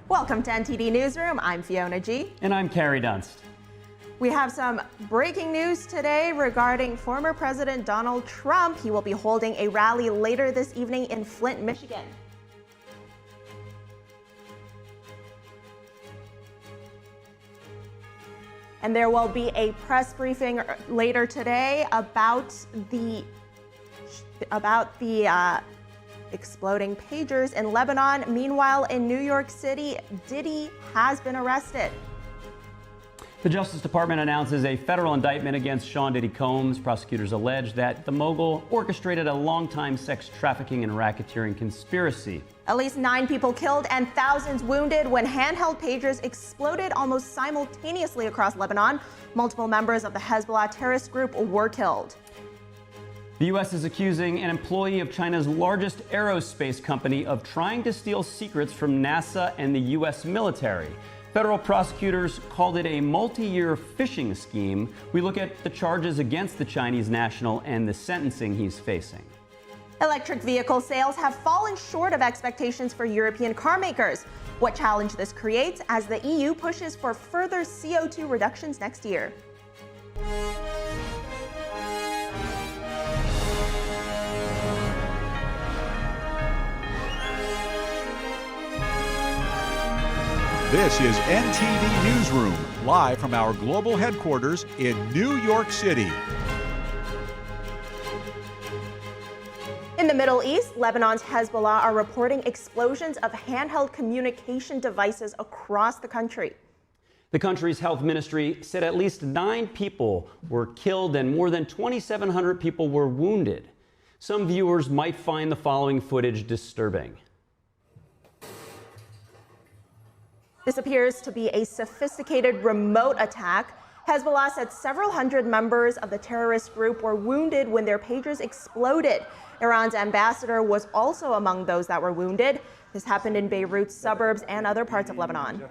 Welcome to NTD Newsroom. I'm Fiona G. And I'm Carrie Dunst. We have some breaking news today regarding former President Donald Trump. He will be holding a rally later this evening in Flint, Michigan. And there will be a press briefing later today about the exploding pagers in Lebanon. Meanwhile, in New York City, Diddy has been arrested. The Justice Department announces a federal indictment against Sean Diddy Combs. Prosecutors allege that the mogul orchestrated a longtime sex trafficking and racketeering conspiracy. At least 9 people killed and thousands wounded when handheld pagers exploded almost simultaneously across Lebanon. Multiple members of the Hezbollah terrorist group were killed. The U.S. is accusing an employee of China's largest aerospace company of trying to steal secrets from NASA and the U.S. military. Federal prosecutors called it a multi-year phishing scheme. We look at the charges against the Chinese national and the sentencing he's facing. Electric vehicle sales have fallen short of expectations for European car makers. What challenge this creates as the EU pushes for further CO2 reductions next year. This is NTD Newsroom, live from our global headquarters in New York City. In the Middle East, Lebanon's Hezbollah are reporting explosions of handheld communication devices across the country. The country's health ministry said at least 9 people were killed and more than 2,700 people were wounded. Some viewers might find the following footage disturbing. This appears to be a sophisticated remote attack. Hezbollah said several hundred members of the terrorist group were wounded when their pagers exploded. Iran's ambassador was also among those that were wounded. This happened in Beirut's suburbs and other parts of Lebanon.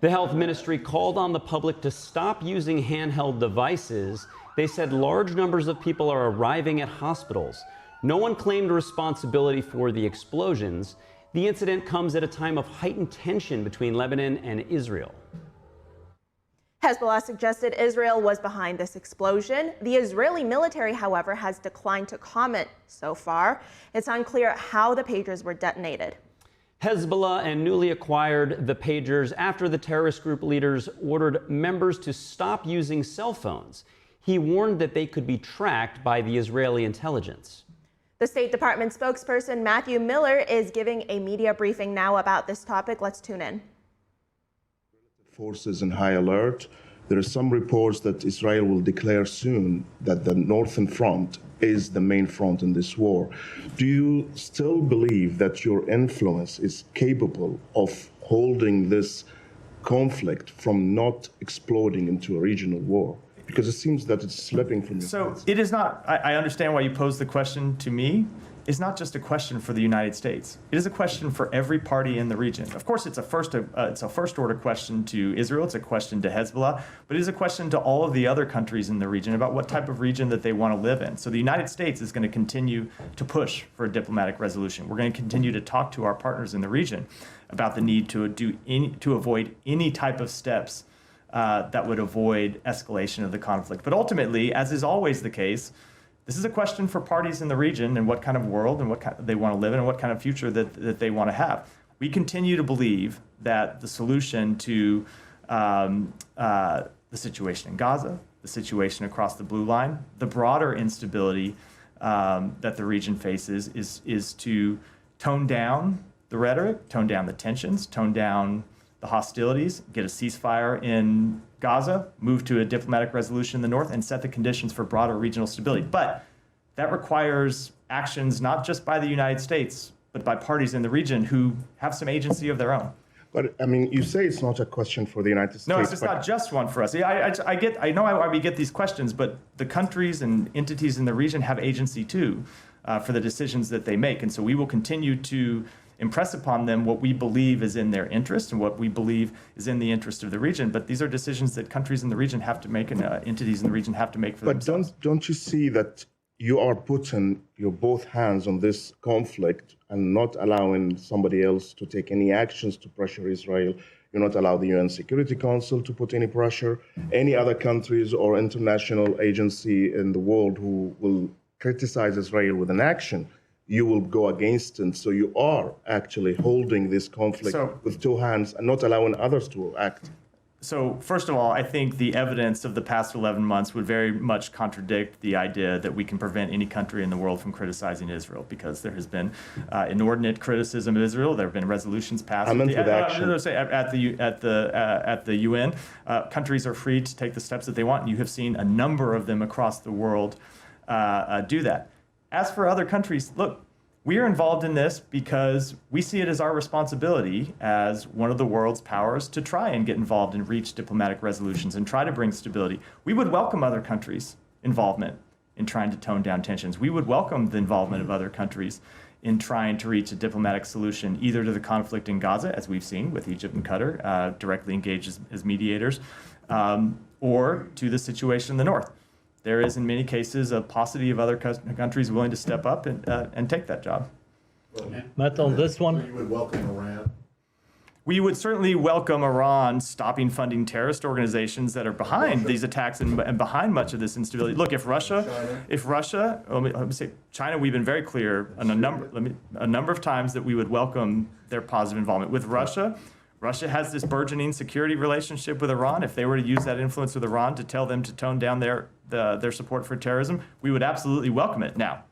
The health ministry called on the public to stop using handheld devices. They said large numbers of people are arriving at hospitals. No one claimed responsibility for the explosions. The incident comes at a time of heightened tension between Lebanon and Israel. Hezbollah suggested Israel was behind this explosion. The Israeli military, however, has declined to comment so far. It's unclear how the pagers were detonated. Hezbollah and newly acquired the pagers after the terrorist group leaders ordered members to stop using cell phones. He warned that they could be tracked by the Israeli intelligence. The State Department spokesperson Matthew Miller is giving a media briefing now about this topic. Let's tune in. Forces in high alert. There are some reports that Israel will declare soon that the Northern Front is the main front in this war. Do you still believe that your influence is capable of holding this conflict from not exploding into a regional war? Because it seems that it's slipping from your hands. It is not, I understand why you posed the question to me. It's not just a question for the United States. It is a question for every party in the region. Of course, it's a first order question to Israel. It's a question to Hezbollah, but it is a question to all of the other countries in the region about what type of region that they want to live in. So the United States is going to continue to push for a diplomatic resolution. We're going to continue to talk to our partners in the region about the need to avoid any type of steps that would avoid escalation of the conflict. But ultimately, as is always the case, this is a question for parties in the region and what kind of world and what they want to live in and what kind of future that they want to have. We continue to believe that the solution to the situation in Gaza, the situation across the blue line, the broader instability that the region faces is to tone down the rhetoric, tone down the tensions, tone down the hostilities, get a ceasefire in Gaza, move to a diplomatic resolution in the north, and set the conditions for broader regional stability. But that requires actions not just by the United States, but by parties in the region who have some agency of their own. But I mean, you say it's not a question for the United States. No, it's not just one for us. I know why we get these questions, but the countries and entities in the region have agency too for the decisions that they make. And so we will continue to impress upon them what we believe is in their interest and what we believe is in the interest of the region. But these are decisions that countries in the region have to make and entities in the region have to make for themselves. But don't you see that you are putting your both hands on this conflict and not allowing somebody else to take any actions to pressure Israel. You not allow the UN Security Council to put any pressure, any other countries or international agency in the world who will criticize Israel with an action, you will go against it. So you are actually holding this conflict with two hands and not allowing others to act. So first of all, I think the evidence of the past 11 months would very much contradict the idea that we can prevent any country in the world from criticizing Israel, because there has been inordinate criticism of Israel. There have been resolutions passed at the UN. Countries are free to take the steps that they want, and you have seen a number of them across the world do that. As for other countries, look, we are involved in this because we see it as our responsibility as one of the world's powers to try and get involved and reach diplomatic resolutions and try to bring stability. We would welcome other countries' involvement in trying to tone down tensions. We would welcome the involvement of other countries in trying to reach a diplomatic solution, either to the conflict in Gaza, as we've seen with Egypt and Qatar, directly engaged as mediators, or to the situation in the north. There is, in many cases, a paucity of other countries willing to step up and take that job. Matt, on this one, you would welcome Iran. We would certainly welcome Iran stopping funding terrorist organizations that are behind these attacks and behind much of this instability. Look, if Russia, let me say, China, we've been very clear on a number of times that we would welcome their positive involvement. With Russia, Russia has this burgeoning security relationship with Iran. If they were to use that influence with Iran to tell them to tone down their support for terrorism, we would absolutely welcome it. Now,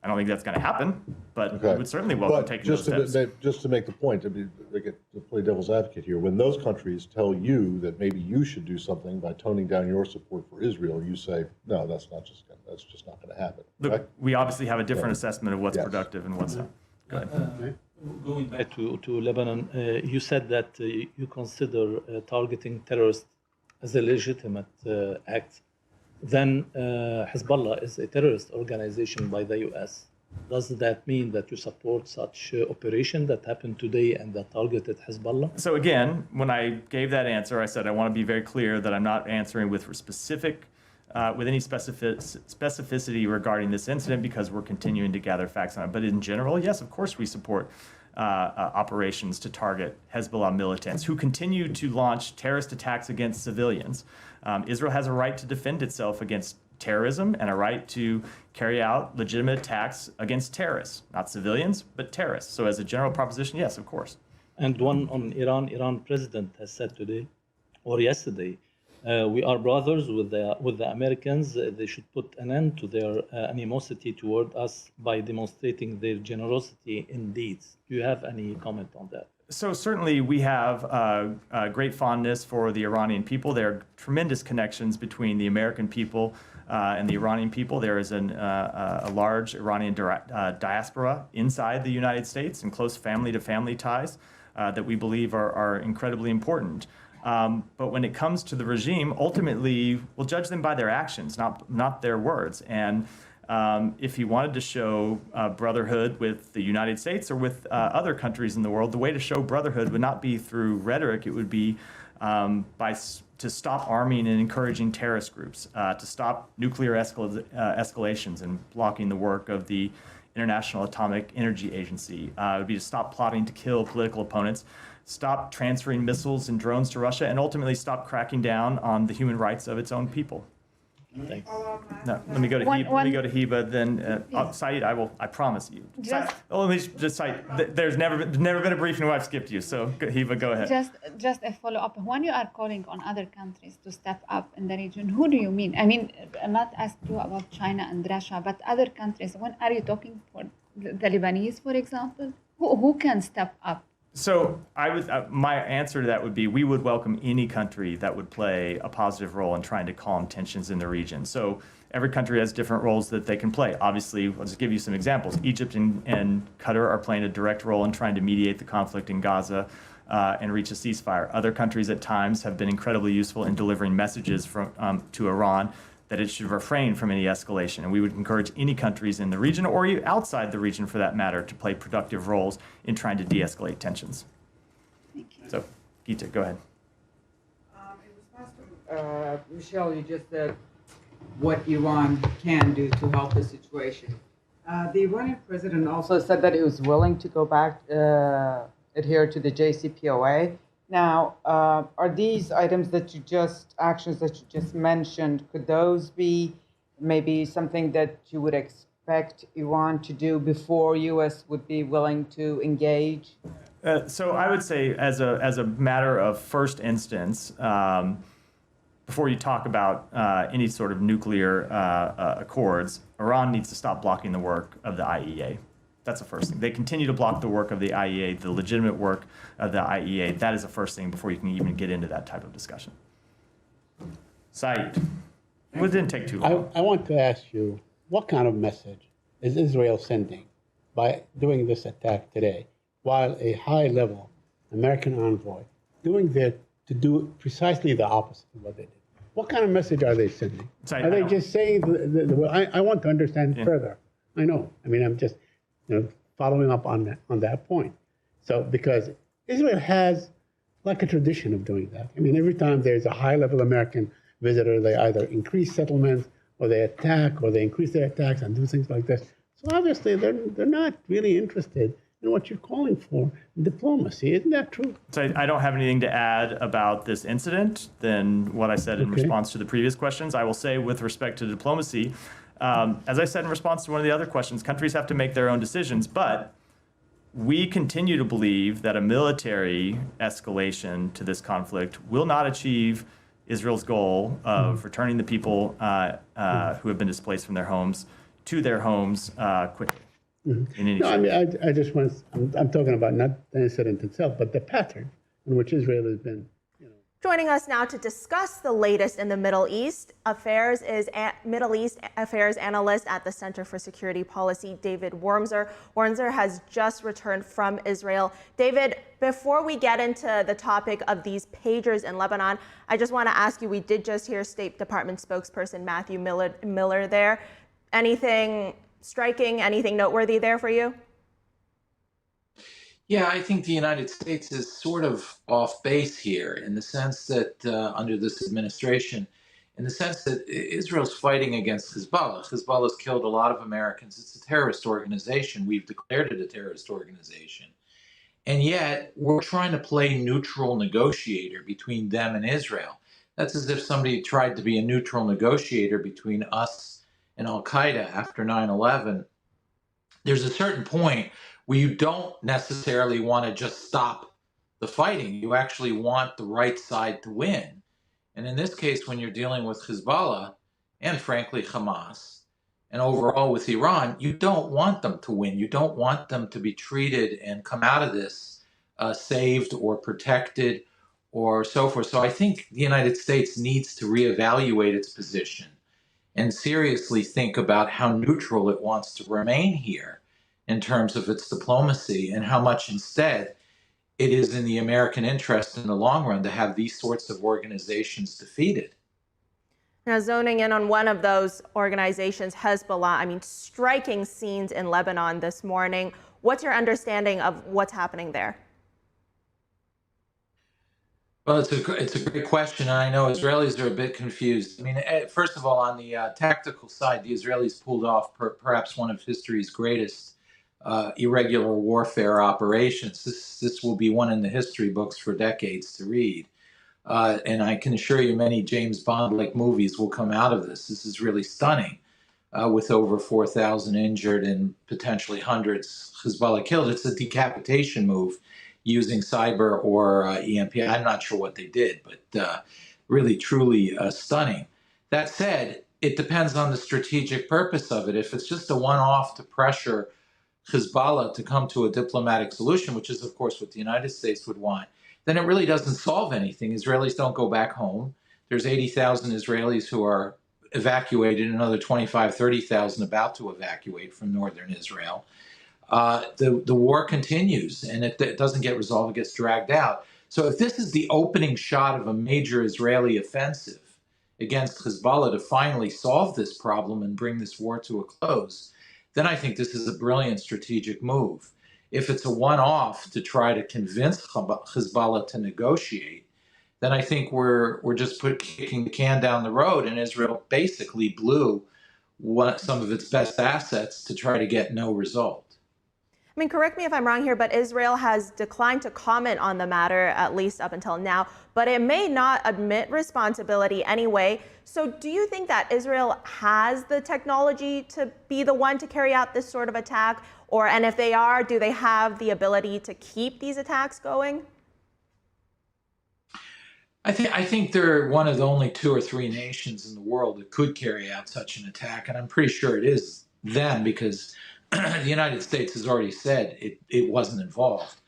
I don't think that's going to happen, but we would certainly welcome taking those steps. Just to make the point, I mean, to play devil's advocate here, when those countries tell you that maybe you should do something by toning down your support for Israel, you say, no, that's just not going to happen. Look, right? we obviously have a different assessment of what's productive and what's not. Go ahead. Going back to Lebanon, you said that you consider targeting terrorists as a legitimate act. Then Hezbollah is a terrorist organization by the U.S. Does that mean that you support such operation that happened today and that targeted Hezbollah? So again, when I gave that answer, I said I want to be very clear that I'm not answering with any specificity regarding this incident, because we're continuing to gather facts on it. But in general, yes, of course we support operations to target Hezbollah militants who continue to launch terrorist attacks against civilians. Israel has a right to defend itself against terrorism and a right to carry out legitimate attacks against terrorists, not civilians, but terrorists. So as a general proposition, yes, of course. And one on Iran. Iran president has said today or yesterday, we are brothers with the Americans. They should put an end to their animosity toward us by demonstrating their generosity in deeds. Do you have any comment on that? So certainly we have a great fondness for the Iranian people. There are tremendous connections between the American people and the Iranian people. There is a large Iranian diaspora inside the United States and close family-to-family ties that we believe are incredibly important. But when it comes to the regime, ultimately, we'll judge them by their actions, not their words. And if he wanted to show brotherhood with the United States or with other countries in the world, the way to show brotherhood would not be through rhetoric. It would be to stop arming and encouraging terrorist groups, to stop nuclear escalations and blocking the work of the International Atomic Energy Agency. It would be to stop plotting to kill political opponents, stop transferring missiles and drones to Russia, and ultimately stop cracking down on the human rights of its own people. Thanks. No, let me go to Heba. Let me go to Heba. Then Saeed, I promise you. Let me just Saeed. There's never been a briefing where I've skipped you. So Heba, go ahead. Just a follow up. When you are calling on other countries to step up in the region, who do you mean? I mean, I'm not asking you about China and Russia, but other countries. When are you talking for the Lebanese, for example? Who can step up? So my answer to that would be we would welcome any country that would play a positive role in trying to calm tensions in the region. So every country has different roles that they can play. Obviously, I'll just give you some examples. Egypt and Qatar are playing a direct role in trying to mediate the conflict in Gaza and reach a ceasefire. Other countries at times have been incredibly useful in delivering messages to Iran that it should refrain from any escalation. And we would encourage any countries in the region or outside the region for that matter to play productive roles in trying to de-escalate tensions. Thank you. So, Gita, go ahead. In response to Michelle, you just said what Iran can do to help the situation. The Iranian president also said that he was willing to go back, adhere to the JCPOA. Now, are these items that actions that you just mentioned, could those be maybe something that you would expect Iran to do before U.S. would be willing to engage? So I would say, as a matter of first instance, before you talk about any sort of nuclear accords, Iran needs to stop blocking the work of the IEA. That's the first thing. They continue to block the work of the IEA, the legitimate work of the IEA. That is the first thing before you can even get into that type of discussion. Saeed, it didn't take too long. I want to ask you, what kind of message is Israel sending by doing this attack today, while a high-level American envoy to do precisely the opposite of what they did? What kind of message are they sending? Are they just saying, I want to understand further. I know. I mean, I'm just following up on that point. So, because Israel has like a tradition of doing that. I mean, every time there's a high-level American visitor, they either increase settlements, or they attack, or they increase their attacks and do things like this. So obviously, they're not really interested in what you're calling for in diplomacy. Isn't that true? So I don't have anything to add about this incident than what I said in response to the previous questions. I will say, with respect to diplomacy, as I said in response to one of the other questions, countries have to make their own decisions, but we continue to believe that a military escalation to this conflict will not achieve Israel's goal of returning the people who have been displaced from their homes to their homes quickly. No, I mean, I just want. I'm talking about not the incident itself, but the pattern in which Israel has been. Joining us now to discuss the latest in the Middle East affairs is Middle East affairs analyst at the Center for Security Policy, David Wormser. Wormser has just returned from Israel. David, before we get into the topic of these pagers in Lebanon, I just want to ask you, we did just hear State Department spokesperson Matthew Miller there. Anything striking, anything noteworthy there for you? Yeah, I think the United States is sort of off base here in the sense that under this administration, in the sense that Israel's fighting against Hezbollah. Hezbollah's killed a lot of Americans. It's a terrorist organization. We've declared it a terrorist organization. And yet we're trying to play neutral negotiator between them and Israel. That's as if somebody tried to be a neutral negotiator between us and Al-Qaeda after 9/11. There's a certain point where you don't necessarily want to just stop the fighting. You actually want the right side to win. And in this case, when you're dealing with Hezbollah and frankly Hamas, and overall with Iran, you don't want them to win. You don't want them to be treated and come out of this saved or protected or so forth. So I think the United States needs to reevaluate its position and seriously think about how neutral it wants to remain here in terms of its diplomacy, and how much instead it is in the American interest in the long run to have these sorts of organizations defeated. Now, zoning in on one of those organizations, Hezbollah, I mean, striking scenes in Lebanon this morning. What's your understanding of what's happening there? Well, it's a great question, and I know Israelis are a bit confused. I mean, first of all, on the tactical side, the Israelis pulled off perhaps one of history's greatest irregular warfare operations. This will be one in the history books for decades to read. And I can assure you many James Bond-like movies will come out of this. This is really stunning, with over 4,000 injured and potentially hundreds Hezbollah killed. It's a decapitation move using cyber or EMP. I'm not sure what they did, but really, truly stunning. That said, it depends on the strategic purpose of it. If it's just a one-off to pressure Hezbollah to come to a diplomatic solution, which is, of course, what the United States would want, then it really doesn't solve anything. Israelis don't go back home. There's 80,000 Israelis who are evacuated, another 25, 30,000 about to evacuate from northern Israel. The war continues, and it doesn't get resolved, it gets dragged out. So if this is the opening shot of a major Israeli offensive against Hezbollah to finally solve this problem and bring this war to a close, then I think this is a brilliant strategic move. If it's a one-off to try to convince Hezbollah to negotiate, then I think we're just kicking the can down the road, and Israel basically blew some of its best assets to try to get no result. I mean, correct me if I'm wrong here, but Israel has declined to comment on the matter, at least up until now, but it may not admit responsibility anyway. So do you think that Israel has the technology to be the one to carry out this sort of attack? And if they are, do they have the ability to keep these attacks going? I think they're one of the only 2 or 3 nations in the world that could carry out such an attack, and I'm pretty sure it is them, because the United States has already said it wasn't involved.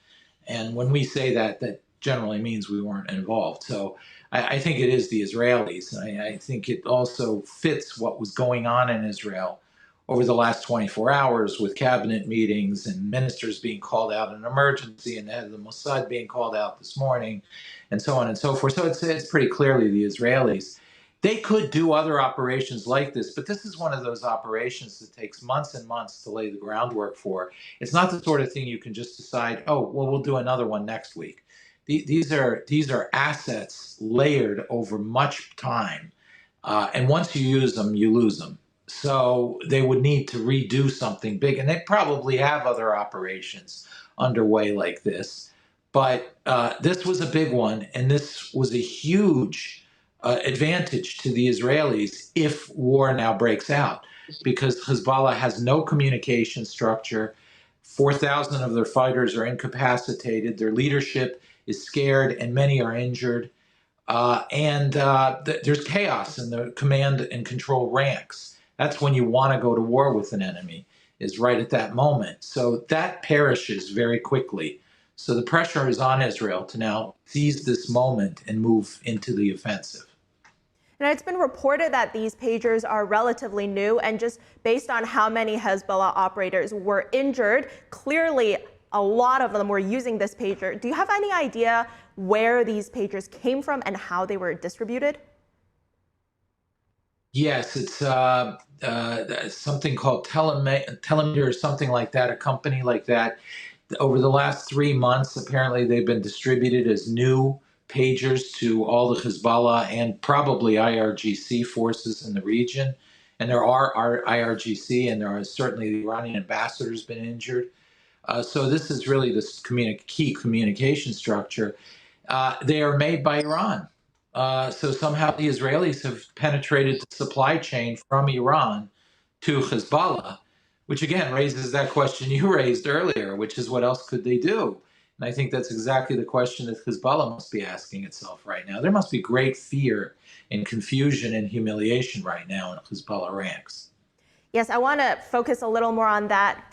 And when we say that, that generally means we weren't involved. So I think it is the Israelis. I think it also fits what was going on in Israel over the last 24 hours with cabinet meetings and ministers being called out in emergency and the head of the Mossad being called out this morning and so on and so forth. So it's pretty clearly the Israelis. They could do other operations like this, but this is one of those operations that takes months and months to lay the groundwork for. It's not the sort of thing you can just decide, oh, well, we'll do another one next week. These are assets layered over much time. And once you use them, you lose them. So they would need to redo something big. And they probably have other operations underway like this. But this was a big one, and this was a huge advantage to the Israelis if war now breaks out, because Hezbollah has no communication structure. 4,000 of their fighters are incapacitated. Their leadership is scared, and many are injured. There's chaos in the command and control ranks. That's when you want to go to war with an enemy, is right at that moment. So that perishes very quickly. So the pressure is on Israel to now seize this moment and move into the offensive. Now, it's been reported that these pagers are relatively new, and just based on how many Hezbollah operators were injured, clearly a lot of them were using this pager. Do you have any idea where these pagers came from and how they were distributed? Yes, it's something called Telemeter or something like that, a company like that. Over the last 3 months, apparently they've been distributed as new pagers to all the Hezbollah and probably IRGC forces in the region. And there are IRGC, and there are certainly the Iranian ambassador has been injured. So this is really this key communication structure. They are made by Iran. So somehow the Israelis have penetrated the supply chain from Iran to Hezbollah, which again raises that question you raised earlier, which is what else could they do? And I think that's exactly the question that Hezbollah must be asking itself right now. There must be great fear and confusion and humiliation right now in Hezbollah ranks. Yes, I want to focus a little more on that.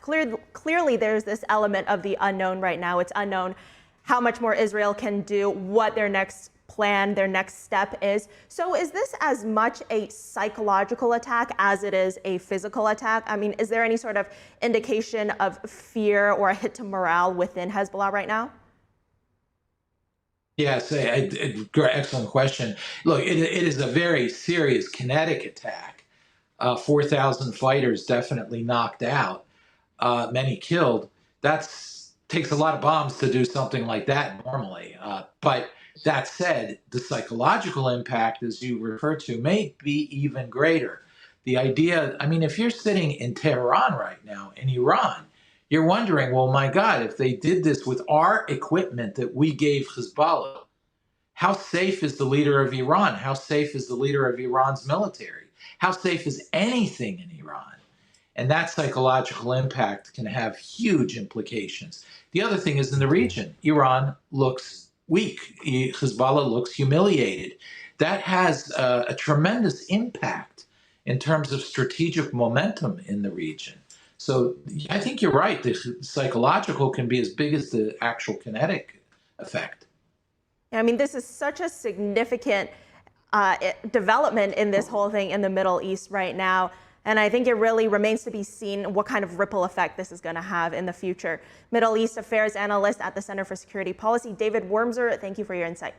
Clearly, there's this element of the unknown right now. It's unknown how much more Israel can do, what their next plan, their next step is. So is this as much a psychological attack as it is a physical attack? I mean, is there any sort of indication of fear or a hit to morale within Hezbollah right now? Yes, excellent question. Look, it is a very serious kinetic attack. 4,000 fighters definitely knocked out, many killed. That takes a lot of bombs to do something like that normally. But that said, the psychological impact, as you refer to, may be even greater. The idea, I mean, if you're sitting in Tehran right now, in Iran, you're wondering, well, my God, if they did this with our equipment that we gave Hezbollah, how safe is the leader of Iran? How safe is the leader of Iran's military? How safe is anything in Iran? And that psychological impact can have huge implications. The other thing is in the region, Iran looks weak. Hezbollah looks humiliated. That has a tremendous impact in terms of strategic momentum in the region. So I think you're right. The psychological can be as big as the actual kinetic effect. I mean, this is such a significant development in this whole thing in the Middle East right now. And I think it really remains to be seen what kind of ripple effect this is going to have in the future. Middle East Affairs Analyst at the Center for Security Policy, David Wormser, thank you for your insight.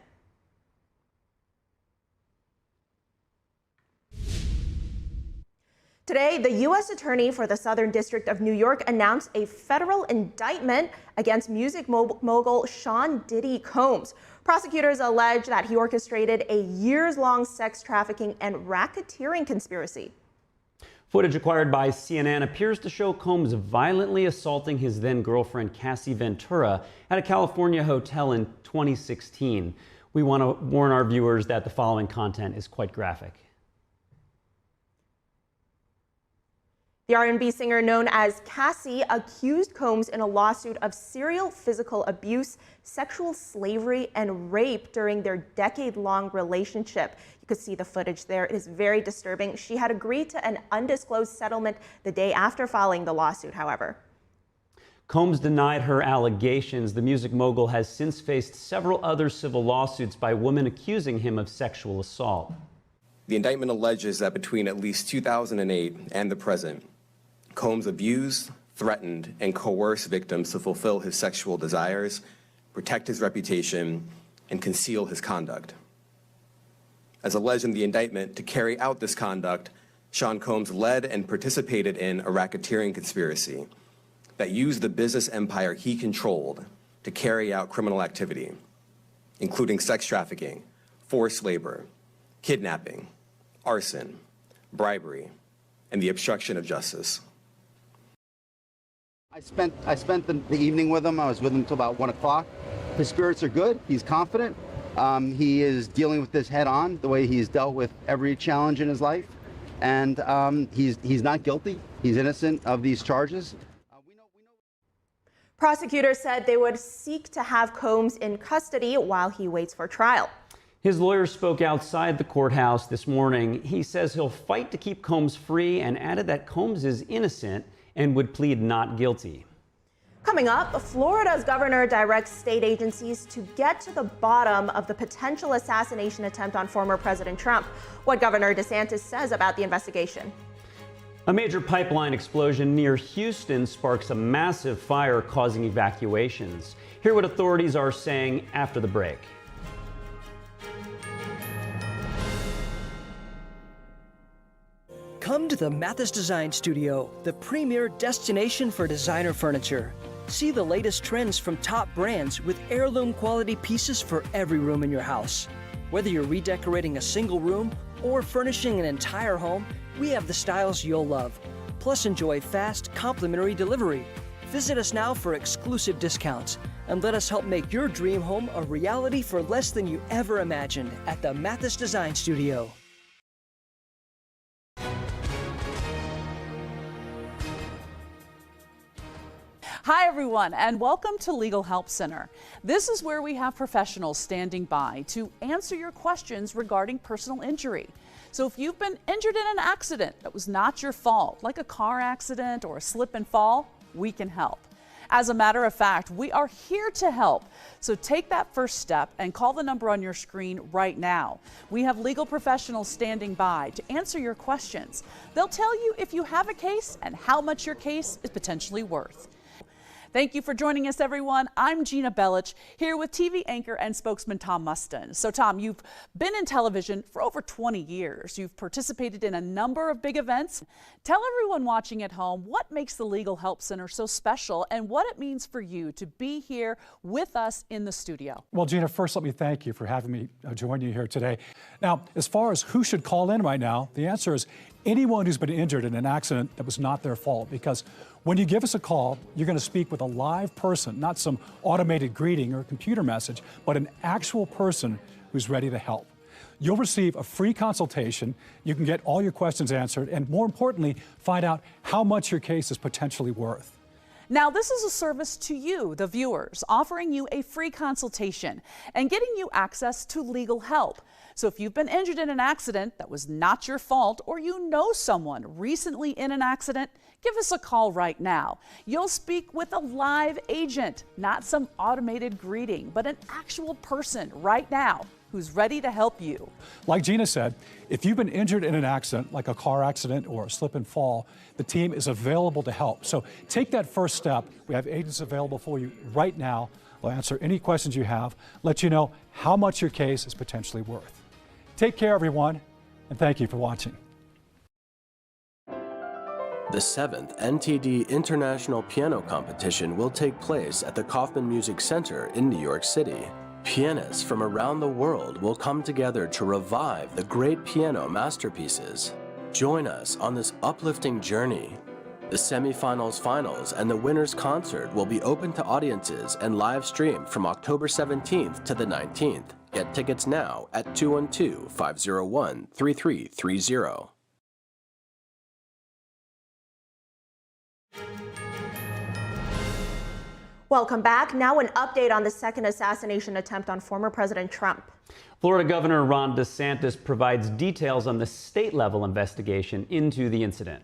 Today, the U.S. Attorney for the Southern District of New York announced a federal indictment against music mogul Sean Diddy Combs. Prosecutors allege that he orchestrated a years-long sex trafficking and racketeering conspiracy. Footage acquired by CNN appears to show Combs violently assaulting his then-girlfriend Cassie Ventura at a California hotel in 2016. We want to warn our viewers that the following content is quite graphic. The R&B singer known as Cassie accused Combs in a lawsuit of serial physical abuse, sexual slavery, and rape during their decade-long relationship. You could see the footage there. It is very disturbing. She had agreed to an undisclosed settlement the day after filing the lawsuit, however. Combs denied her allegations. The music mogul has since faced several other civil lawsuits by women accusing him of sexual assault. The indictment alleges that between at least 2008 and the present, Combs abused, threatened, and coerced victims to fulfill his sexual desires, protect his reputation, and conceal his conduct. As alleged in the indictment, to carry out this conduct, Sean Combs led and participated in a racketeering conspiracy that used the business empire he controlled to carry out criminal activity, including sex trafficking, forced labor, kidnapping, arson, bribery, and the obstruction of justice. I spent the evening with him. I was with him until about 1 o'clock. His spirits are good. He's confident. He is dealing with this head on, the way he's dealt with every challenge in his life. And he's not guilty. He's innocent of these charges. Prosecutors said they would seek to have Combs in custody while he waits for trial. His lawyer spoke outside the courthouse this morning. He says he'll fight to keep Combs free and added that Combs is innocent and would plead not guilty. Coming up, Florida's governor directs state agencies to get to the bottom of the potential assassination attempt on former President Trump. What Governor DeSantis says about the investigation. A major pipeline explosion near Houston sparks a massive fire causing evacuations. Hear what authorities are saying after the break. Come to the Mathis Design Studio, the premier destination for designer furniture. See the latest trends from top brands with heirloom quality pieces for every room in your house. Whether you're redecorating a single room or furnishing an entire home, we have the styles you'll love. Plus, enjoy fast, complimentary delivery. Visit us now for exclusive discounts and let us help make your dream home a reality for less than you ever imagined at the Mathis Design Studio. Hi, everyone, and welcome to Legal Help Center. This is where we have professionals standing by to answer your questions regarding personal injury. So if you've been injured in an accident that was not your fault, like a car accident or a slip and fall, we can help. As a matter of fact, we are here to help. So take that first step and call the number on your screen right now. We have legal professionals standing by to answer your questions. They'll tell you if you have a case and how much your case is potentially worth. Thank you for joining us, everyone. I'm Gina Bellich, here with TV anchor and spokesman Tom Mustin. So, Tom, you've been in television for over 20 years. You've participated in a number of big events. Tell everyone watching at home what makes the Legal Help Center so special and what it means for you to be here with us in the studio. Well, Gina, first let me thank you for having me join you here today. Now, as far as who should call in right now, the answer is anyone who's been injured in an accident that was not their fault, because when you give us a call, you're going to speak with a live person, not some automated greeting or computer message, but an actual person who's ready to help. You'll receive a free consultation. You can get all your questions answered, and more importantly, find out how much your case is potentially worth. Now, this is a service to you, the viewers, offering you a free consultation and getting you access to legal help. So if you've been injured in an accident that was not your fault, or you know someone recently in an accident, give us a call right now. You'll speak with a live agent, not some automated greeting, but an actual person right now who's ready to help you. Like Gina said, if you've been injured in an accident, like a car accident or a slip and fall, the team is available to help. So take that first step. We have agents available for you right now. They'll answer any questions you have, let you know how much your case is potentially worth. Take care, everyone, and thank you for watching. The 7th NTD International Piano Competition will take place at the Kaufman Music Center in New York City. Pianists from around the world will come together to revive the great piano masterpieces. Join us on this uplifting journey. The semifinals, finals, and the winner's concert will be open to audiences and live streamed from October 17th to the 19th. Get tickets now at 212-501-3330. Welcome back. Now an update on the second assassination attempt on former President Trump. Florida Governor Ron DeSantis provides details on the state-level investigation into the incident.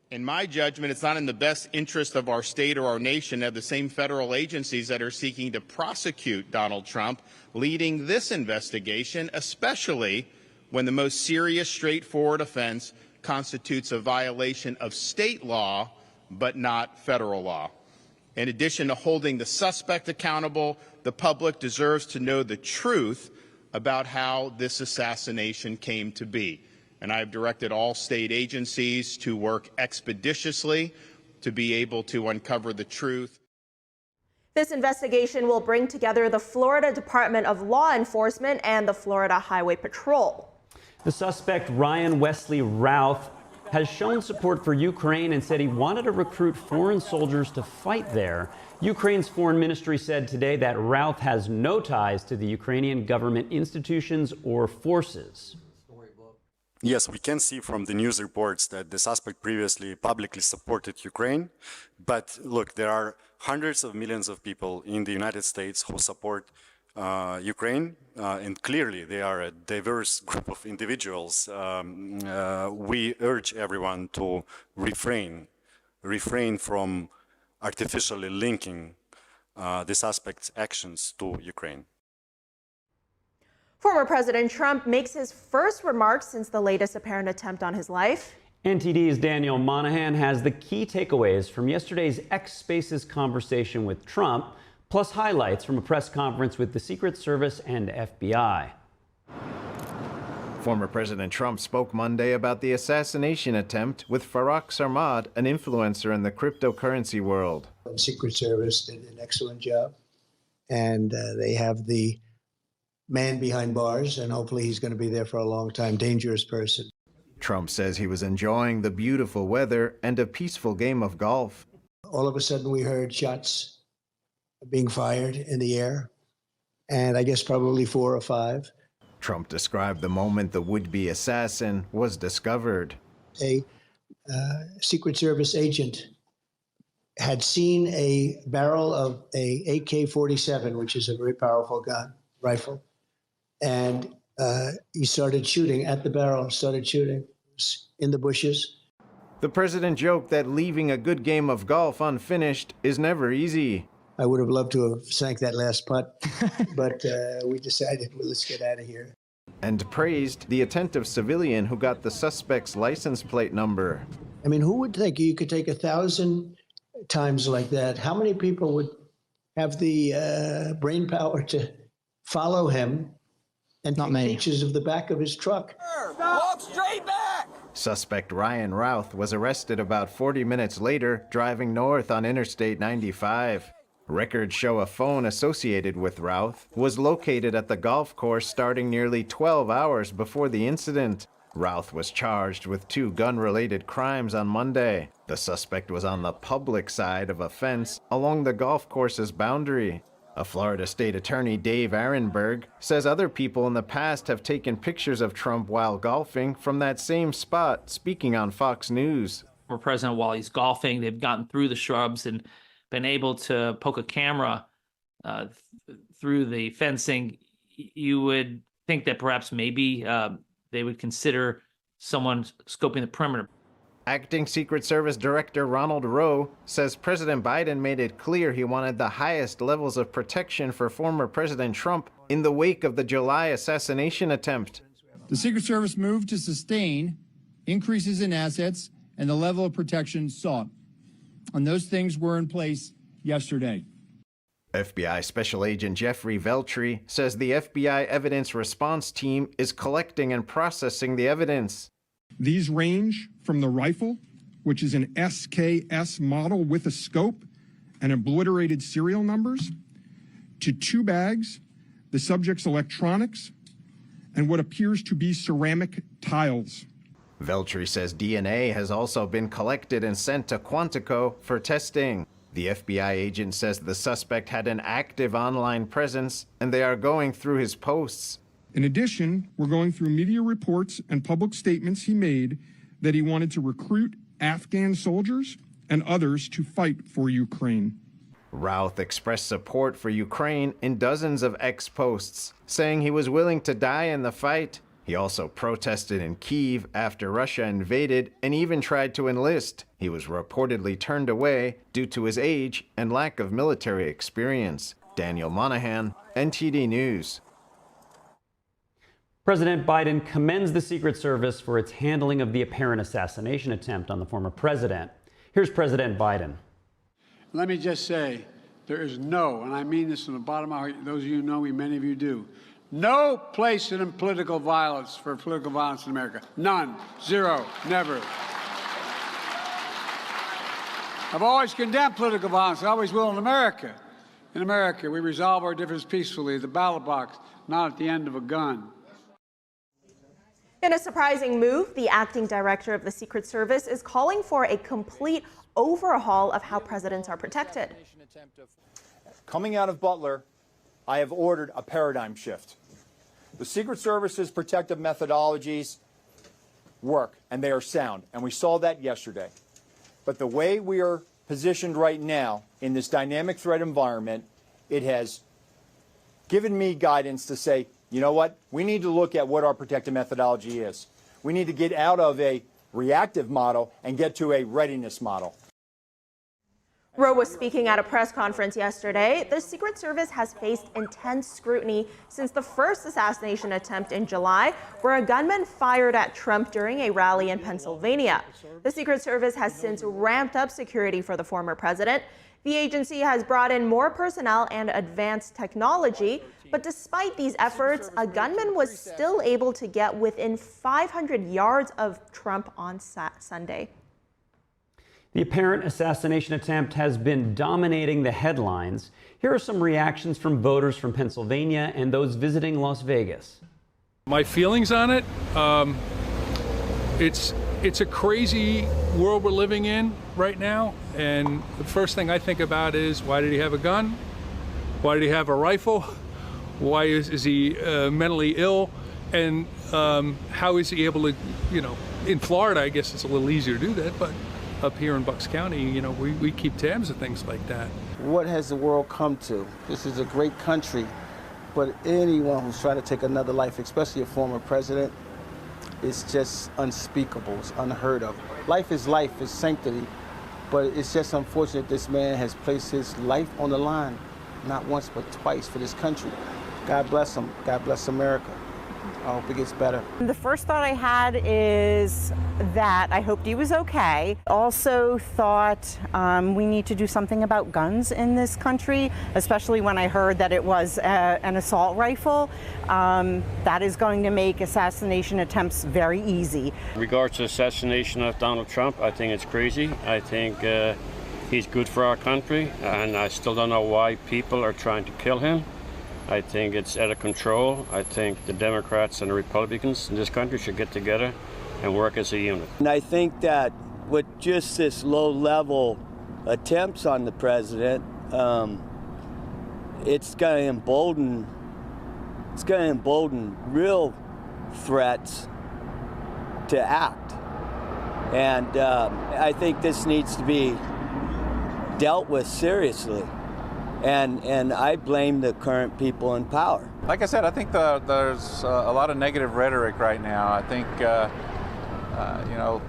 In my judgment, it's not in the best interest of our state or our nation to have the same federal agencies that are seeking to prosecute Donald Trump leading this investigation, especially when the most serious, straightforward offense constitutes a violation of state law, but not federal law. In addition to holding the suspect accountable, the public deserves to know the truth about how this assassination came to be. And I have directed all state agencies to work expeditiously to be able to uncover the truth. This investigation will bring together the Florida Department of Law Enforcement and the Florida Highway Patrol. The suspect, Ryan Wesley Routh, has shown support for Ukraine and said he wanted to recruit foreign soldiers to fight there. Ukraine's foreign ministry said today that Routh has no ties to the Ukrainian government institutions or forces. Yes, we can see from the news reports that the suspect previously publicly supported Ukraine. But look, there are hundreds of millions of people in the United States who support Ukraine, and clearly they are a diverse group of individuals. We urge everyone to refrain from artificially linking the suspect's actions to Ukraine. Former President Trump makes his first remarks since the latest apparent attempt on his life. NTD's Daniel Monahan has the key takeaways from yesterday's X Spaces conversation with Trump, plus highlights from a press conference with the Secret Service and FBI. Former President Trump spoke Monday about the assassination attempt with Farak Sarmad, an influencer in the cryptocurrency world. The Secret Service did an excellent job, and they have the man behind bars, and hopefully he's going to be there for a long time. Dangerous person. Trump says he was enjoying the beautiful weather and a peaceful game of golf. All of a sudden we heard shots being fired in the air, and I guess probably 4 or 5. Trump described the moment the would-be assassin was discovered. A Secret Service agent had seen a barrel of a AK-47, which is a very powerful rifle, and he started shooting at the barrel, in the bushes. The president joked that leaving a good game of golf unfinished is never easy. I would have loved to have sank that last putt, but we decided, well, let's get out of here. And praised the attentive civilian who got the suspect's license plate number. I mean, who would think you could take 1,000 times like that? How many people would have the brain power to follow him and take pictures of the back of his truck? Walk straight back! Suspect Ryan Routh was arrested about 40 minutes later, driving north on Interstate 95. Records show a phone associated with Routh was located at the golf course starting nearly 12 hours before the incident. Routh was charged with 2 gun-related crimes on Monday. The suspect was on the public side of a fence along the golf course's boundary. A Florida state attorney, Dave Arenberg, says other people in the past have taken pictures of Trump while golfing from that same spot, speaking on Fox News. For President, while he's golfing, they've gotten through the shrubs and been able to poke a camera through the fencing. You would think that perhaps maybe they would consider someone scoping the perimeter. Acting Secret Service Director Ronald Rowe says President Biden made it clear he wanted the highest levels of protection for former President Trump in the wake of the July assassination attempt. The Secret Service moved to sustain increases in assets and the level of protection sought. And those things were in place yesterday. FBI Special Agent Jeffrey Veltri says the FBI Evidence Response Team is collecting and processing the evidence. These range from the rifle, which is an SKS model with a scope and obliterated serial numbers, to 2 bags the subject's electronics and what appears to be ceramic tiles. Veltri says DNA has also been collected and sent to Quantico for testing. The FBI agent says the suspect had an active online presence and they are going through his posts. In addition, we're going through media reports and public statements he made that he wanted to recruit Afghan soldiers and others to fight for Ukraine. Routh expressed support for Ukraine in dozens of X posts, saying he was willing to die in the fight. He also protested in Kyiv after Russia invaded and even tried to enlist. He was reportedly turned away due to his age and lack of military experience. Daniel Monahan, NTD News. President Biden commends the Secret Service for its handling of the apparent assassination attempt on the former president. Here's President Biden. Let me just say, there is no, and I mean this from the bottom of my heart, those of you who know me, many of you do, no place in political violence for political violence in America. None. Zero. Never. I've always condemned political violence. I always will in America. In America, we resolve our differences peacefully at the ballot box, not at the end of a gun. In a surprising move, the acting director of the Secret Service is calling for a complete overhaul of how presidents are protected. Coming out of Butler, I have ordered a paradigm shift. The Secret Service's protective methodologies work, and they are sound, and we saw that yesterday. But the way we are positioned right now in this dynamic threat environment, it has given me guidance to say, you know what? We need to look at what our protective methodology is. We need to get out of a reactive model and get to a readiness model. Rowe was speaking at a press conference yesterday. The Secret Service has faced intense scrutiny since the first assassination attempt in July, where a gunman fired at Trump during a rally in Pennsylvania. The Secret Service has since ramped up security for the former president. The agency has brought in more personnel and advanced technology, but despite these efforts, a gunman was still able to get within 500 yards of Trump on Sunday. The apparent assassination attempt has been dominating the headlines. Here are some reactions from voters from Pennsylvania and those visiting Las Vegas. My feelings on it, it's a crazy world we're living in right now. And the first thing I think about is, why did he have a gun? Why did he have a rifle? Why is he mentally ill? And how is he able to, in Florida, I guess it's a little easier to do that, but up here in Bucks County, we keep tabs of things like that. What has the world come to? This is a great country, but anyone who's trying to take another life, especially a former president, it's just unspeakable, it's unheard of. Life is sanctity, but it's just unfortunate this man has placed his life on the line, not once but twice, for this country. God bless him, God bless America. I hope it gets better. The first thought I had is that I hoped he was okay. Also thought we need to do something about guns in this country, especially when I heard that it was an assault rifle. That is going to make assassination attempts very easy. In regards to assassination of Donald Trump, I think it's crazy. I think he's good for our country, and I still don't know why people are trying to kill him. I think it's out of control. I think the Democrats and the Republicans in this country should get together and work as a unit. And I think that with just this low-level attempts on the president, it's going to embolden real threats to act. And I think this needs to be dealt with seriously. And I blame the current people in power. Like I said, I think there's a lot of negative rhetoric right now. I think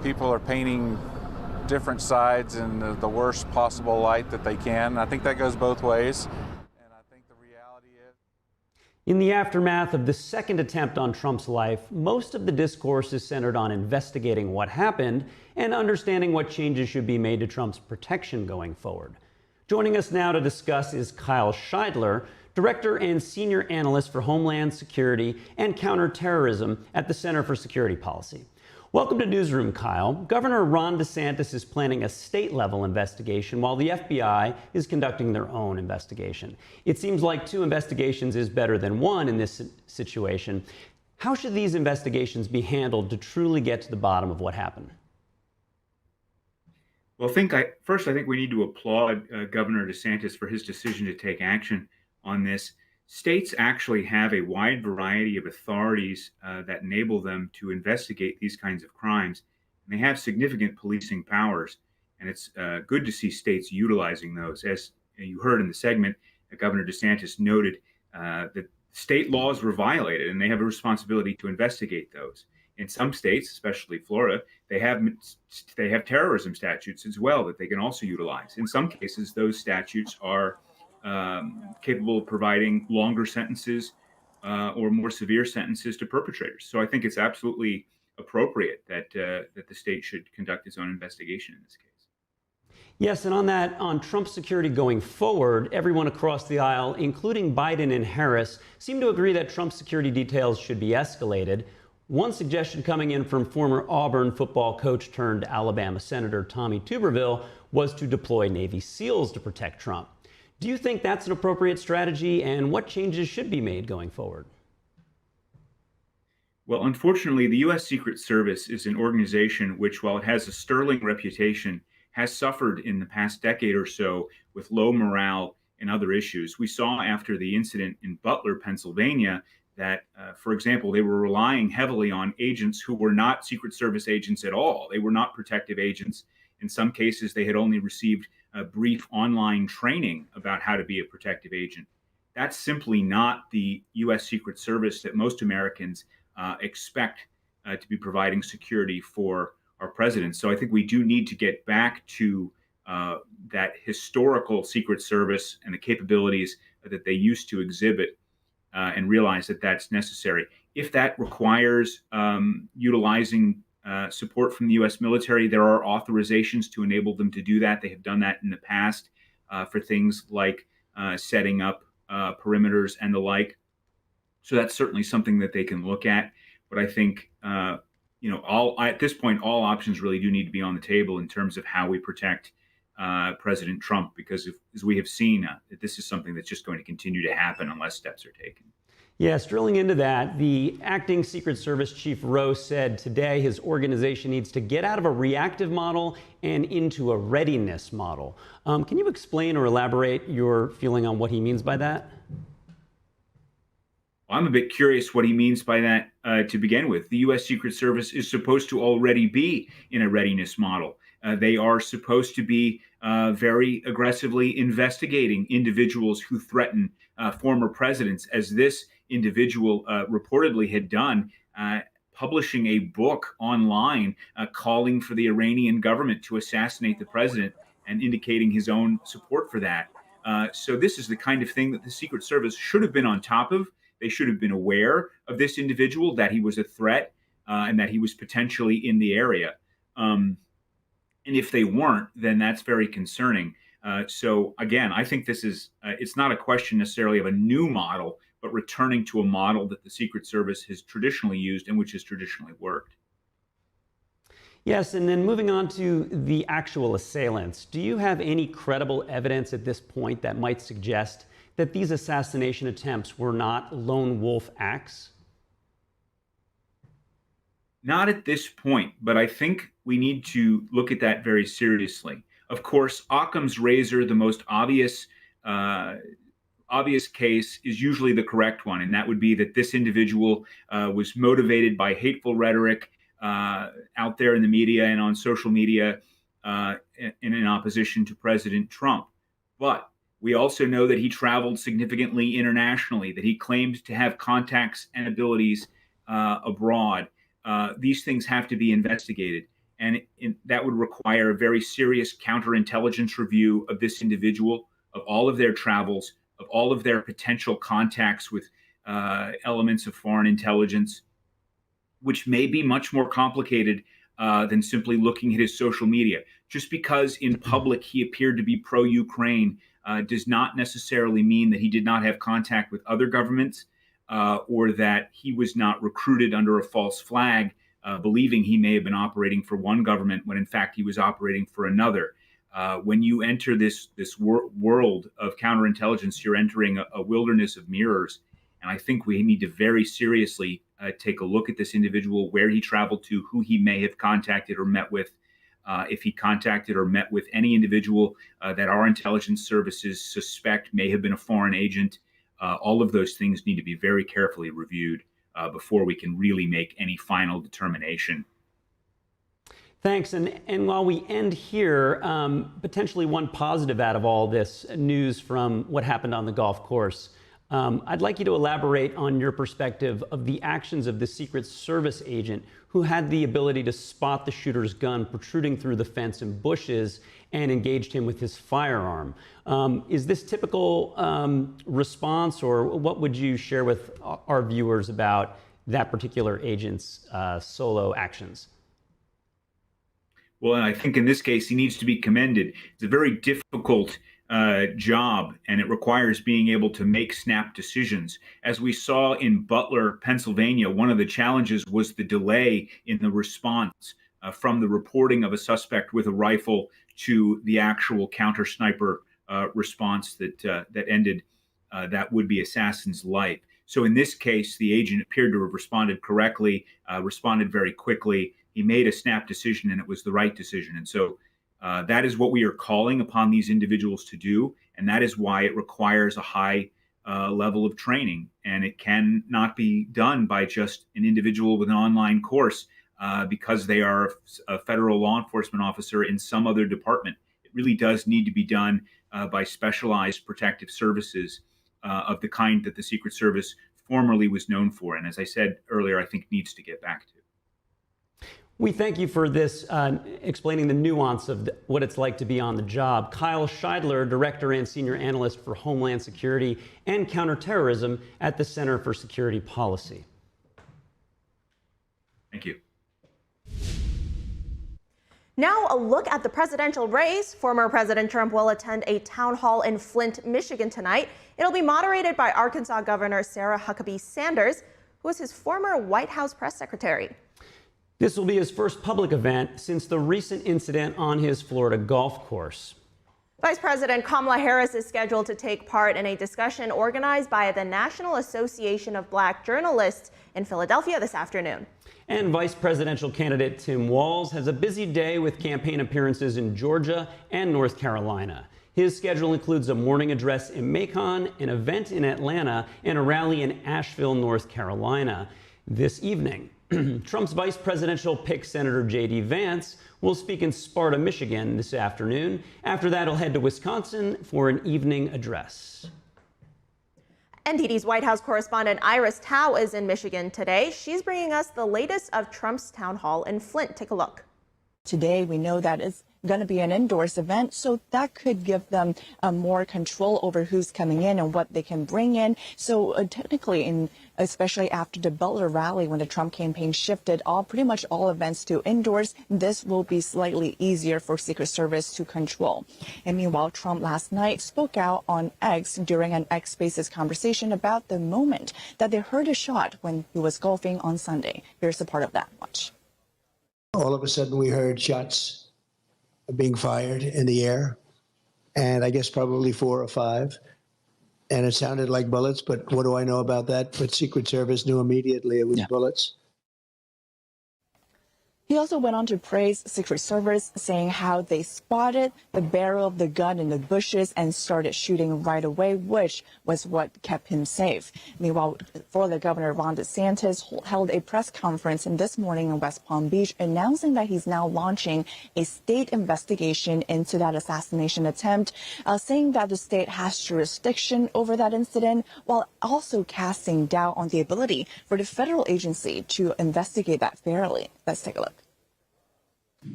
people are painting different sides in the worst possible light that they can. I think that goes both ways. And I think the reality is, in the aftermath of the second attempt on Trump's life, most of the discourse is centered on investigating what happened and understanding what changes should be made to Trump's protection going forward. Joining us now to discuss is Kyle Scheidler, Director and Senior Analyst for Homeland Security and Counterterrorism at the Center for Security Policy. Welcome to Newsroom, Kyle. Governor Ron DeSantis is planning a state-level investigation while the FBI is conducting their own investigation. It seems like 2 investigations is better than 1 in this situation. How should these investigations be handled to truly get to the bottom of what happened? Well, first, I think we need to applaud Governor DeSantis for his decision to take action on this. States actually have a wide variety of authorities that enable them to investigate these kinds of crimes. And they have significant policing powers. And it's good to see states utilizing those. As you heard in the segment, Governor DeSantis noted that state laws were violated and they have a responsibility to investigate those. In some states, especially Florida, they have terrorism statutes as well that they can also utilize. In some cases, those statutes are capable of providing longer sentences or more severe sentences to perpetrators. So I think it's absolutely appropriate that the state should conduct its own investigation in this case. Yes, and on Trump security going forward, everyone across the aisle, including Biden and Harris, seem to agree that Trump security details should be escalated. One suggestion coming in from former Auburn football coach turned Alabama Senator Tommy Tuberville was to deploy Navy SEALs to protect Trump. Do you think that's an appropriate strategy, and what changes should be made going forward? Well, unfortunately, the U.S. Secret Service is an organization which, while it has a sterling reputation, has suffered in the past decade or so with low morale and other issues. We saw after the incident in Butler, Pennsylvania, that, for example, they were relying heavily on agents who were not Secret Service agents at all. They were not protective agents. In some cases, they had only received a brief online training about how to be a protective agent. That's simply not the U.S. Secret Service that most Americans expect to be providing security for our president. So I think we do need to get back to that historical Secret Service and the capabilities that they used to exhibit and realize that that's necessary. If that requires utilizing support from the U.S. military, there are authorizations to enable them to do that. They have done that in the past for things like setting up perimeters and the like. So that's certainly something that they can look at. But I think, at this point, all options really do need to be on the table in terms of how we protect President Trump, because as we have seen, this is something that's just going to continue to happen unless steps are taken. Yes, drilling into that, the acting Secret Service Chief Rowe said today his organization needs to get out of a reactive model and into a readiness model. Can you explain or elaborate your feeling on what he means by that? Well, I'm a bit curious what he means by that to begin with. The U.S. Secret Service is supposed to already be in a readiness model. They are supposed to be very aggressively investigating individuals who threaten former presidents, as this individual reportedly had done, publishing a book online calling for the Iranian government to assassinate the president and indicating his own support for that. So this is the kind of thing that the Secret Service should have been on top of. They should have been aware of this individual, that he was a threat and that he was potentially in the area. And if they weren't, then that's very concerning. So again, I think this is, it's not a question necessarily of a new model, but returning to a model that the Secret Service has traditionally used and which has traditionally worked. Yes, and then moving on to the actual assailants, do you have any credible evidence at this point that might suggest that these assassination attempts were not lone wolf acts? Not at this point, but I think we need to look at that very seriously. Of course, Occam's razor, the most obvious case, is usually the correct one, and that would be that this individual was motivated by hateful rhetoric out there in the media and on social media in opposition to President Trump. But we also know that he traveled significantly internationally, that he claimed to have contacts and abilities abroad. These things have to be investigated. And that would require a very serious counterintelligence review of this individual, of all of their travels, of all of their potential contacts with elements of foreign intelligence, which may be much more complicated than simply looking at his social media. Just because in public he appeared to be pro-Ukraine does not necessarily mean that he did not have contact with other governments or that he was not recruited under a false flag believing he may have been operating for one government when in fact he was operating for another. When you enter this world of counterintelligence, you're entering a wilderness of mirrors. And I think we need to very seriously take a look at this individual, where he traveled to, who he may have contacted or met with, if he contacted or met with any individual that our intelligence services suspect may have been a foreign agent. All of those things need to be very carefully reviewed before we can really make any final determination. Thanks. And while we end here, potentially one positive out of all this news from what happened on the golf course, I'd like you to elaborate on your perspective of the actions of the Secret Service agent who had the ability to spot the shooter's gun protruding through the fence and bushes and engaged him with his firearm. Is this typical response, or what would you share with our viewers about that particular agent's solo actions? Well, I think in this case, he needs to be commended. It's a very difficult job, and it requires being able to make snap decisions. As we saw in Butler, Pennsylvania, one of the challenges was the delay in the response from the reporting of a suspect with a rifle to the actual counter sniper response that ended that would-be assassin's life. So in this case, the agent appeared to have responded correctly, responded very quickly. He made a snap decision, and it was the right decision. And so that is what we are calling upon these individuals to do. And that is why it requires a high level of training. And it cannot be done by just an individual with an online course because they are a federal law enforcement officer in some other department. It really does need to be done by specialized protective services of the kind that the Secret Service formerly was known for. And as I said earlier, I think needs to get back to. We thank you for this, explaining the nuance of what it's like to be on the job. Kyle Scheidler, Director and Senior Analyst for Homeland Security and Counterterrorism at the Center for Security Policy. Thank you. Now a look at the presidential race. Former President Trump will attend a town hall in Flint, Michigan tonight. It'll be moderated by Arkansas Governor Sarah Huckabee Sanders, who was his former White House press secretary. This will be his first public event since the recent incident on his Florida golf course. Vice President Kamala Harris is scheduled to take part in a discussion organized by the National Association of Black Journalists in Philadelphia this afternoon. And Vice Presidential candidate Tim Walz has a busy day with campaign appearances in Georgia and North Carolina. His schedule includes a morning address in Macon, an event in Atlanta, and a rally in Asheville, North Carolina this evening. Trump's vice presidential pick, Senator J.D. Vance, will speak in Sparta, Michigan this afternoon. After that, he'll head to Wisconsin for an evening address. NTD's White House correspondent Iris Tao is in Michigan today. She's bringing us the latest of Trump's town hall in Flint. Take a look. Today, we know that it's going to be an indoors event, so that could give them more control over who's coming in and what they can bring in. So technically, especially after the Butler rally, when the Trump campaign shifted pretty much all events to indoors, this will be slightly easier for Secret Service to control. And meanwhile, Trump last night spoke out on X during an X Spaces conversation about the moment that they heard a shot when he was golfing on Sunday. Here's a part of that. Watch. All of a sudden, we heard shots being fired in the air, and I guess probably 4 or 5. And it sounded like bullets, but what do I know about that? But Secret Service knew immediately it was bullets. He also went on to praise Secret Service, saying how they spotted the barrel of the gun in the bushes and started shooting right away, which was what kept him safe. Meanwhile, Florida Governor Ron DeSantis held a press conference this morning in West Palm Beach, announcing that he's now launching a state investigation into that assassination attempt, saying that the state has jurisdiction over that incident, while also casting doubt on the ability for the federal agency to investigate that fairly. Let's take a look.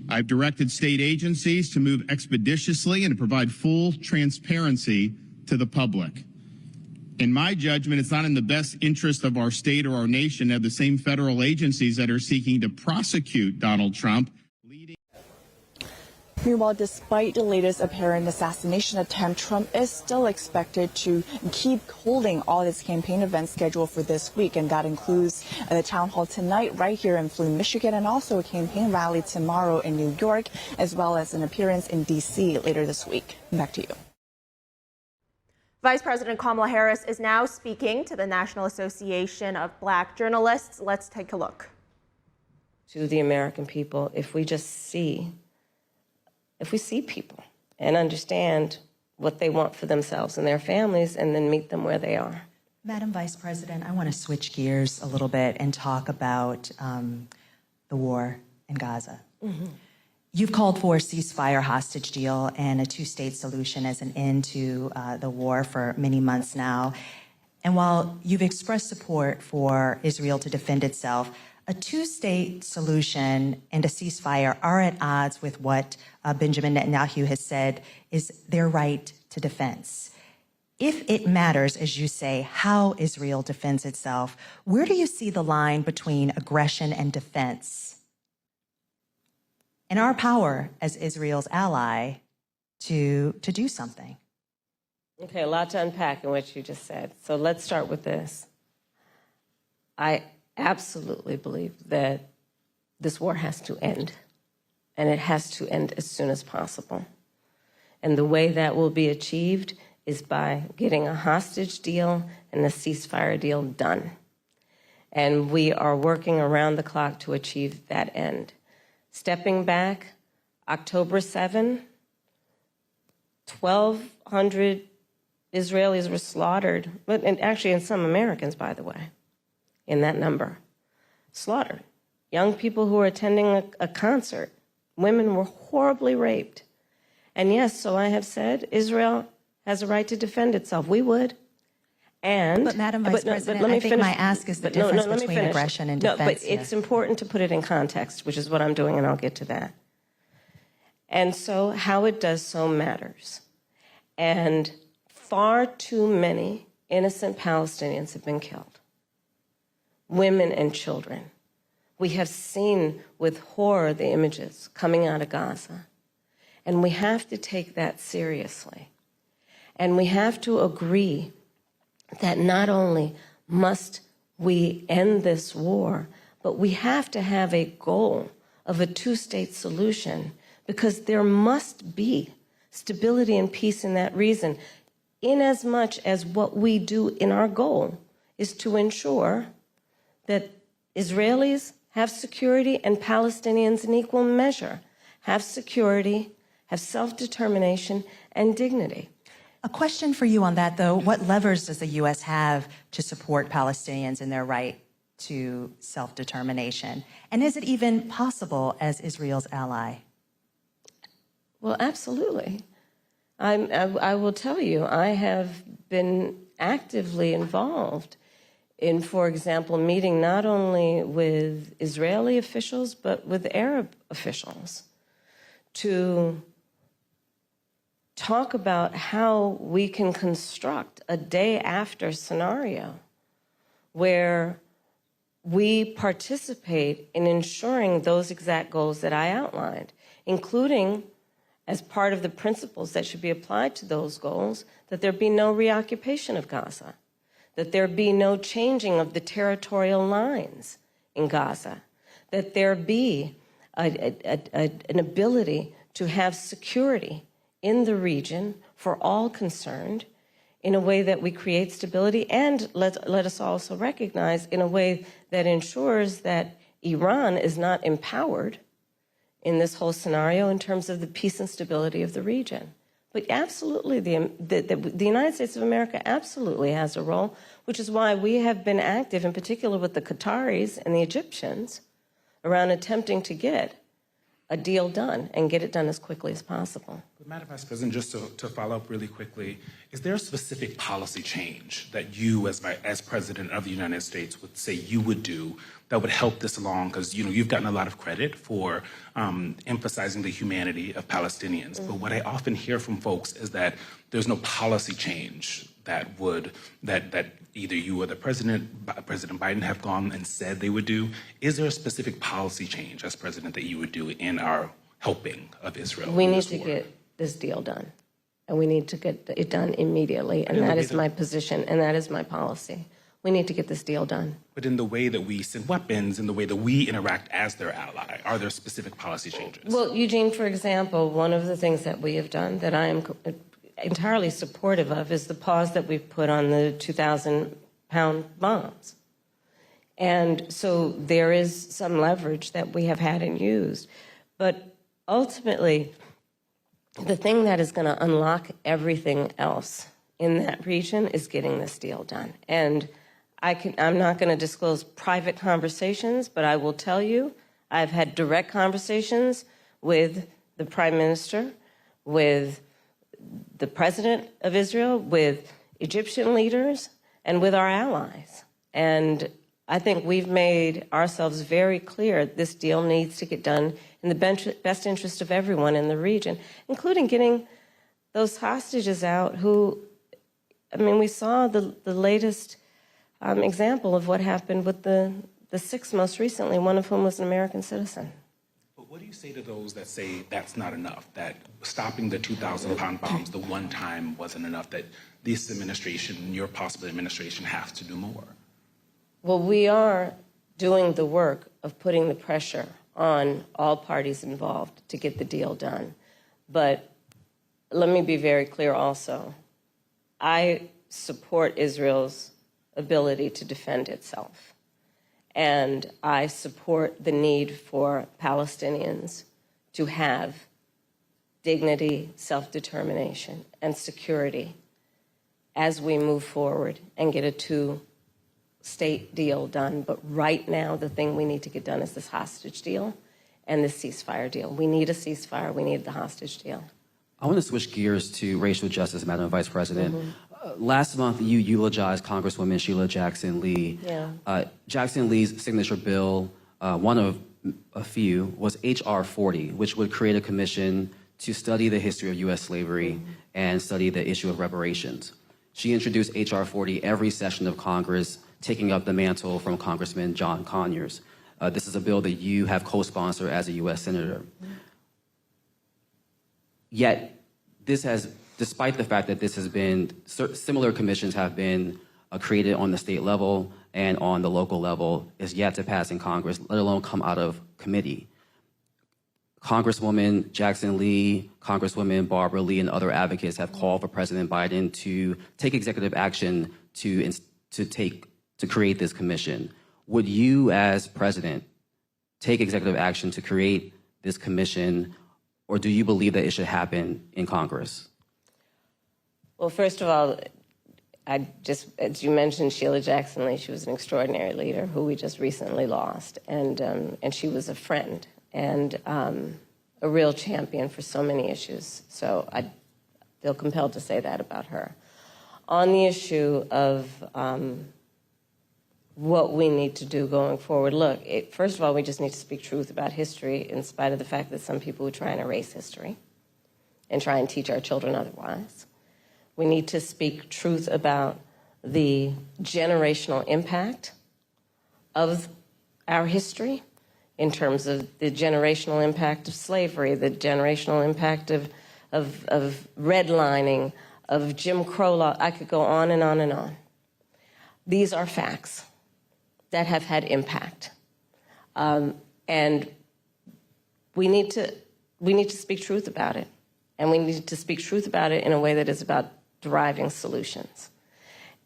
I've directed state agencies to move expeditiously and to provide full transparency to the public. In my judgment, it's not in the best interest of our state or our nation to have the same federal agencies that are seeking to prosecute Donald Trump. Meanwhile, despite the latest apparent assassination attempt, Trump is still expected to keep holding all his campaign events scheduled for this week, and that includes the town hall tonight right here in Flint, Michigan, and also a campaign rally tomorrow in New York, as well as an appearance in D.C. later this week. Back to you. Vice President Kamala Harris is now speaking to the National Association of Black Journalists. Let's take a look. To the American people, if we see people and understand what they want for themselves and their families, and then meet them where they are. Madam Vice President, I want to switch gears a little bit and talk about the war in Gaza. Mm-hmm. You've called for a ceasefire hostage deal and a two-state solution as an end to the war for many months now. And while you've expressed support for Israel to defend itself, a two-state solution and a ceasefire are at odds with what Benjamin Netanyahu has said is their right to defense. If it matters, as you say, how Israel defends itself, where do you see the line between aggression and defense? And our power as Israel's ally to do something? Okay, a lot to unpack in what you just said. So let's start with this. I absolutely believe that this war has to end, and it has to end as soon as possible. And the way that will be achieved is by getting a hostage deal and a ceasefire deal done. And we are working around the clock to achieve that end. Stepping back, October 7, 1,200 Israelis were slaughtered, and actually and some Americans, by the way, in that number, slaughtered. Young people who were attending a concert, women were horribly raped. And yes, so I have said, Israel has a right to defend itself. We would. But Madam Vice President, I think my ask is the difference between aggression and defense. No, but it's important to put it in context, which is what I'm doing, and I'll get to that. And so how it does so matters. And far too many innocent Palestinians have been killed. Women and children. We have seen with horror the images coming out of Gaza. And we have to take that seriously. And we have to agree that not only must we end this war, but we have to have a goal of a two-state solution, because there must be stability and peace in that region, inasmuch as what we do in our goal is to ensure that Israelis have security and Palestinians in equal measure have security, have self-determination and dignity. A question for you on that, though. What levers does the U.S. have to support Palestinians in their right to self-determination? And is it even possible as Israel's ally? Well, absolutely. I will tell you, I have been actively involved in, for example, meeting not only with Israeli officials, but with Arab officials to talk about how we can construct a day after scenario where we participate in ensuring those exact goals that I outlined, including as part of the principles that should be applied to those goals, that there be no reoccupation of Gaza, that there be no changing of the territorial lines in Gaza, that there be an ability to have security in the region for all concerned in a way that we create stability, and let us also recognize in a way that ensures that Iran is not empowered in this whole scenario in terms of the peace and stability of the region. But absolutely, the United States of America absolutely has a role, which is why we have been active, in particular with the Qataris and the Egyptians, around attempting to get a deal done and get it done as quickly as possible. But Madam Vice President, just to follow up really quickly, is there a specific policy change that you, as President of the United States, would say you would do that would help this along? Because you've gotten a lot of credit for emphasizing the humanity of Palestinians. But what I often hear from folks is that there's no policy change that either you or President Biden have gone and said they would do. Is there a specific policy change as president that you would do in our helping of Israel. We need to get this deal done, and we need to get it done immediately, and that is my position, and that is my policy. We need to get this deal done. But in the way that we send weapons, in the way that we interact as their ally, are there specific policy changes? Well, Eugene, for example, one of the things that we have done that I am entirely supportive of is the pause that we've put on the 2,000-pound bombs. And so there is some leverage that we have had and used. But ultimately, the thing that is going to unlock everything else in that region is getting this deal done. And I'm not going to disclose private conversations, but I will tell you I've had direct conversations with the Prime Minister, with the President of Israel, with Egyptian leaders, and with our allies. And I think we've made ourselves very clear this deal needs to get done in the best interest of everyone in the region, including getting those hostages out who, I mean, we saw the latest example of what happened with the six most recently, one of whom was an American citizen. But what do you say to those that say that's not enough, that stopping the 2,000-pound bombs the one time wasn't enough, that this administration, your possible administration, has to do more? Well, we are doing the work of putting the pressure on all parties involved to get the deal done. But let me be very clear also. I support Israel's ability to defend itself. And I support the need for Palestinians to have dignity, self-determination, and security as we move forward and get a two-state deal done. But right now, the thing we need to get done is this hostage deal and this ceasefire deal. We need a ceasefire. We need the hostage deal. I want to switch gears to racial justice, Madam Vice President. Last month, you eulogized Congresswoman Sheila Jackson Lee. Yeah. Jackson Lee's signature bill, one of a few, was H.R. 40, which would create a commission to study the history of U.S. slavery and study the issue of reparations. She introduced H.R. 40 every session of Congress, taking up the mantle from Congressman John Conyers. This is a bill that you have co-sponsored as a U.S. Senator. Yet, this has, despite the fact that this has been, similar commissions have been created on the state level and on the local level, is yet to pass in Congress, let alone come out of committee. Congresswoman Jackson Lee, Congresswoman Barbara Lee, and other advocates have called for President Biden to take executive action to create this commission. Would you, as president, take executive action to create this commission, or do you believe that it should happen in Congress? Well, first of all, as you mentioned, Sheila Jackson Lee, she was an extraordinary leader who we just recently lost, and she was a friend and a real champion for so many issues. So I feel compelled to say that about her. On the issue of what we need to do going forward, look, first of all, we just need to speak truth about history in spite of the fact that some people would try and erase history and try and teach our children otherwise. We need to speak truth about the generational impact of our history in terms of the generational impact of slavery, the generational impact of redlining, of Jim Crow law. I could go on and on and on. These are facts that have had impact. And we need to speak truth about it. And we need to speak truth about it in a way that is about deriving solutions.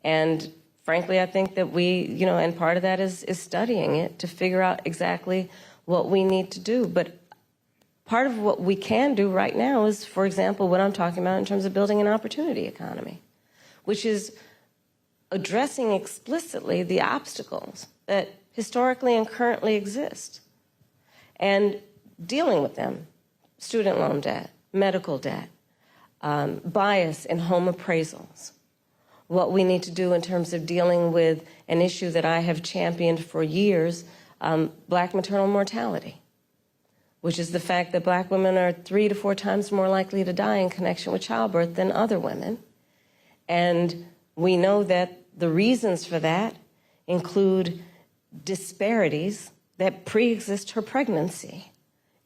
And frankly, I think that we, and part of that is studying it to figure out exactly what we need to do. But part of what we can do right now is, for example, what I'm talking about in terms of building an opportunity economy, which is addressing explicitly the obstacles that historically and currently exist and dealing with them. Student loan debt, medical debt, bias in home appraisals, what we need to do in terms of dealing with an issue that I have championed for years, Black maternal mortality, which is the fact that Black women are 3 to 4 times more likely to die in connection with childbirth than other women. And we know that the reasons for that include disparities that pre-exist her pregnancy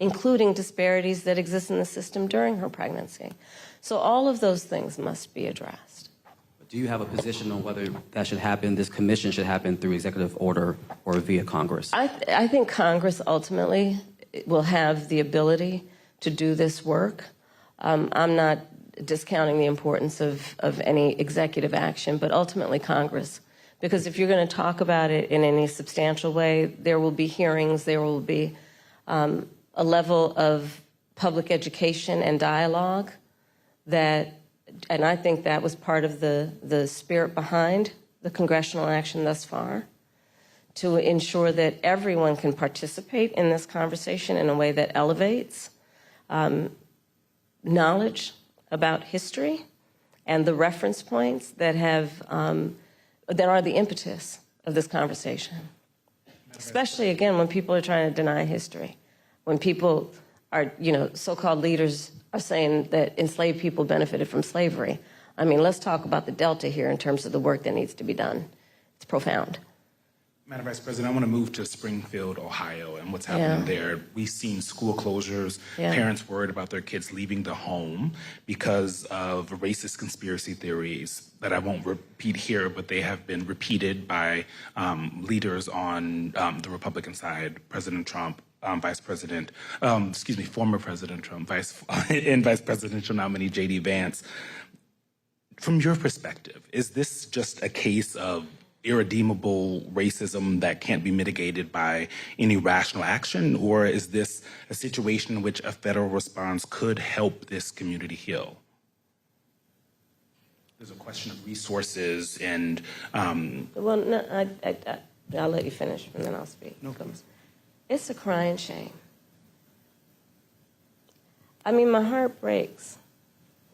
including disparities that exist in the system during her pregnancy. So all of those things must be addressed. Do you have a position on whether that should happen, this commission should happen through executive order or via Congress? I think Congress ultimately will have the ability to do this work. I'm not discounting the importance of any executive action, but ultimately Congress. Because if you're going to talk about it in any substantial way, there will be hearings, there will be a level of public education and dialogue that, and I think that was part of the spirit behind the congressional action thus far, to ensure that everyone can participate in this conversation in a way that elevates knowledge about history and the reference points that that are the impetus of this conversation. Especially, again, when people are trying to deny history, when people are, so-called leaders are saying that enslaved people benefited from slavery. I mean, let's talk about the Delta here in terms of the work that needs to be done. It's profound. Madam Vice President, I want to move to Springfield, Ohio, and what's happening there. We've seen school closures, parents worried about their kids leaving the home because of racist conspiracy theories that I won't repeat here, but they have been repeated by leaders on the Republican side, President Trump, former President Trump, and Vice Presidential nominee J.D. Vance. From your perspective, is this just a case of irredeemable racism that can't be mitigated by any rational action, or is this a situation in which a federal response could help this community heal? There's a question of resources and... Well, no, I'll let you finish and then I'll speak. No. It's a crying shame. I mean, my heart breaks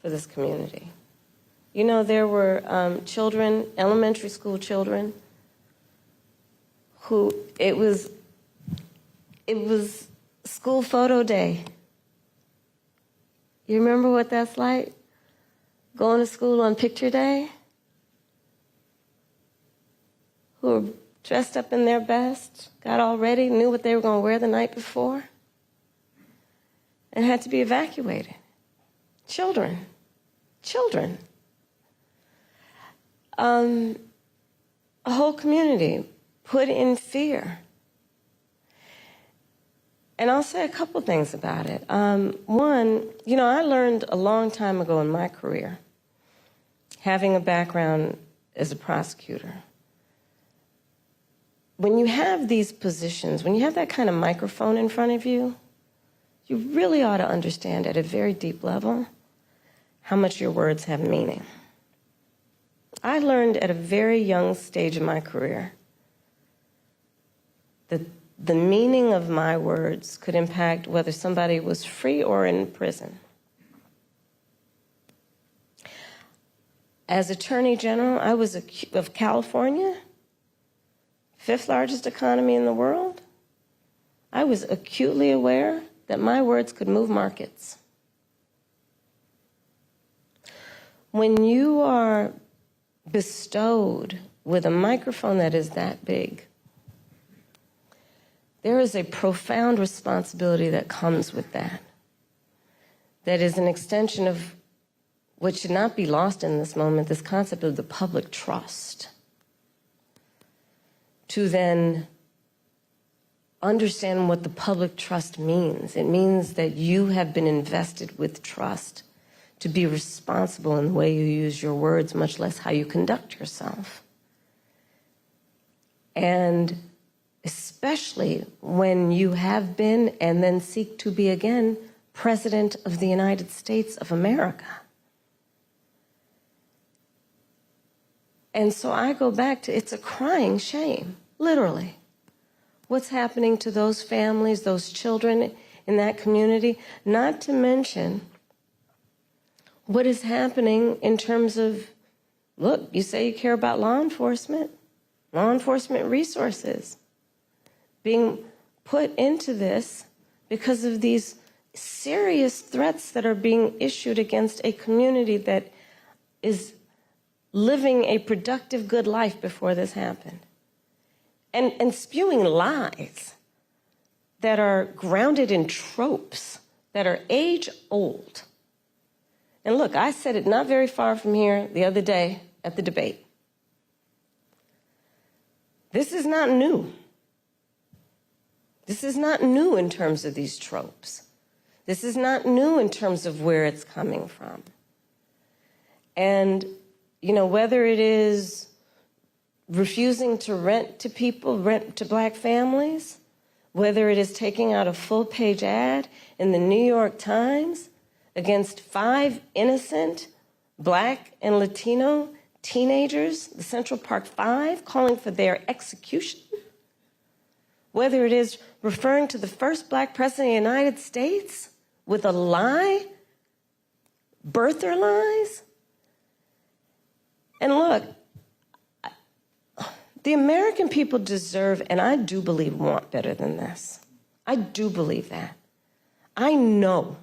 for this community. You know, there were children, elementary school children, who it was school photo day. You remember what that's like? Going to school on picture day? Who were dressed up in their best, got all ready, knew what they were going to wear the night before, and had to be evacuated. Children. A whole community put in fear. And I'll say a couple things about it. One, I learned a long time ago in my career, having a background as a prosecutor, when you have these positions, when you have that kind of microphone in front of you, you really ought to understand at a very deep level how much your words have meaning. I learned at a very young stage in my career that the meaning of my words could impact whether somebody was free or in prison. As Attorney General, I was of California, fifth largest economy in the world. I was acutely aware that my words could move markets. When you are bestowed with a microphone that is that big, there is a profound responsibility that comes with that. That is an extension of what should not be lost in this moment, this concept of the public trust. To then understand what the public trust means. It means that you have been invested with trust to be responsible in the way you use your words, much less how you conduct yourself. And especially when you have been and then seek to be again President of the United States of America. And so I go back to, it's a crying shame, literally, what's happening to those families, those children in that community, not to mention what is happening in terms of, look, you say you care about law enforcement resources being put into this because of these serious threats that are being issued against a community that is living a productive, good life before this happened. And spewing lies that are grounded in tropes that are age old. And look, I said it not very far from here the other day at the debate. This is not new. This is not new in terms of these tropes. This is not new in terms of where it's coming from. And, you know, whether it is refusing to rent to people, rent to black families, whether it is taking out a full-page ad in the New York Times against 5 innocent black and Latino teenagers, the Central Park 5, calling for their execution, whether it is referring to the first black president of the United States with a lie, birther lies. And look, the American people deserve, and I do believe want better than this. I do believe that. I know,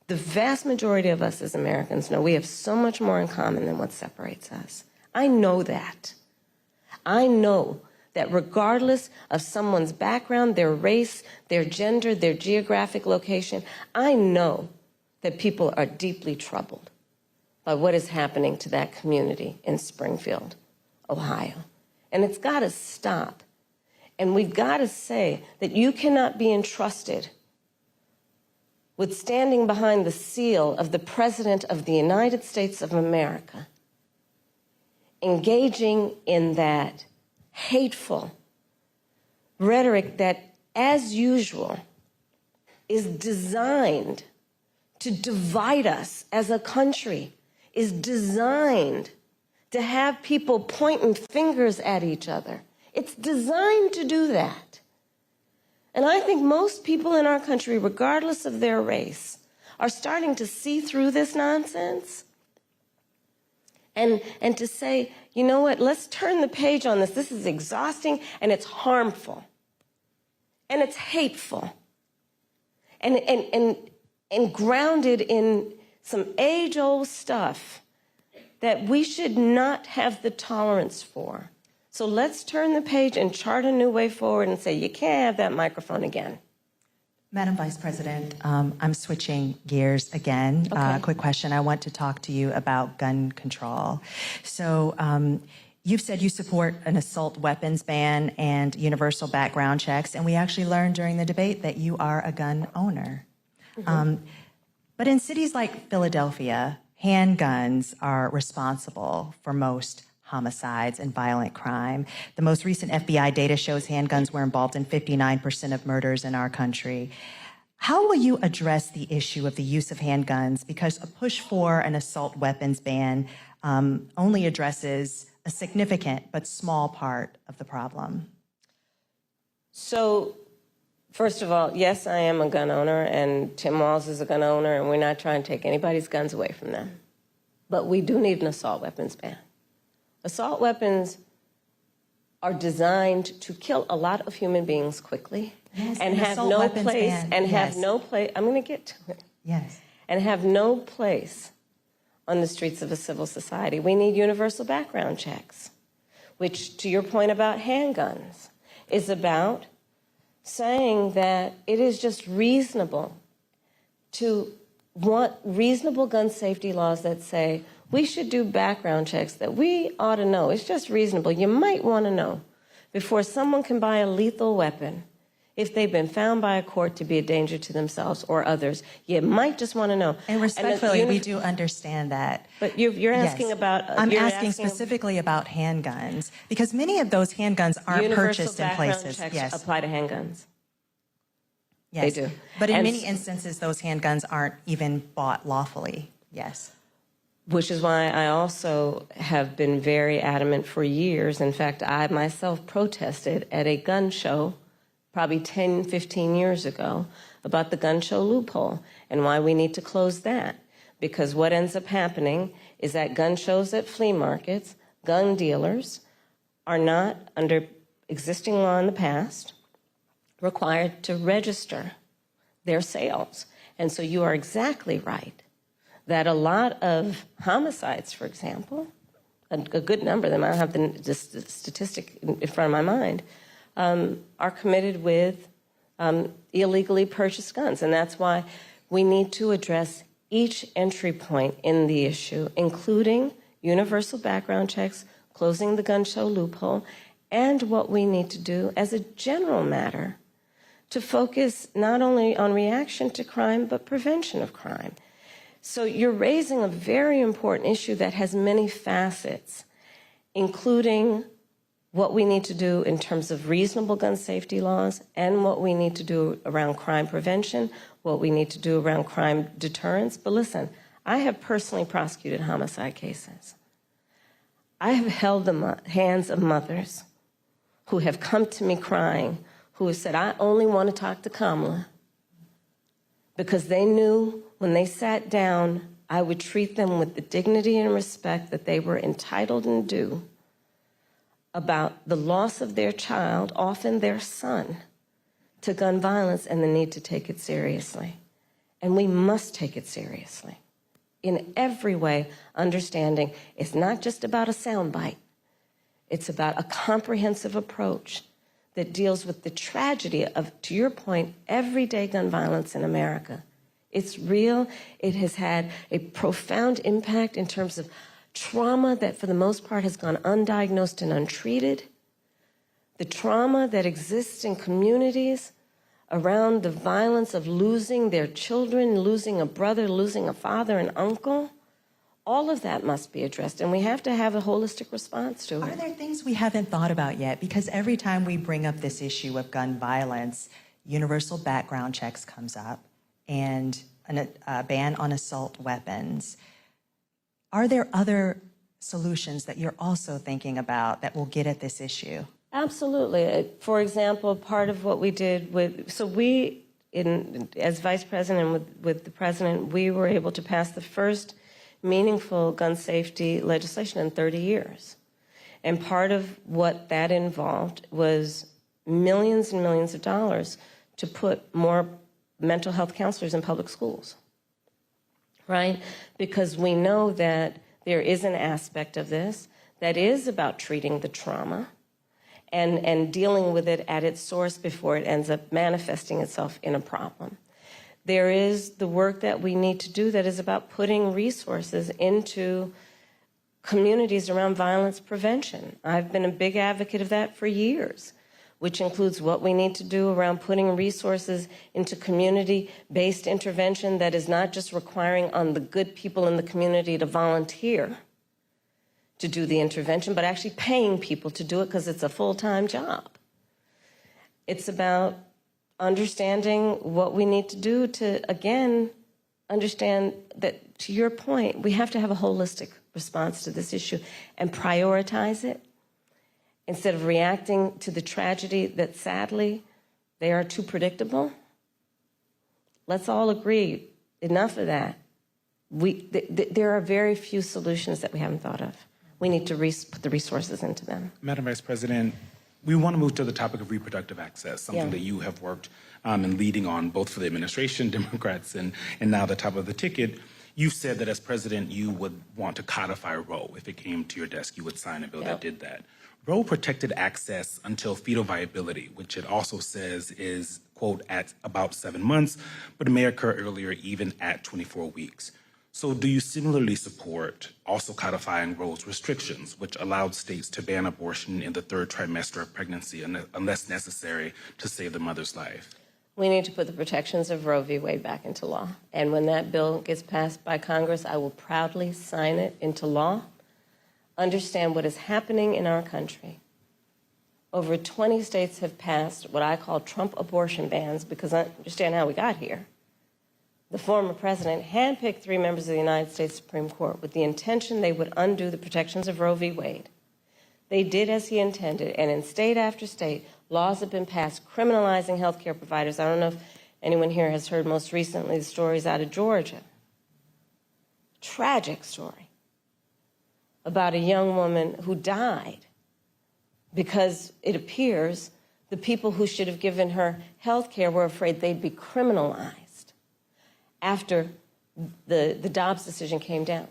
the vast majority of us as Americans know we have so much more in common than what separates us. I know that. I know that regardless of someone's background, their race, their gender, their geographic location, I know that people are deeply troubled by what is happening to that community in Springfield, Ohio. And it's got to stop. And we've got to say that you cannot be entrusted with standing behind the seal of the President of the United States of America, engaging in that hateful rhetoric that, as usual, is designed to divide us as a country, is designed to have people pointing fingers at each other. It's designed to do that. And I think most people in our country, regardless of their race, are starting to see through this nonsense and to say, you know what, let's turn the page on this. This is exhausting and it's harmful and it's hateful and grounded in some age-old stuff that we should not have the tolerance for. So let's turn the page and chart a new way forward and say, you can't have that microphone again. Madam Vice President, I'm switching gears again. Okay. Quick question. I want to talk to you about gun control. So you've said you support an assault weapons ban and universal background checks, and we actually learned during the debate that you are a gun owner. Mm-hmm. But in cities like Philadelphia, handguns are responsible for most homicides and violent crime. The most recent FBI data shows handguns were involved in 59% of murders in our country. How will you address the issue of the use of handguns? Because a push for an assault weapons ban only addresses a significant but small part of the problem. So, first of all, yes, I am a gun owner, and Tim Walz is a gun owner, and we're not trying to take anybody's guns away from them. But we do need an assault weapons ban. Assault weapons are designed to kill a lot of human beings quickly, yes, and have no place, and yes. have no place, I'm going to get to it. Yes. And have no place on the streets of a civil society. We need universal background checks, which, to your point about handguns, is about saying that it is just reasonable to want reasonable gun safety laws that say we should do background checks that we ought to know. It's just reasonable. You might want to know before someone can buy a lethal weapon if they've been found by a court to be a danger to themselves or others. You might just want to know. And respectfully, we do understand that. But you're asking yes. about... I'm asking specifically about handguns, because many of those handguns aren't purchased in places. Checks yes. apply to handguns. Yes. They do. But in many instances, those handguns aren't even bought lawfully. Yes. Which is why I also have been very adamant for years. In fact, I myself protested at a gun show probably 10, 15 years ago about the gun show loophole and why we need to close that. Because what ends up happening is that gun shows at flea markets, gun dealers are not, under existing law in the past, required to register their sales. And so you are exactly right that a lot of homicides, for example, a good number of them, I don't have the statistic in front of my mind, are committed with illegally purchased guns. And that's why we need to address each entry point in the issue, including universal background checks, closing the gun show loophole, and what we need to do as a general matter to focus not only on reaction to crime, but prevention of crime. So you're raising a very important issue that has many facets, including what we need to do in terms of reasonable gun safety laws and what we need to do around crime prevention, what we need to do around crime deterrence. But listen, I have personally prosecuted homicide cases. I have held the hands of mothers who have come to me crying, who have said, I only want to talk to Kamala, because they knew when they sat down, I would treat them with the dignity and respect that they were entitled and due about the loss of their child, often their son, to gun violence and the need to take it seriously. And we must take it seriously in every way, understanding it's not just about a soundbite. It's about a comprehensive approach that deals with the tragedy of, to your point, everyday gun violence in America. It's real. It has had a profound impact in terms of trauma that, for the most part, has gone undiagnosed and untreated. The trauma that exists in communities around the violence of losing their children, losing a brother, losing a father, an uncle. All of that must be addressed, and we have to have a holistic response to it. Are there things we haven't thought about yet? Because every time we bring up this issue of gun violence, universal background checks comes up and a ban on assault weapons. Are there other solutions that you're also thinking about that will get at this issue? Absolutely. For example, part of what we did as vice president and with the president, we were able to pass the first meaningful gun safety legislation in 30 years. And part of what that involved was millions and millions of dollars to put more mental health counselors in public schools, right? Because we know that there is an aspect of this that is about treating the trauma and dealing with it at its source before it ends up manifesting itself in a problem. There is the work that we need to do that is about putting resources into communities around violence prevention. I've been a big advocate of that for years, which includes what we need to do around putting resources into community-based intervention that is not just requiring on the good people in the community to volunteer to do the intervention, but actually paying people to do it because it's a full-time job. It's about understanding what we need to do to, again, understand that, to your point, we have to have a holistic response to this issue and prioritize it instead of reacting to the tragedy that, sadly, they are too predictable. Let's all agree, enough of that. There are very few solutions that we haven't thought of. We need to put the resources into them. Madam Vice President, we want to move to the topic of reproductive access, something that you have worked and leading on both for the administration, Democrats, and now the top of the ticket. You've said that as president, you would want to codify Roe. If it came to your desk, you would sign a bill that did that. Roe protected access until fetal viability, which it also says is, quote, at about 7 months, but it may occur earlier, even at 24 weeks. So do you similarly support also codifying Roe's restrictions, which allowed states to ban abortion in the 3rd trimester of pregnancy unless necessary to save the mother's life? We need to put the protections of Roe v. Wade back into law. And when that bill gets passed by Congress, I will proudly sign it into law. Understand what is happening in our country. Over 20 states have passed what I call Trump abortion bans because I understand how we got here. The former president handpicked 3 members of the United States Supreme Court with the intention they would undo the protections of Roe v. Wade. They did as he intended, and in state after state, laws have been passed criminalizing healthcare providers. I don't know if anyone here has heard most recently the stories out of Georgia. Tragic story about a young woman who died because it appears the people who should have given her health care were afraid they'd be criminalized after the Dobbs decision came down.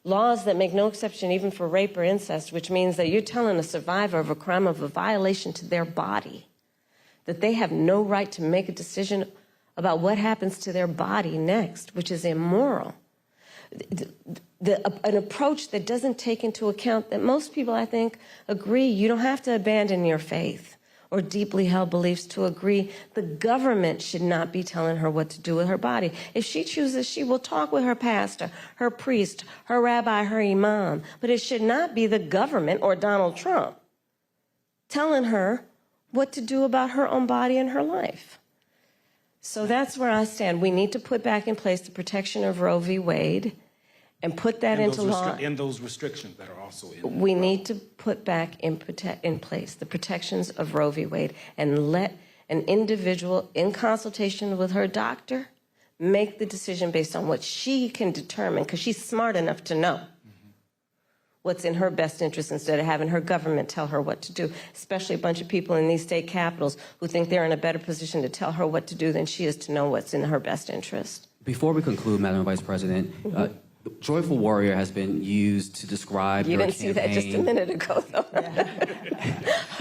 laws that make no exception even for rape or incest, which means that you're telling a survivor of a crime of a violation to their body that they have no right to make a decision about what happens to their body next, which is immoral. An approach that doesn't take into account that most people, I think, agree you don't have to abandon your faith or deeply held beliefs to agree the government should not be telling her what to do with her body. If she chooses, she will talk with her pastor, her priest, her rabbi, her imam, but it should not be the government or Donald Trump telling her what to do about her own body and her life. So that's where I stand. We need to put back in place the protection of Roe v. Wade and put that into law. And those restrictions that are also in. We need to put back in place the protections of Roe v. Wade and let an individual, in consultation with her doctor, make the decision based on what she can determine, because she's smart enough to know what's in her best interest instead of having her government tell her what to do, especially a bunch of people in these state capitals who think they're in a better position to tell her what to do than she is to know what's in her best interest. Before we conclude, Madam Vice President, Joyful Warrior has been used to describe You your didn't campaign. see that just a minute ago, though.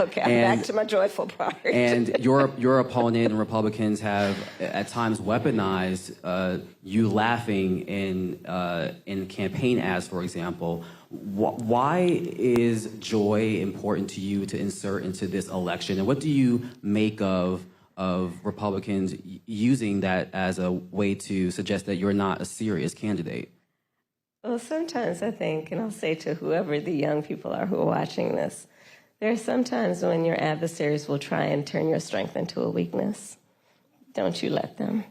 Okay, I'm back to my joyful part. And your opponent and Republicans have at times weaponized you laughing in campaign ads, for example. Why is joy important to you to insert into this election? And what do you make of Republicans using that as a way to suggest that you're not a serious candidate? Well, sometimes I think, and I'll say to whoever the young people are who are watching this, there are some times when your adversaries will try and turn your strength into a weakness. Don't you let them.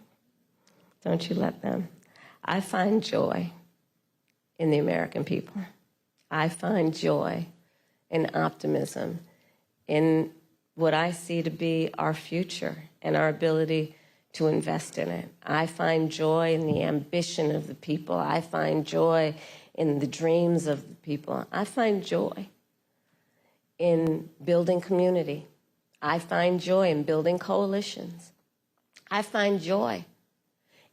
Don't you let them. I find joy in the American people. I find joy and optimism in what I see to be our future and our ability to invest in it. I find joy in the ambition of the people. I find joy in the dreams of the people. I find joy in building community. I find joy in building coalitions. I find joy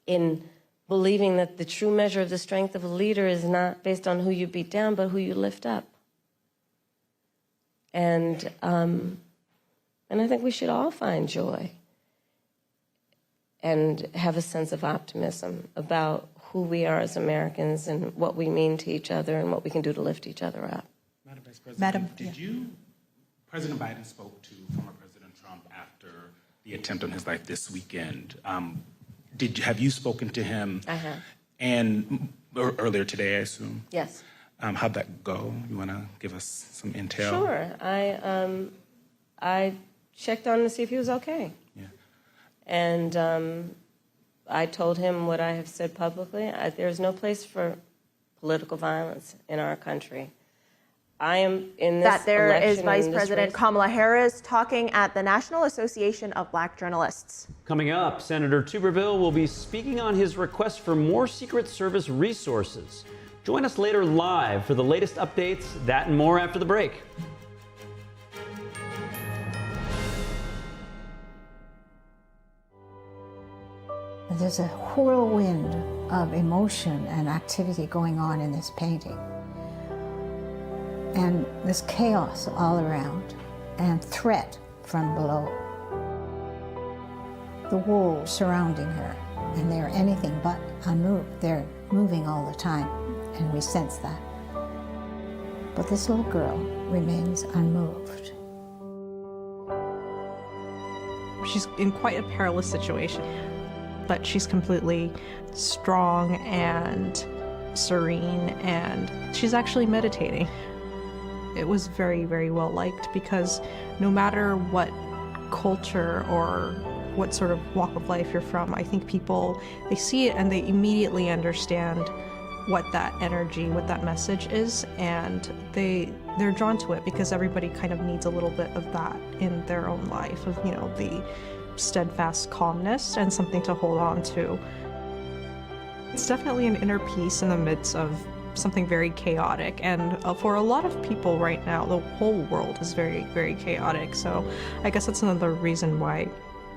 in believing that the true measure of the strength of a leader is not based on who you beat down, but who you lift up. And I think we should all find joy and have a sense of optimism about who we are as Americans and what we mean to each other and what we can do to lift each other up. Madam Vice President, President Biden spoke to former President Trump after the attempt on his life this weekend. Have you spoken to him? I have. And earlier today, I assume? Yes. How'd that go? You want to give us some intel? Sure. I checked on him to see if he was okay. Yeah. And I told him what I have said publicly. There's no place for political violence in our country. I am in this That there is election, Vice in this President race. Kamala Harris talking at the National Association of Black Journalists. Coming up, Senator Tuberville will be speaking on his request for more Secret Service resources. Join us later live for the latest updates, that and more after the break. There's a whirlwind of emotion and activity going on in this painting. And there's chaos all around and threat from below. The wolves surrounding her, and they're anything but unmoved. They're moving all the time, and we sense that. But this little girl remains unmoved. She's in quite a perilous situation, but she's completely strong and serene, and she's actually meditating. It was very, very well liked because no matter what culture or what sort of walk of life you're from, I think people, they see it and they immediately understand what that energy, what that message is, and they're drawn to it because everybody kind of needs a little bit of that in their own life, of, you know, the steadfast calmness and something to hold on to. It's definitely an inner peace in the midst of something very chaotic, and for a lot of people right now, the whole world is very, very chaotic. So I guess that's another reason why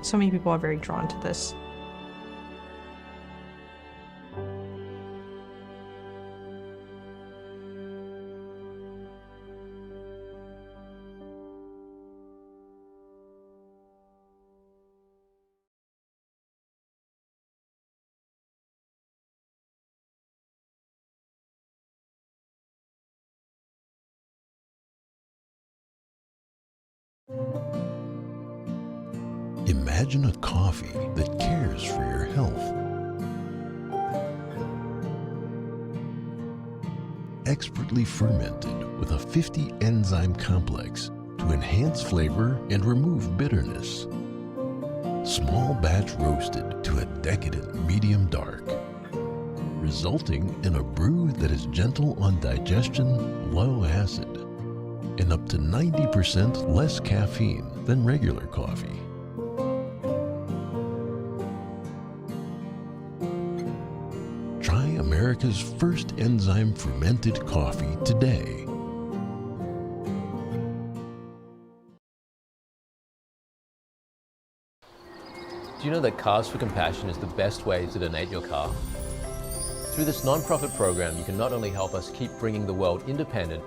so many people are very drawn to this. Imagine a coffee that cares for your health. Expertly fermented with a 50 enzyme complex to enhance flavor and remove bitterness. Small batch roasted to a decadent medium dark, resulting in a brew that is gentle on digestion, low acid, and up to 90% less caffeine than regular coffee. Try America's first enzyme fermented coffee today. Do you know that Cars for Compassion is the best way to donate your car? Through this non-profit program, you can not only help us keep bringing the world independent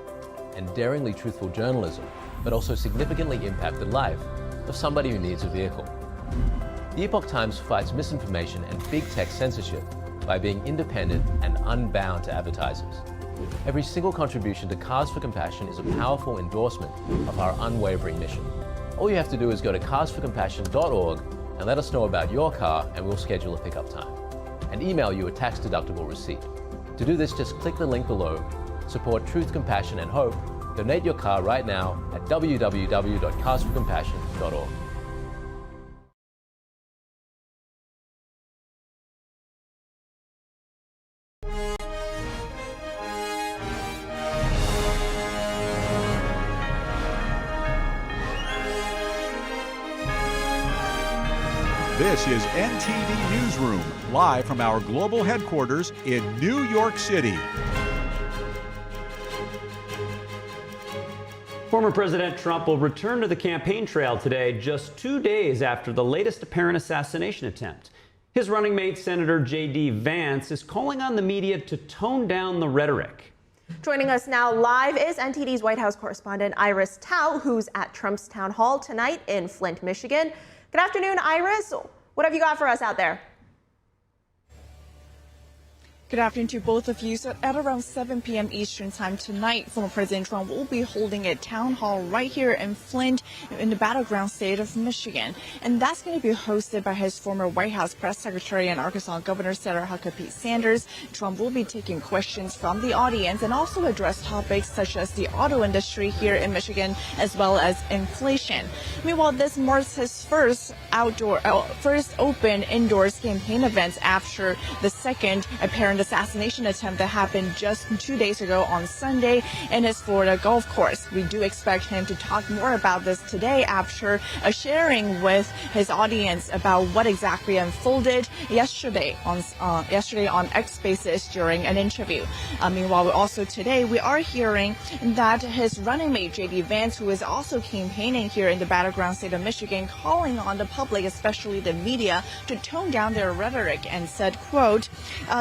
and daringly truthful journalism, but also significantly impact the life of somebody who needs a vehicle. The Epoch Times fights misinformation and big tech censorship by being independent and unbound to advertisers. Every single contribution to Cars for Compassion is a powerful endorsement of our unwavering mission. All you have to do is go to carsforcompassion.org and let us know about your car, and we'll schedule a pickup time and email you a tax-deductible receipt. To do this, just click the link below, support truth, compassion, and hope. Donate your car right now at www.carsforcompassion.org. This is NTD Newsroom, live from our global headquarters in New York City. Former President Trump will return to the campaign trail today, just 2 days after the latest apparent assassination attempt. His running mate, Senator J.D. Vance, is calling on the media to tone down the rhetoric. Joining us now live is NTD's White House correspondent Iris Tao, who's at Trump's town hall tonight in Flint, Michigan. Good afternoon, Iris. What have you got for us out there? Good afternoon to both of you. So at around 7 p.m. Eastern time tonight, former President Trump will be holding a town hall right here in Flint in the battleground state of Michigan. And that's going to be hosted by his former White House press secretary and Arkansas Governor Senator Huckabee Sanders. Trump will be taking questions from the audience and also address topics such as the auto industry here in Michigan, as well as inflation. Meanwhile, this marks his first open indoors campaign event after the second apparent assassination attempt that happened just 2 days ago on Sunday in his Florida golf course. We do expect him to talk more about this today after sharing with his audience about what exactly unfolded yesterday on X Spaces during an interview. Meanwhile, also today we are hearing that his running mate J.D. Vance, who is also campaigning here in the battleground state of Michigan, calling on the public, especially the media, to tone down their rhetoric and said, quote,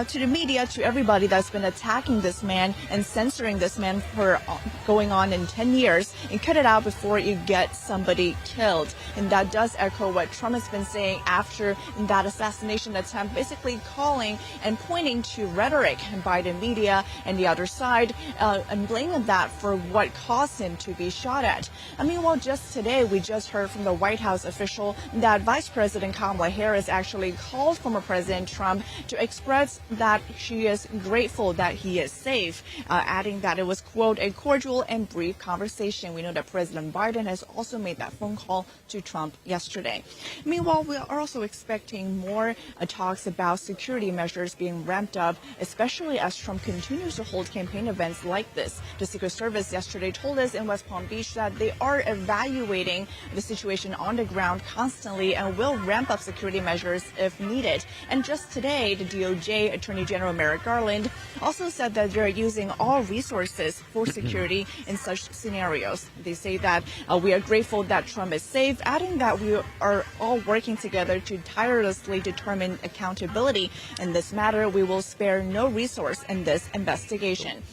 to the media, to everybody that's been attacking this man and censoring this man for going on in 10 years, and cut it out before you get somebody killed. And that does echo what Trump has been saying after that assassination attempt, basically calling and pointing to rhetoric by the media and the other side, and blaming that for what caused him to be shot at. Meanwhile, just today, we just heard from the White House official that Vice President Kamala Harris actually called former President Trump to express that she is grateful that he is safe, adding that it was, quote, a cordial and brief conversation. We know that President Biden has also made that phone call to Trump yesterday. Meanwhile, we are also expecting more talks about security measures being ramped up, especially as Trump continues to hold campaign events like this. The Secret Service yesterday told us in West Palm Beach that they are evaluating the situation on the ground constantly and will ramp up security measures if needed. And just today, the DOJ Attorney General Merrick Garland also said that they're using all resources for security in such scenarios. They say that we are grateful that Trump is safe, adding that we are all working together to tirelessly determine accountability. In this matter, we will spare no resource in this investigation.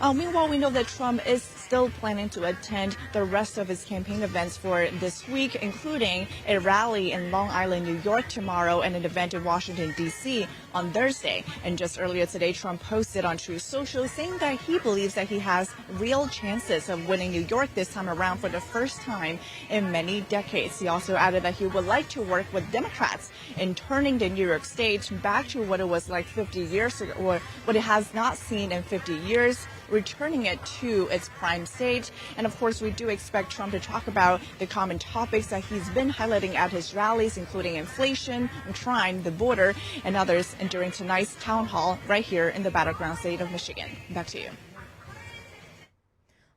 Meanwhile, we know that Trump is still planning to attend the rest of his campaign events for this week, including a rally in Long Island, New York tomorrow and an event in Washington, D.C. on Thursday. And just Just earlier today, Trump posted on Truth Social saying that he believes that he has real chances of winning New York this time around for the first time in many decades. He also added that he would like to work with Democrats in turning the New York stage back to what it was like 50 years ago, or what it has not seen in 50 years, returning it to its prime stage. And of course, we do expect Trump to talk about the common topics that he's been highlighting at his rallies, including inflation, crime, the border, and others, and during tonight's town hall right here in the battleground state of Michigan. Back to you.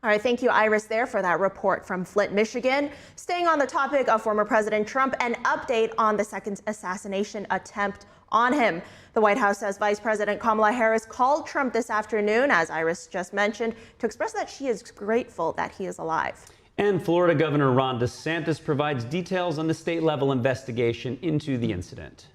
All right, thank you, Iris, there for that report from Flint, Michigan. Staying on the topic of former President Trump, an update on the second assassination attempt on him. The White House says Vice President Kamala Harris called Trump this afternoon, as Iris just mentioned, to express that she is grateful that he is alive. And Florida Governor Ron DeSantis provides details on the state-level investigation into the incident.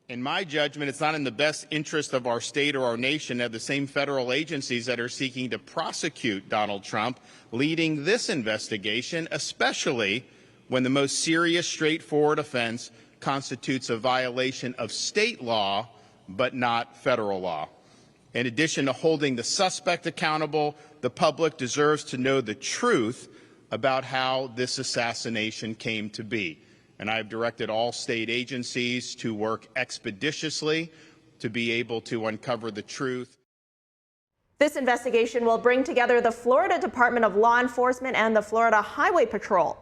In my judgment, it's not in the best interest of our state or our nation to have the same federal agencies that are seeking to prosecute Donald Trump leading this investigation, especially when the most serious, straightforward offense constitutes a violation of state law, but not federal law. In addition to holding the suspect accountable, the public deserves to know the truth about how this assassination came to be. And I have directed all state agencies to work expeditiously to be able to uncover the truth. This investigation will bring together the Florida Department of Law Enforcement and the Florida Highway Patrol.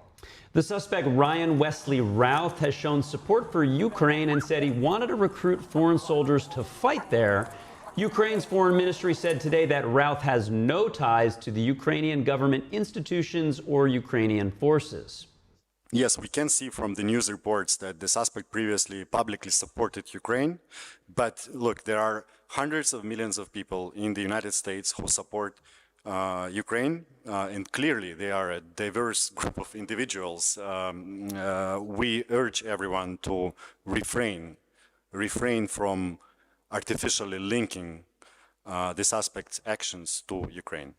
The suspect, Ryan Wesley Routh, has shown support for Ukraine and said he wanted to recruit foreign soldiers to fight there. Ukraine's foreign ministry said today that Routh has no ties to the Ukrainian government institutions or Ukrainian forces. Yes, we can see from the news reports that the suspect previously publicly supported Ukraine. But look, there are hundreds of millions of people in the United States who support Ukraine, and clearly they are a diverse group of individuals. We urge everyone to refrain from artificially linking the suspect's actions to Ukraine.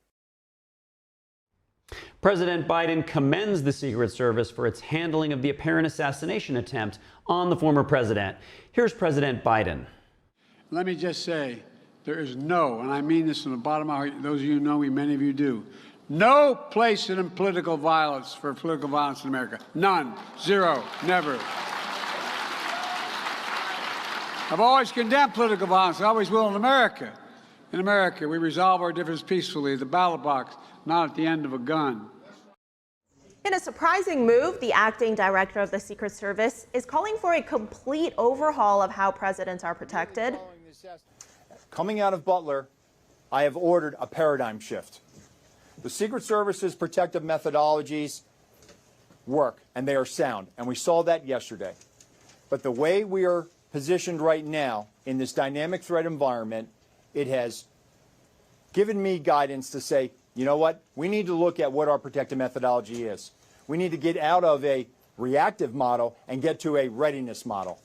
President Biden commends the Secret Service for its handling of the apparent assassination attempt on the former president. Here's President Biden. Let me just say, there is no, and I mean this from the bottom of my heart, those of you who know me, many of you do, no place in political violence for political violence in America. None. Zero. Never. I've always condemned political violence. I always will in America. In America, we resolve our differences peacefully at the ballot box, not at the end of a gun. In a surprising move, the acting director of the Secret Service is calling for a complete overhaul of how presidents are protected. Coming out of Butler, I have ordered a paradigm shift. The Secret Service's protective methodologies work, and they are sound, and we saw that yesterday. But the way we are positioned right now in this dynamic threat environment, it has given me guidance to say, you know what, we need to look at what our protective methodology is. We need to get out of a reactive model and get to a readiness model.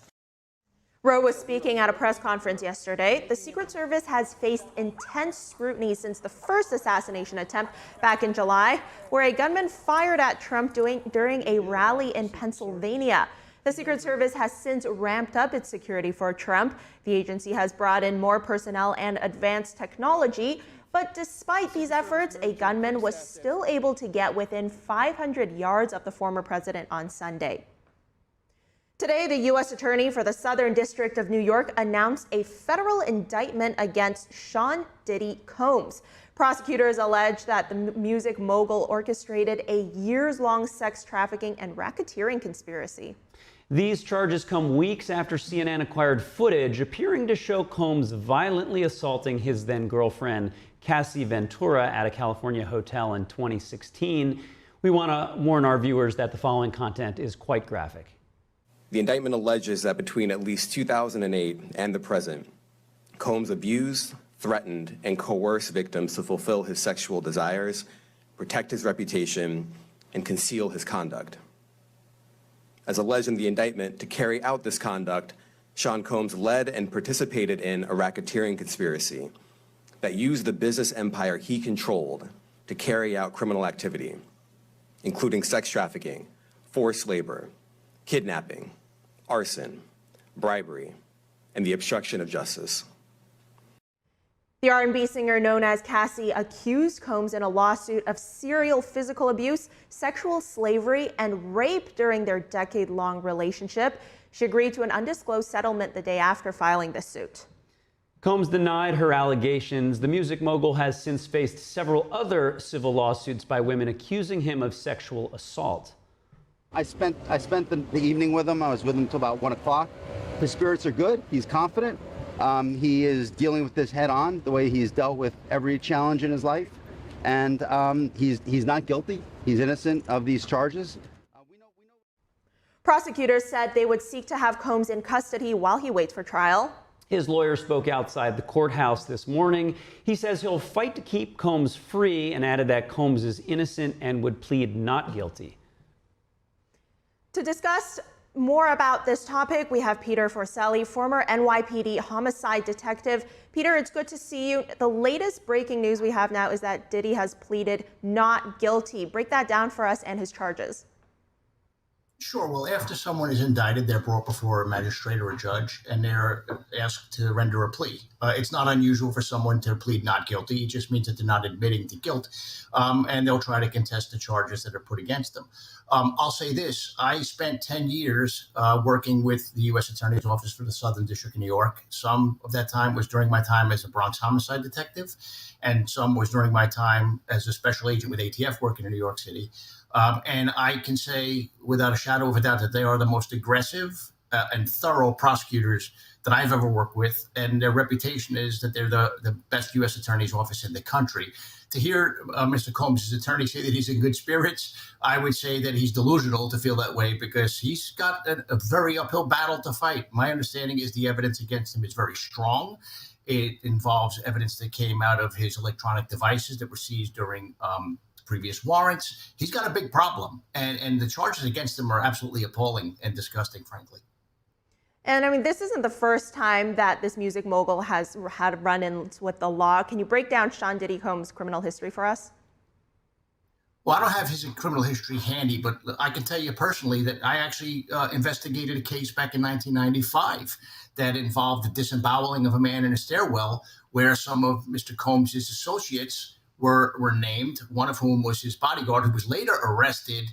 Rowe was speaking at a press conference yesterday. The Secret Service has faced intense scrutiny since the first assassination attempt back in July, where a gunman fired at Trump during a rally in Pennsylvania. The Secret Service has since ramped up its security for Trump. The agency has brought in more personnel and advanced technology. But despite these efforts, a gunman was still able to get within 500 yards of the former president on Sunday. Today, the U.S. Attorney for the Southern District of New York announced a federal indictment against Sean Diddy Combs. Prosecutors allege that the music mogul orchestrated a years-long sex trafficking and racketeering conspiracy. These charges come weeks after CNN acquired footage appearing to show Combs violently assaulting his then-girlfriend, Cassie Ventura, at a California hotel in 2016. We want to warn our viewers that the following content is quite graphic. The indictment alleges that between at least 2008 and the present, Combs abused, threatened, and coerced victims to fulfill his sexual desires, protect his reputation, and conceal his conduct. As alleged in the indictment, to carry out this conduct, Sean Combs led and participated in a racketeering conspiracy that used the business empire he controlled to carry out criminal activity, including sex trafficking, forced labor, kidnapping, arson, bribery, and the obstruction of justice. The R&B singer known as Cassie accused Combs in a lawsuit of serial physical abuse, sexual slavery, and rape during their decade-long relationship. She agreed to an undisclosed settlement the day after filing the suit. Combs denied her allegations. The music mogul has since faced several other civil lawsuits by women accusing him of sexual assault. I spent the evening with him. I was with him until about 1 o'clock. His spirits are good. He's confident. He is dealing with this head on, the way he's dealt with every challenge in his life. And he's not guilty. He's innocent of these charges. Prosecutors said they would seek to have Combs in custody while he waits for trial. His lawyer spoke outside the courthouse this morning. He says he'll fight to keep Combs free and added that Combs is innocent and would plead not guilty. To discuss more about this topic, we have Peter Forcelli, former NYPD homicide detective. Peter, it's good to see you. The latest breaking news we have now is that Diddy has pleaded not guilty. Break that down for us and his charges. Sure. Well, after someone is indicted, they're brought before a magistrate or a judge, and they're asked to render a plea. It's not unusual for someone to plead not guilty. It just means that they're not admitting to guilt, and they'll try to contest the charges that are put against them. I'll say this. I spent 10 years working with the U.S. Attorney's Office for the Southern District of New York. Some of that time was during my time as a Bronx homicide detective, and some was during my time as a special agent with ATF working in New York City. And I can say without a shadow of a doubt that they are the most aggressive and thorough prosecutors that I've ever worked with. And their reputation is that they're the best U.S. Attorney's Office in the country. To hear Mr. Combs' attorney say that he's in good spirits, I would say that he's delusional to feel that way because he's got a very uphill battle to fight. My understanding is the evidence against him is very strong. It involves evidence that came out of his electronic devices that were seized during previous warrants. He's got a big problem, and the charges against him are absolutely appalling and disgusting, frankly. And I mean, this isn't the first time that this music mogul has had run-ins with the law. Can you break down Sean Diddy Combs' criminal history for us? Well, I don't have his criminal history handy, but I can tell you personally that I actually investigated a case back in 1995 that involved the disemboweling of a man in a stairwell where some of Mr. Combs' associates were named, one of whom was his bodyguard, who was later arrested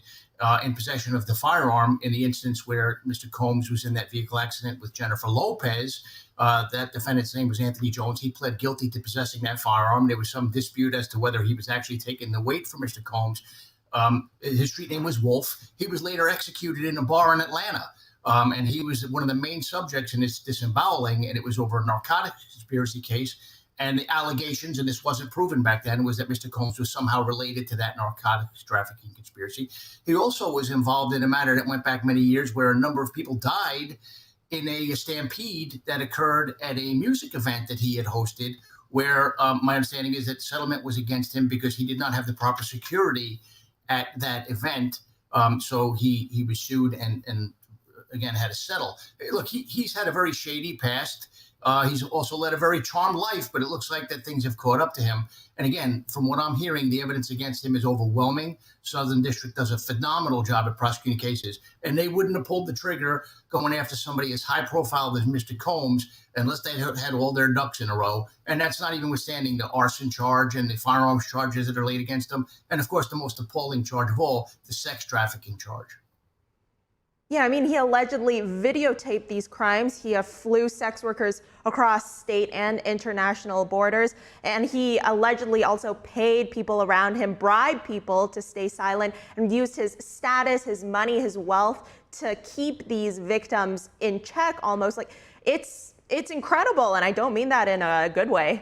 in possession of the firearm in the instance where Mr. Combs was in that vehicle accident with Jennifer Lopez. That defendant's name was Anthony Jones. He pled guilty to possessing that firearm. There was some dispute as to whether he was actually taking the weight for Mr. Combs. His street name was Wolf. He was later executed in a bar in Atlanta. And he was one of the main subjects in this disemboweling, and it was over a narcotics conspiracy case. And the allegations, and this wasn't proven back then, was that Mr. Combs was somehow related to that narcotics trafficking conspiracy. He also was involved in a matter that went back many years where a number of people died in a stampede that occurred at a music event that he had hosted, where my understanding is that settlement was against him because he did not have the proper security at that event. So he was sued and again had to settle. Look, he's had a very shady past. He's also led a very charmed life, but it looks like that things have caught up to him. And again, from what I'm hearing, the evidence against him is overwhelming. Southern District does a phenomenal job at prosecuting cases, and they wouldn't have pulled the trigger going after somebody as high profile as Mr. Combs unless they had all their ducks in a row. And that's not even withstanding the arson charge and the firearms charges that are laid against him. And of course, the most appalling charge of all, the sex trafficking charge. Yeah, I mean, he allegedly videotaped these crimes. He flew sex workers across state and international borders. And he allegedly also paid people around him, bribed people to stay silent, and used his status, his money, his wealth to keep these victims in check almost. Like, it's incredible. And I don't mean that in a good way.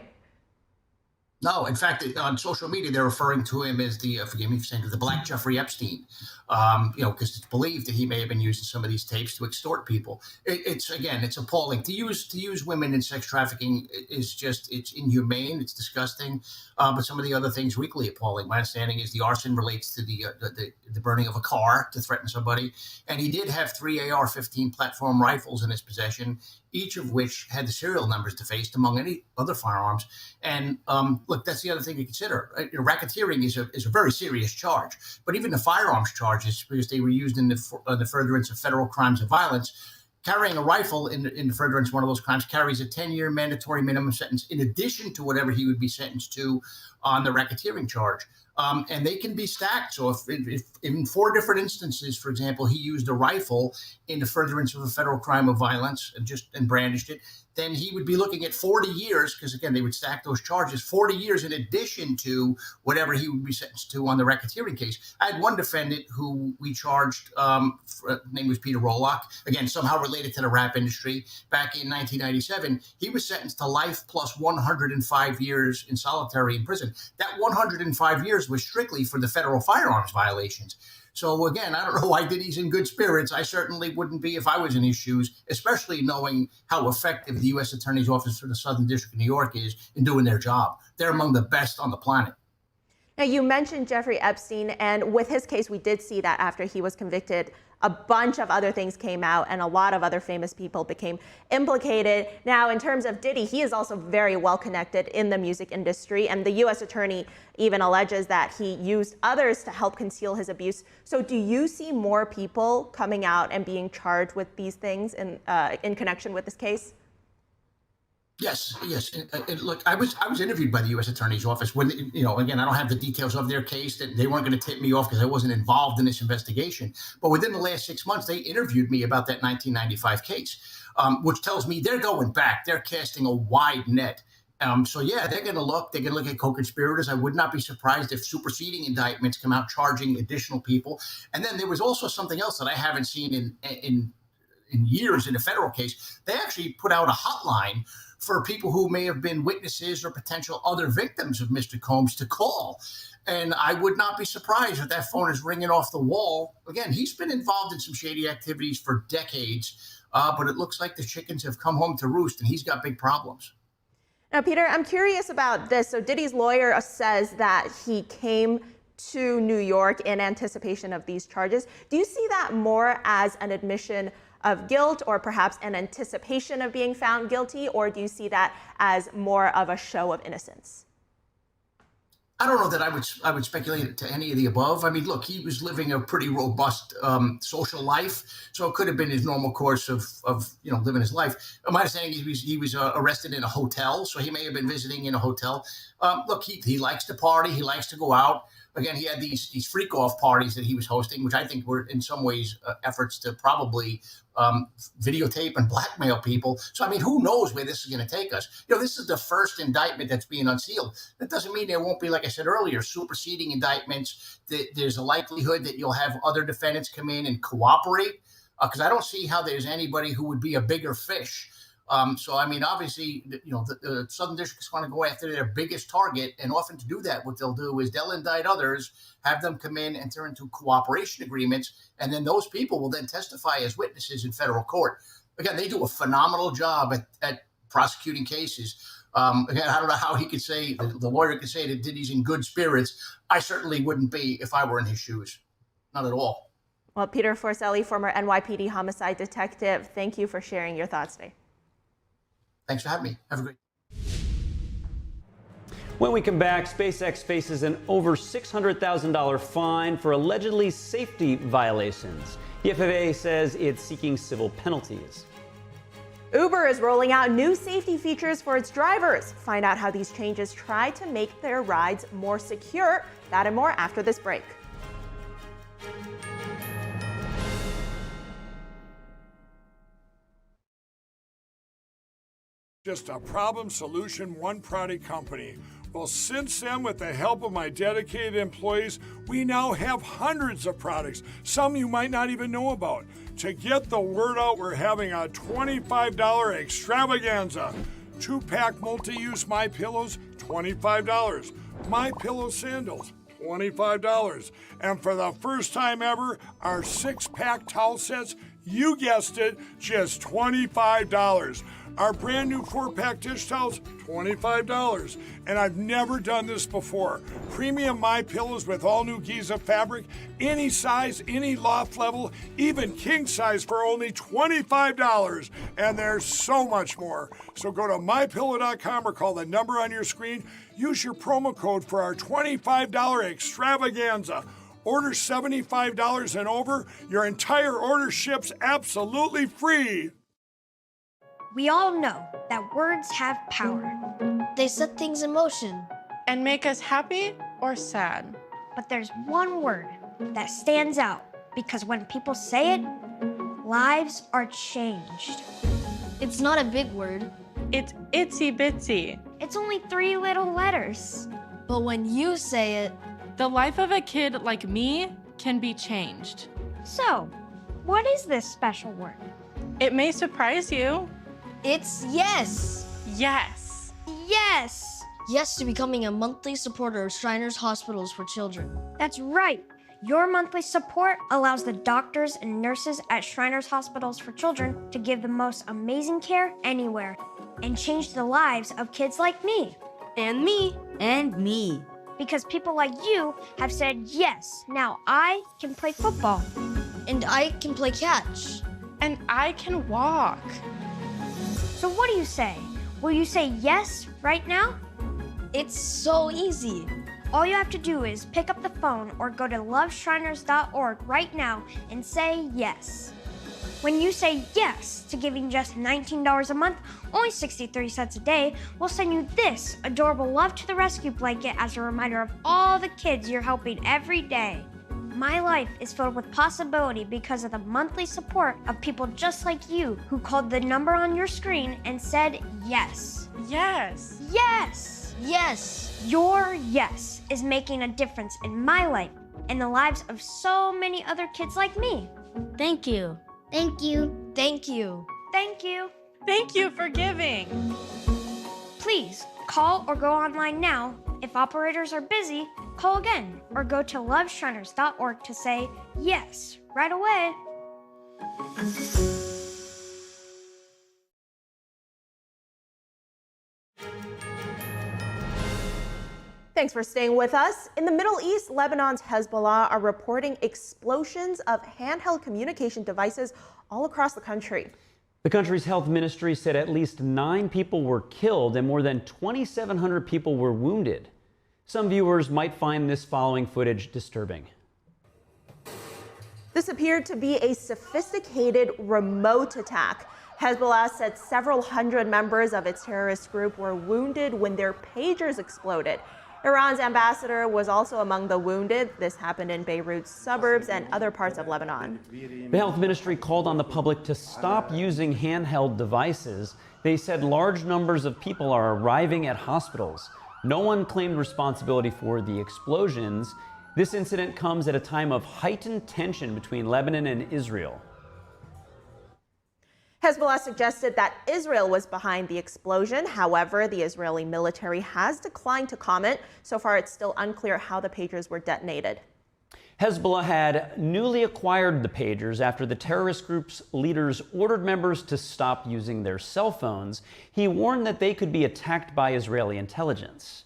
No, in fact, on social media, they're referring to him as the, forgive me for saying, the Black Jeffrey Epstein, because it's believed that he may have been using some of these tapes to extort people. It's appalling. To use women in sex trafficking is just, it's inhumane, it's disgusting, but some of the other things are equally appalling. My understanding is the arson relates to the burning of a car to threaten somebody, and he did have 3 AR-15 platform rifles in his possession, each of which had the serial numbers defaced among any other firearms. And look, that's the other thing to consider. Racketeering is a very serious charge, but even the firearms charges, because they were used in the furtherance of federal crimes of violence, carrying a rifle in furtherance of one of those crimes carries a 10-year mandatory minimum sentence in addition to whatever he would be sentenced to on the racketeering charge. And they can be stacked. So if in 4 different instances, for example, he used a rifle in the furtherance of a federal crime of violence and brandished it, then he would be looking at 40 years, because again, they would stack those charges, 40 years in addition to whatever he would be sentenced to on the racketeering case. I had one defendant who we charged, name was Peter Rolock, again, somehow related to the rap industry. Back in 1997, he was sentenced to life plus 105 years in solitary in prison. That 105 years was strictly for the federal firearms violations. So again, I don't know why Diddy's in good spirits. I certainly wouldn't be if I was in his shoes, especially knowing how effective the U.S. Attorney's Office for the Southern District of New York is in doing their job. They're among the best on the planet. Now, you mentioned Jeffrey Epstein, and with his case, we did see that after he was convicted, a bunch of other things came out and a lot of other famous people became implicated. Now, in terms of Diddy, he is also very well connected in the music industry, and the U.S. attorney even alleges that he used others to help conceal his abuse. So do you see more people coming out and being charged with these things in connection with this case? Yes. And look, I was interviewed by the U.S. Attorney's Office when, again, I don't have the details of their case. That they weren't going to tip me off because I wasn't involved in this investigation. But within the last 6 months, they interviewed me about that 1995 case, which tells me they're going back. They're casting a wide net. So yeah, they're going to look at co-conspirators. I would not be surprised if superseding indictments come out charging additional people. And then there was also something else that I haven't seen in years in a federal case. They actually put out a hotline for people who may have been witnesses or potential other victims of Mr. Combs to call. And I would not be surprised if that phone is ringing off the wall. Again, he's been involved in some shady activities for decades, but it looks like the chickens have come home to roost and he's got big problems. Now, Peter, I'm curious about this. So Diddy's lawyer says that he came to New York in anticipation of these charges. Do you see that more as an admission of guilt or perhaps an anticipation of being found guilty, or do you see that as more of a show of innocence? I don't know that I would speculate to any of the above. I mean, look, he was living a pretty robust social life, so it could have been his normal course of living his life. My understanding is he was arrested in a hotel, so he may have been visiting in a hotel. Look, he likes to party, he likes to go out. Again, he had these freak-off parties that he was hosting, which I think were in some ways efforts to probably videotape and blackmail people. So, I mean, who knows where this is going to take us? This is the first indictment that's being unsealed. That doesn't mean there won't be, like I said earlier, superseding indictments. There's a likelihood that you'll have other defendants come in and cooperate, because I don't see how there's anybody who would be a bigger fish. So, I mean, obviously, the Southern Districts want to go after their biggest target. And often to do that, what they'll do is they'll indict others, have them come in, enter into cooperation agreements. And then those people will then testify as witnesses in federal court. Again, they do a phenomenal job at prosecuting cases. Again, I don't know how he could say, the lawyer could say that Diddy's in good spirits. I certainly wouldn't be if I were in his shoes. Not at all. Well, Peter Forcelli, former NYPD homicide detective, thank you for sharing your thoughts today. Thanks for having me. Have a great day. When we come back, SpaceX faces an over $600,000 fine for allegedly safety violations. The FAA says it's seeking civil penalties. Uber is rolling out new safety features for its drivers. Find out how these changes try to make their rides more secure. That and more after this break. Just a problem solution, one product company. Well, since then, with the help of my dedicated employees, we now have hundreds of products, some you might not even know about. To get the word out, we're having a $25 extravaganza. 2-pack multi-use My Pillows, $25. My Pillow sandals, $25. And for the first time ever, our 6-pack towel sets, you guessed it, just $25. Our brand new 4-pack dish towels, $25. And I've never done this before. Premium My Pillows with all new Giza fabric, any size, any loft level, even king size for only $25. And there's so much more. So go to mypillow.com or call the number on your screen. Use your promo code for our $25 extravaganza. Order $75 and over, your entire order ships absolutely free. We all know that words have power. They set things in motion And make us happy or sad. But there's one word that stands out because when people say it, lives are changed. It's not a big word. It's itsy bitsy. It's only 3 little letters. But when you say it, The life of a kid like me can be changed. so what is this special word? It may surprise you. It's yes. Yes. Yes. Yes to becoming a monthly supporter of Shriners Hospitals for Children. That's right. Your monthly support allows the doctors and nurses at Shriners Hospitals for Children to give the most amazing care anywhere and change the lives of kids like me. And me. And me. Because people like you have said yes. Now I can play football. And I can play catch. And I can walk. So what do you say? Will you say yes right now? It's so easy. All you have to do is pick up the phone or go to loveshriners.org right now and say yes. When you say yes to giving just $19 a month, only 63 cents a day, we'll send you this adorable Love to the Rescue blanket as a reminder of all the kids you're helping every day. My life is filled with possibility because of the monthly support of people just like you who called the number on your screen and said yes. Yes. Yes. Yes. Your yes is making a difference in my life and the lives of so many other kids like me. Thank you. Thank you. Thank you. Thank you. Thank you for giving. Please call or go online now. If operators are busy, call again or go to loveshriners.org to say yes right away. Thanks for staying with us. In the Middle East, Lebanon's Hezbollah are reporting explosions of handheld communication devices all across the country. The country's health ministry said at least 9 people were killed and more than 2,700 people were wounded. Some viewers might find this following footage disturbing. This appeared to be a sophisticated remote attack. Hezbollah said several hundred members of its terrorist group were wounded when their pagers exploded. Iran's ambassador was also among the wounded. This happened in Beirut's suburbs and other parts of Lebanon. The health ministry called on the public to stop using handheld devices. They said large numbers of people are arriving at hospitals. No one claimed responsibility for the explosions. This incident comes at a time of heightened tension between Lebanon and Israel. Hezbollah suggested that Israel was behind the explosion. However, the Israeli military has declined to comment. So far, it's still unclear how the pagers were detonated. Hezbollah had newly acquired the pagers after the terrorist group's leaders ordered members to stop using their cell phones. He warned that they could be attacked by Israeli intelligence.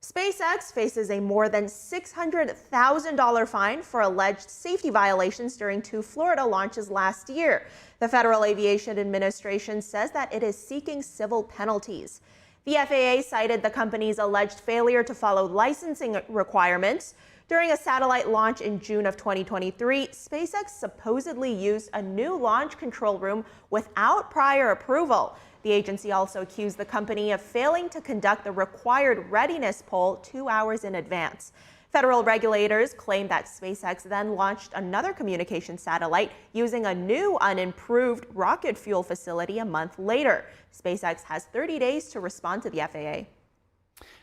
SpaceX faces a more than $600,000 fine for alleged safety violations during 2 Florida launches last year. The Federal Aviation Administration says that it is seeking civil penalties. The FAA cited the company's alleged failure to follow licensing requirements. During a satellite launch in June of 2023, SpaceX supposedly used a new launch control room without prior approval. The agency also accused the company of failing to conduct the required readiness poll 2 hours in advance. Federal regulators claim that SpaceX then launched another communication satellite using a new unimproved rocket fuel facility a month later. SpaceX has 30 days to respond to the FAA.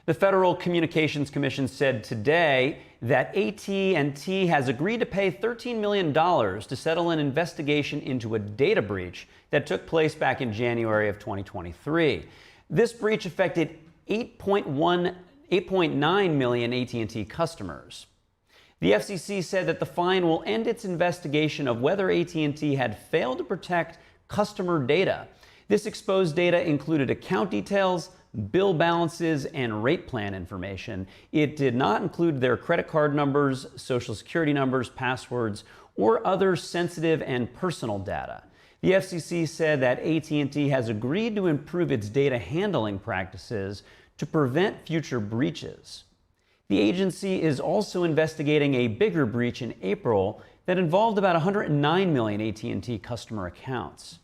The Federal Communications Commission said today that AT&T has agreed to pay $13 million to settle an investigation into a data breach that took place back in January of 2023. This breach affected 8.9 million AT&T customers. The FCC said that the fine will end its investigation of whether AT&T had failed to protect customer data. This exposed data included account details, bill balances, and rate plan information. It did not include their credit card numbers, social security numbers, passwords, or other sensitive and personal data. The FCC said that AT&T has agreed to improve its data handling practices to prevent future breaches. The agency is also investigating a bigger breach in April that involved about 109 million AT&T customer accounts.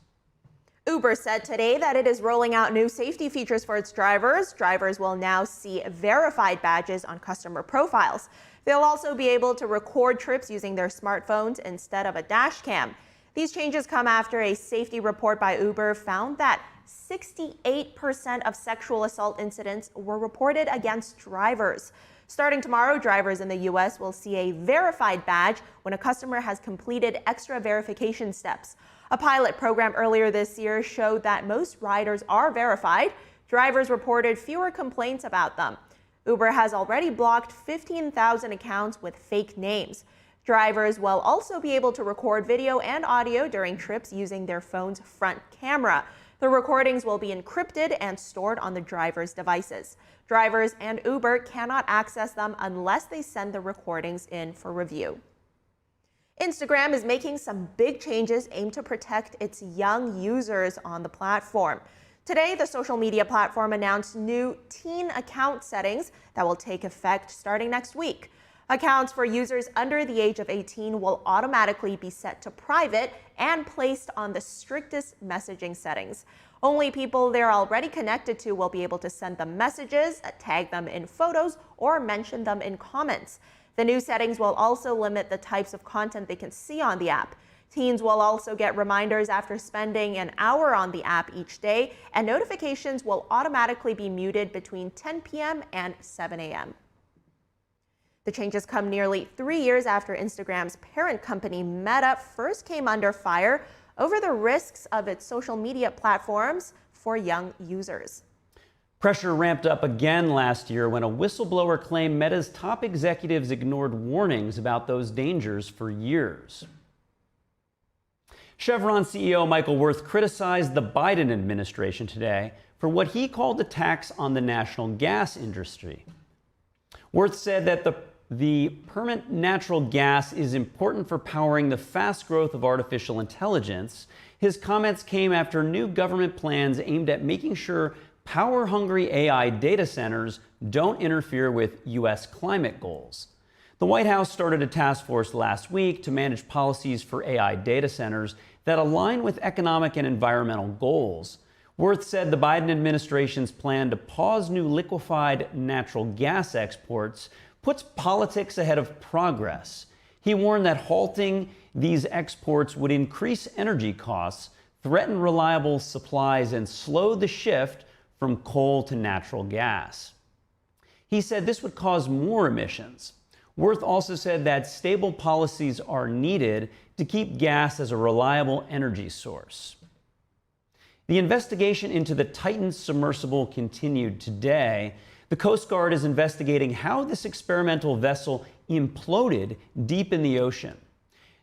Uber said today that it is rolling out new safety features for its drivers. Drivers will now see verified badges on customer profiles. They'll also be able to record trips using their smartphones instead of a dash cam. These changes come after a safety report by Uber found that 68% of sexual assault incidents were reported against drivers. Starting tomorrow, drivers in the U.S. will see a verified badge when a customer has completed extra verification steps. A pilot program earlier this year showed that most riders are verified. Drivers reported fewer complaints about them. Uber has already blocked 15,000 accounts with fake names. Drivers will also be able to record video and audio during trips using their phone's front camera. The recordings will be encrypted and stored on the driver's devices. Drivers and Uber cannot access them unless they send the recordings in for review. Instagram is making some big changes aimed to protect its young users on the platform. Today, the social media platform announced new teen account settings that will take effect starting next week. Accounts for users under the age of 18 will automatically be set to private and placed on the strictest messaging settings. Only people they're already connected to will be able to send them messages, tag them in photos, or mention them in comments. The new settings will also limit the types of content they can see on the app. Teens will also get reminders after spending an hour on the app each day, and notifications will automatically be muted between 10 p.m. and 7 a.m. The changes come nearly 3 years after Instagram's parent company Meta first came under fire over the risks of its social media platforms for young users. Pressure ramped up again last year when a whistleblower claimed Meta's top executives ignored warnings about those dangers for years. Chevron CEO Michael Wirth criticized the Biden administration today for what he called attacks on the national gas industry. Wirth said that the permanent natural gas is important for powering the fast growth of artificial intelligence. His comments came after new government plans aimed at making sure power-hungry AI data centers don't interfere with U.S. climate goals. The White House started a task force last week to manage policies for AI data centers that align with economic and environmental goals. Wirth said the Biden administration's plan to pause new liquefied natural gas exports puts politics ahead of progress. He warned that halting these exports would increase energy costs, threaten reliable supplies, and slow the shift from coal to natural gas. He said this would cause more emissions. Wirth also said that stable policies are needed to keep gas as a reliable energy source. The investigation into the Titan submersible continued today. The Coast Guard is investigating how this experimental vessel imploded deep in the ocean.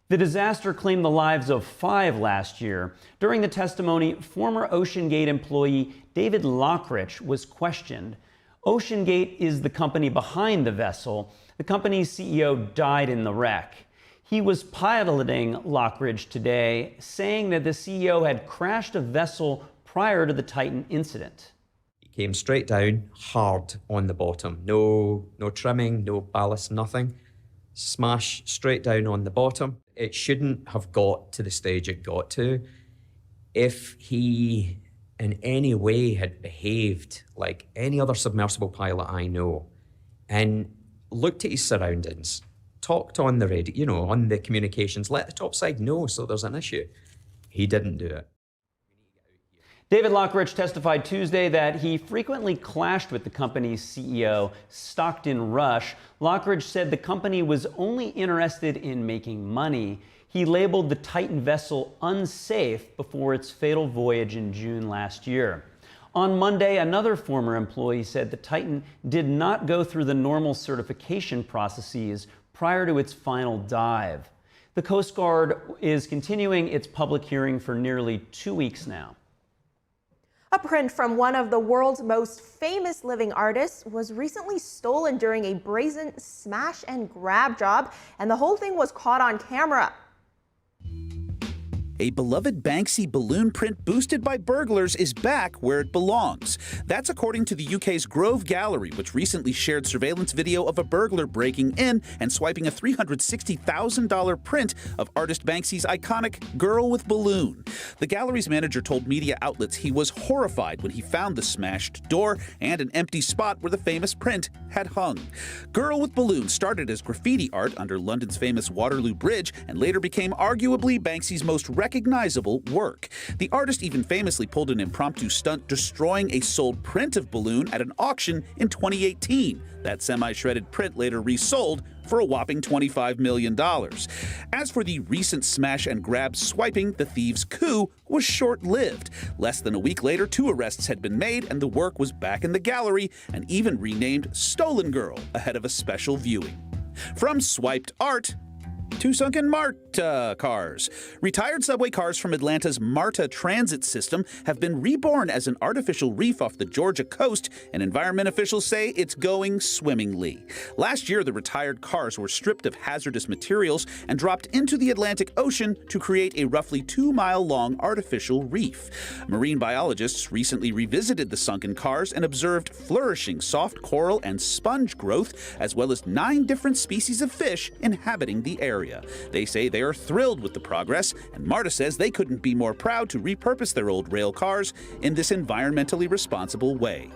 The disaster claimed the lives of 5 last year. During the testimony, former OceanGate employee David Lockridge was questioned. OceanGate is the company behind the vessel. The company's CEO died in the wreck. He was piloting Lockridge today, saying that the CEO had crashed a vessel prior to the Titan incident. He came straight down, hard on the bottom. No trimming, no ballast, nothing. Smash straight down on the bottom. It shouldn't have got to the stage it got to. If he in any way had behaved like any other submersible pilot I know and looked at his surroundings, talked on the radio, on the communications, let the topside know so there's an issue. He didn't do it. David Lockridge testified Tuesday that he frequently clashed with the company's CEO, Stockton Rush. Lockridge said the company was only interested in making money. He labeled the Titan vessel unsafe before its fatal voyage in June last year. On Monday, another former employee said the Titan did not go through the normal certification processes prior to its final dive. The Coast Guard is continuing its public hearing for nearly 2 weeks now. A print from one of the world's most famous living artists was recently stolen during a brazen smash and grab job, and the whole thing was caught on camera. A beloved Banksy balloon print boosted by burglars is back where it belongs. That's according to the UK's Grove Gallery, which recently shared surveillance video of a burglar breaking in and swiping a $360,000 print of artist Banksy's iconic Girl with Balloon. The gallery's manager told media outlets he was horrified when he found the smashed door and an empty spot where the famous print had hung. Girl with Balloon started as graffiti art under London's famous Waterloo Bridge and later became arguably Banksy's most recognizable work. The artist even famously pulled an impromptu stunt destroying a sold print of Balloon at an auction in 2018. That semi-shredded print later resold for a whopping $25 million. As for the recent smash and grab swiping, the thieves' coup was short-lived. Less than a week later, 2 arrests had been made and the work was back in the gallery and even renamed Stolen Girl ahead of a special viewing. From swiped art to sunken MARTA cars. Retired subway cars from Atlanta's MARTA transit system have been reborn as an artificial reef off the Georgia coast, and environment officials say it's going swimmingly. Last year, the retired cars were stripped of hazardous materials and dropped into the Atlantic Ocean to create a roughly 2-mile-long artificial reef. Marine biologists recently revisited the sunken cars and observed flourishing soft coral and sponge growth, as well as 9 different species of fish inhabiting the area. They say they are thrilled with the progress, and MARTA says they couldn't be more proud to repurpose their old rail cars in this environmentally responsible way.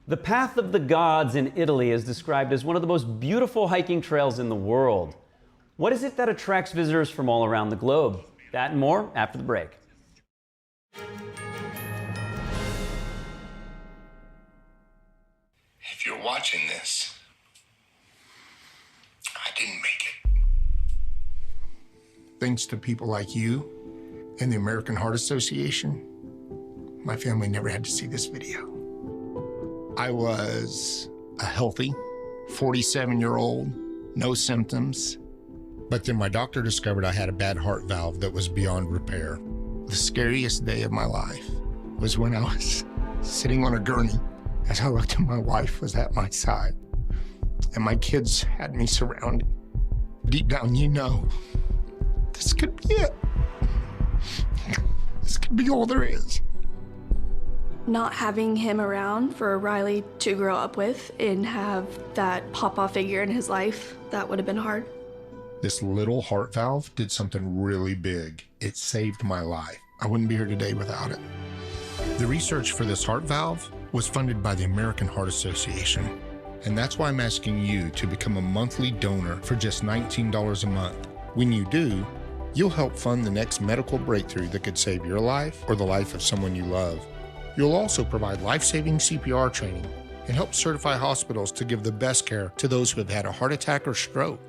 The Path of the Gods in Italy is described as one of the most beautiful hiking trails in the world. What is it that attracts visitors from all around the globe? That and more after the break. If you're watching this, I didn't make it. Thanks to people like you and the American Heart Association, my family never had to see this video. I was a healthy 47-year-old, no symptoms, but then my doctor discovered I had a bad heart valve that was beyond repair. The scariest day of my life was when I was sitting on a gurney as I looked and my wife was at my side and my kids had me surrounded. Deep down, you know, this could be it. This could be all there is. Not having him around for Riley to grow up with and have that papa figure in his life, that would have been hard. This little heart valve did something really big. It saved my life. I wouldn't be here today without it. The research for this heart valve was funded by the American Heart Association. And that's why I'm asking you to become a monthly donor for just $19 a month. When you do, you'll help fund the next medical breakthrough that could save your life or the life of someone you love. You'll also provide life-saving CPR training and help certify hospitals to give the best care to those who have had a heart attack or stroke.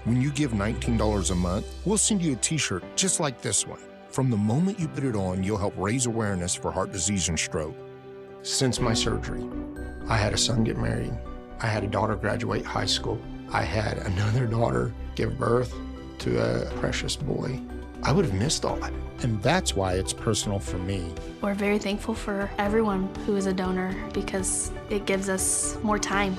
When you give $19 a month, we'll send you a t-shirt just like this one. From the moment you put it on, you'll help raise awareness for heart disease and stroke. Since my surgery, I had a son get married. I had a daughter graduate high school. I had another daughter give birth to a precious boy. I would have missed all that. And that's why it's personal for me. We're very thankful for everyone who is a donor because it gives us more time.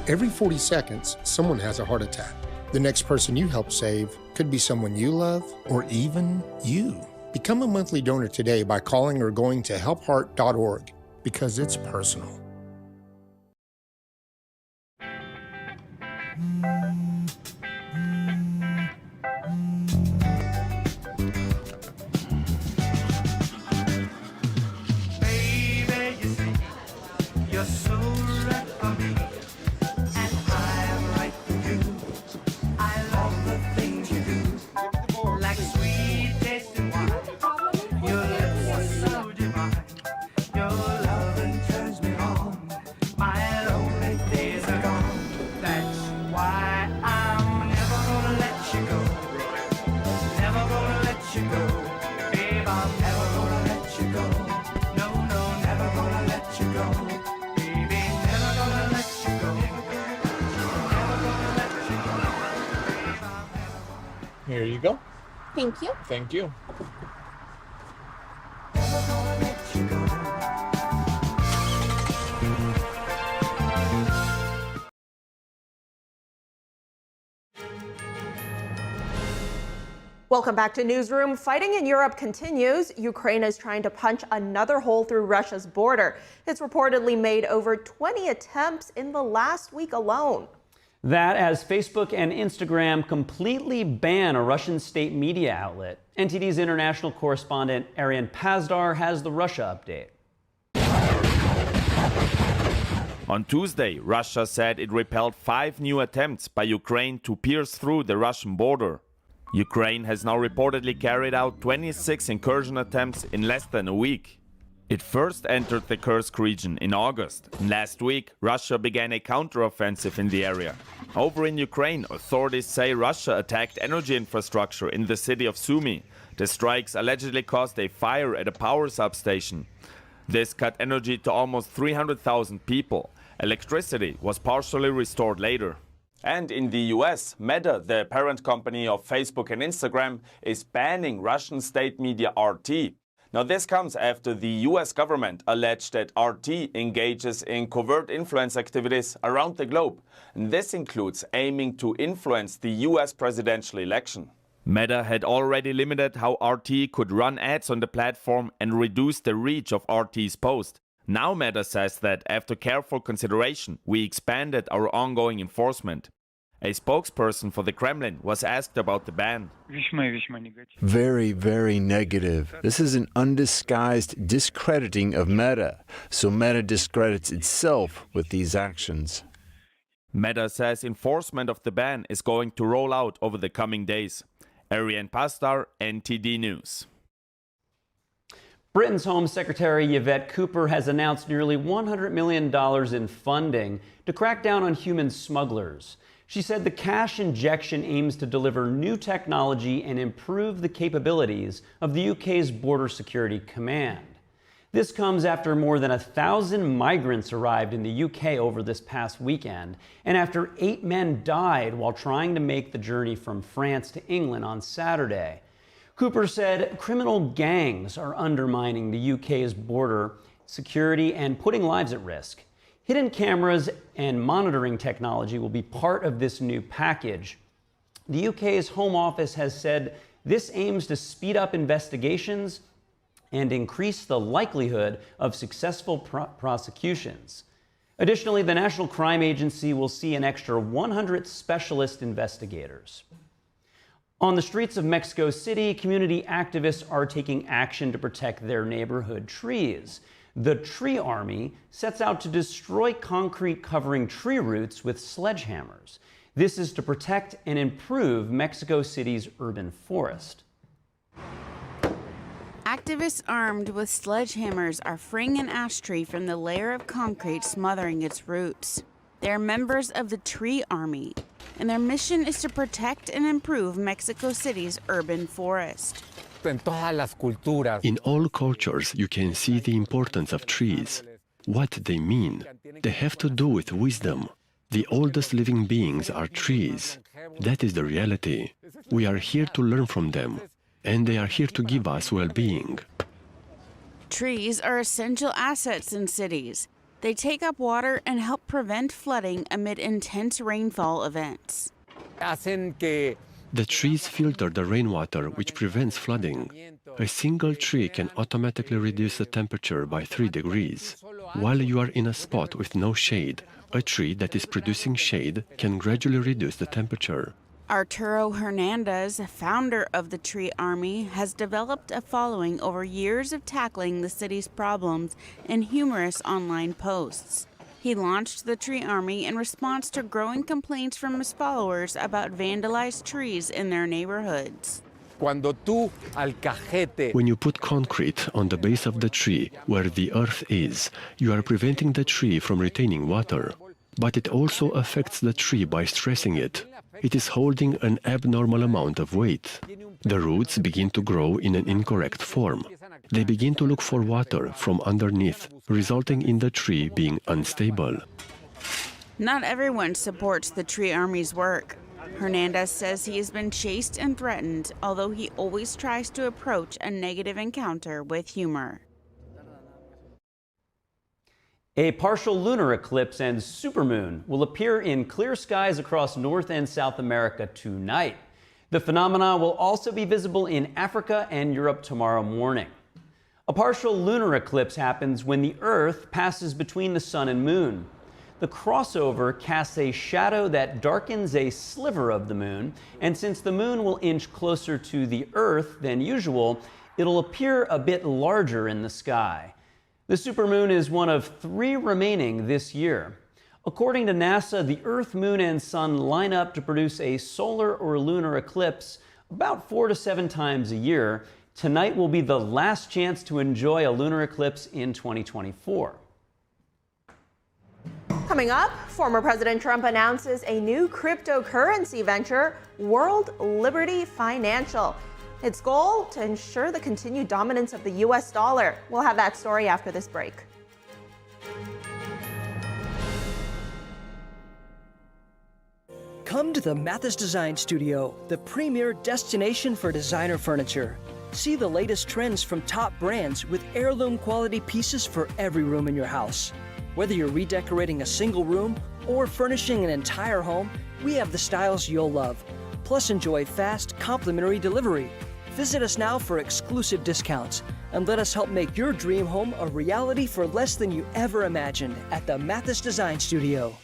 Every 40 seconds, someone has a heart attack. The next person you help save could be someone you love or even you. Become a monthly donor today by calling or going to helpheart.org because it's personal. Here you go. Thank you. Thank you. Well, Welcome back to Newsroom. Fighting in Europe continues. Ukraine is trying to punch another hole through Russia's border. It's reportedly made over 20 attempts in the last week alone. That as Facebook and Instagram completely ban a Russian state media outlet. NTD's international correspondent Arian Pazdar has the Russia update. On Tuesday, Russia said it repelled 5 new attempts by Ukraine to pierce through the Russian border. Ukraine has now reportedly carried out 26 incursion attempts in less than a week. It first entered the Kursk region in August. Last week, Russia began a counteroffensive in the area. Over in Ukraine, authorities say Russia attacked energy infrastructure in the city of Sumy. The strikes allegedly caused a fire at a power substation. This cut energy to almost 300,000 people. Electricity was partially restored later. And in the US, Meta, the parent company of Facebook and Instagram, is banning Russian state media RT. Now this comes after the US government alleged that RT engages in covert influence activities around the globe. And this includes aiming to influence the US presidential election. Meta had already limited how RT could run ads on the platform and reduce the reach of RT's post. Now Meta says that after careful consideration, we expanded our ongoing enforcement. A spokesperson for the Kremlin was asked about the ban. Very, very negative. This is an undisguised discrediting of Meta. So Meta discredits itself with these actions. Meta says enforcement of the ban is going to roll out over the coming days. Arian Pazdar, NTD News. Britain's Home Secretary Yvette Cooper has announced nearly $100 million in funding to crack down on human smugglers. She said the cash injection aims to deliver new technology and improve the capabilities of the UK's Border Security Command. This comes after more than 1,000 migrants arrived in the UK over this past weekend, and after 8 men died while trying to make the journey from France to England on Saturday. Cooper said criminal gangs are undermining the UK's border security and putting lives at risk. Hidden cameras and monitoring technology will be part of this new package. The UK's Home Office has said this aims to speed up investigations and increase the likelihood of successful prosecutions. Additionally, the National Crime Agency will see an extra 100 specialist investigators. On the streets of Mexico City, community activists are taking action to protect their neighborhood trees. The Tree Army sets out to destroy concrete covering tree roots with sledgehammers. This is to protect and improve Mexico City's urban forest. Activists armed with sledgehammers are freeing an ash tree from the layer of concrete smothering its roots. They are members of the Tree Army, and their mission is to protect and improve Mexico City's urban forest. In all cultures, you can see the importance of trees, what they mean. They have to do with wisdom. The oldest living beings are trees. That is the reality. We are here to learn from them, and they are here to give us well-being. Trees are essential assets in cities. They take up water and help prevent flooding amid intense rainfall events. The trees filter the rainwater, which prevents flooding. A single tree can automatically reduce the temperature by 3 degrees. While you are in a spot with no shade, a tree that is producing shade can gradually reduce the temperature. Arturo Hernandez, founder of the Tree Army, has developed a following over years of tackling the city's problems in humorous online posts. He launched the Tree Army in response to growing complaints from his followers about vandalized trees in their neighborhoods. When you put concrete on the base of the tree where the earth is, you are preventing the tree from retaining water. But it also affects the tree by stressing it. It is holding an abnormal amount of weight. The roots begin to grow in an incorrect form. They begin to look for water from underneath, resulting in the tree being unstable. Not everyone supports the Tree Army's work. Hernandez says he has been chased and threatened, although he always tries to approach a negative encounter with humor. A partial lunar eclipse and supermoon will appear in clear skies across North and South America tonight. The phenomena will also be visible in Africa and Europe tomorrow morning. A partial lunar eclipse happens when the Earth passes between the sun and moon. The crossover casts a shadow that darkens a sliver of the moon, and since the moon will inch closer to the Earth than usual, it'll appear a bit larger in the sky. The supermoon is one of 3 remaining this year. According to NASA, the Earth, Moon, and Sun line up to produce a solar or lunar eclipse about 4 to 7 times a year. Tonight will be the last chance to enjoy a lunar eclipse in 2024. Coming up, former President Trump announces a new cryptocurrency venture, World Liberty Financial. Its goal to ensure the continued dominance of the U.S. dollar. We'll have that story after this break. Come to the Mathis Design Studio, the premier destination for designer furniture. See the latest trends from top brands with heirloom quality pieces for every room in your house. Whether you're redecorating a single room or furnishing an entire home, we have the styles you'll love. Plus, enjoy fast, complimentary delivery. Visit us now for exclusive discounts and let us help make your dream home a reality for less than you ever imagined at the Mathis Design Studio.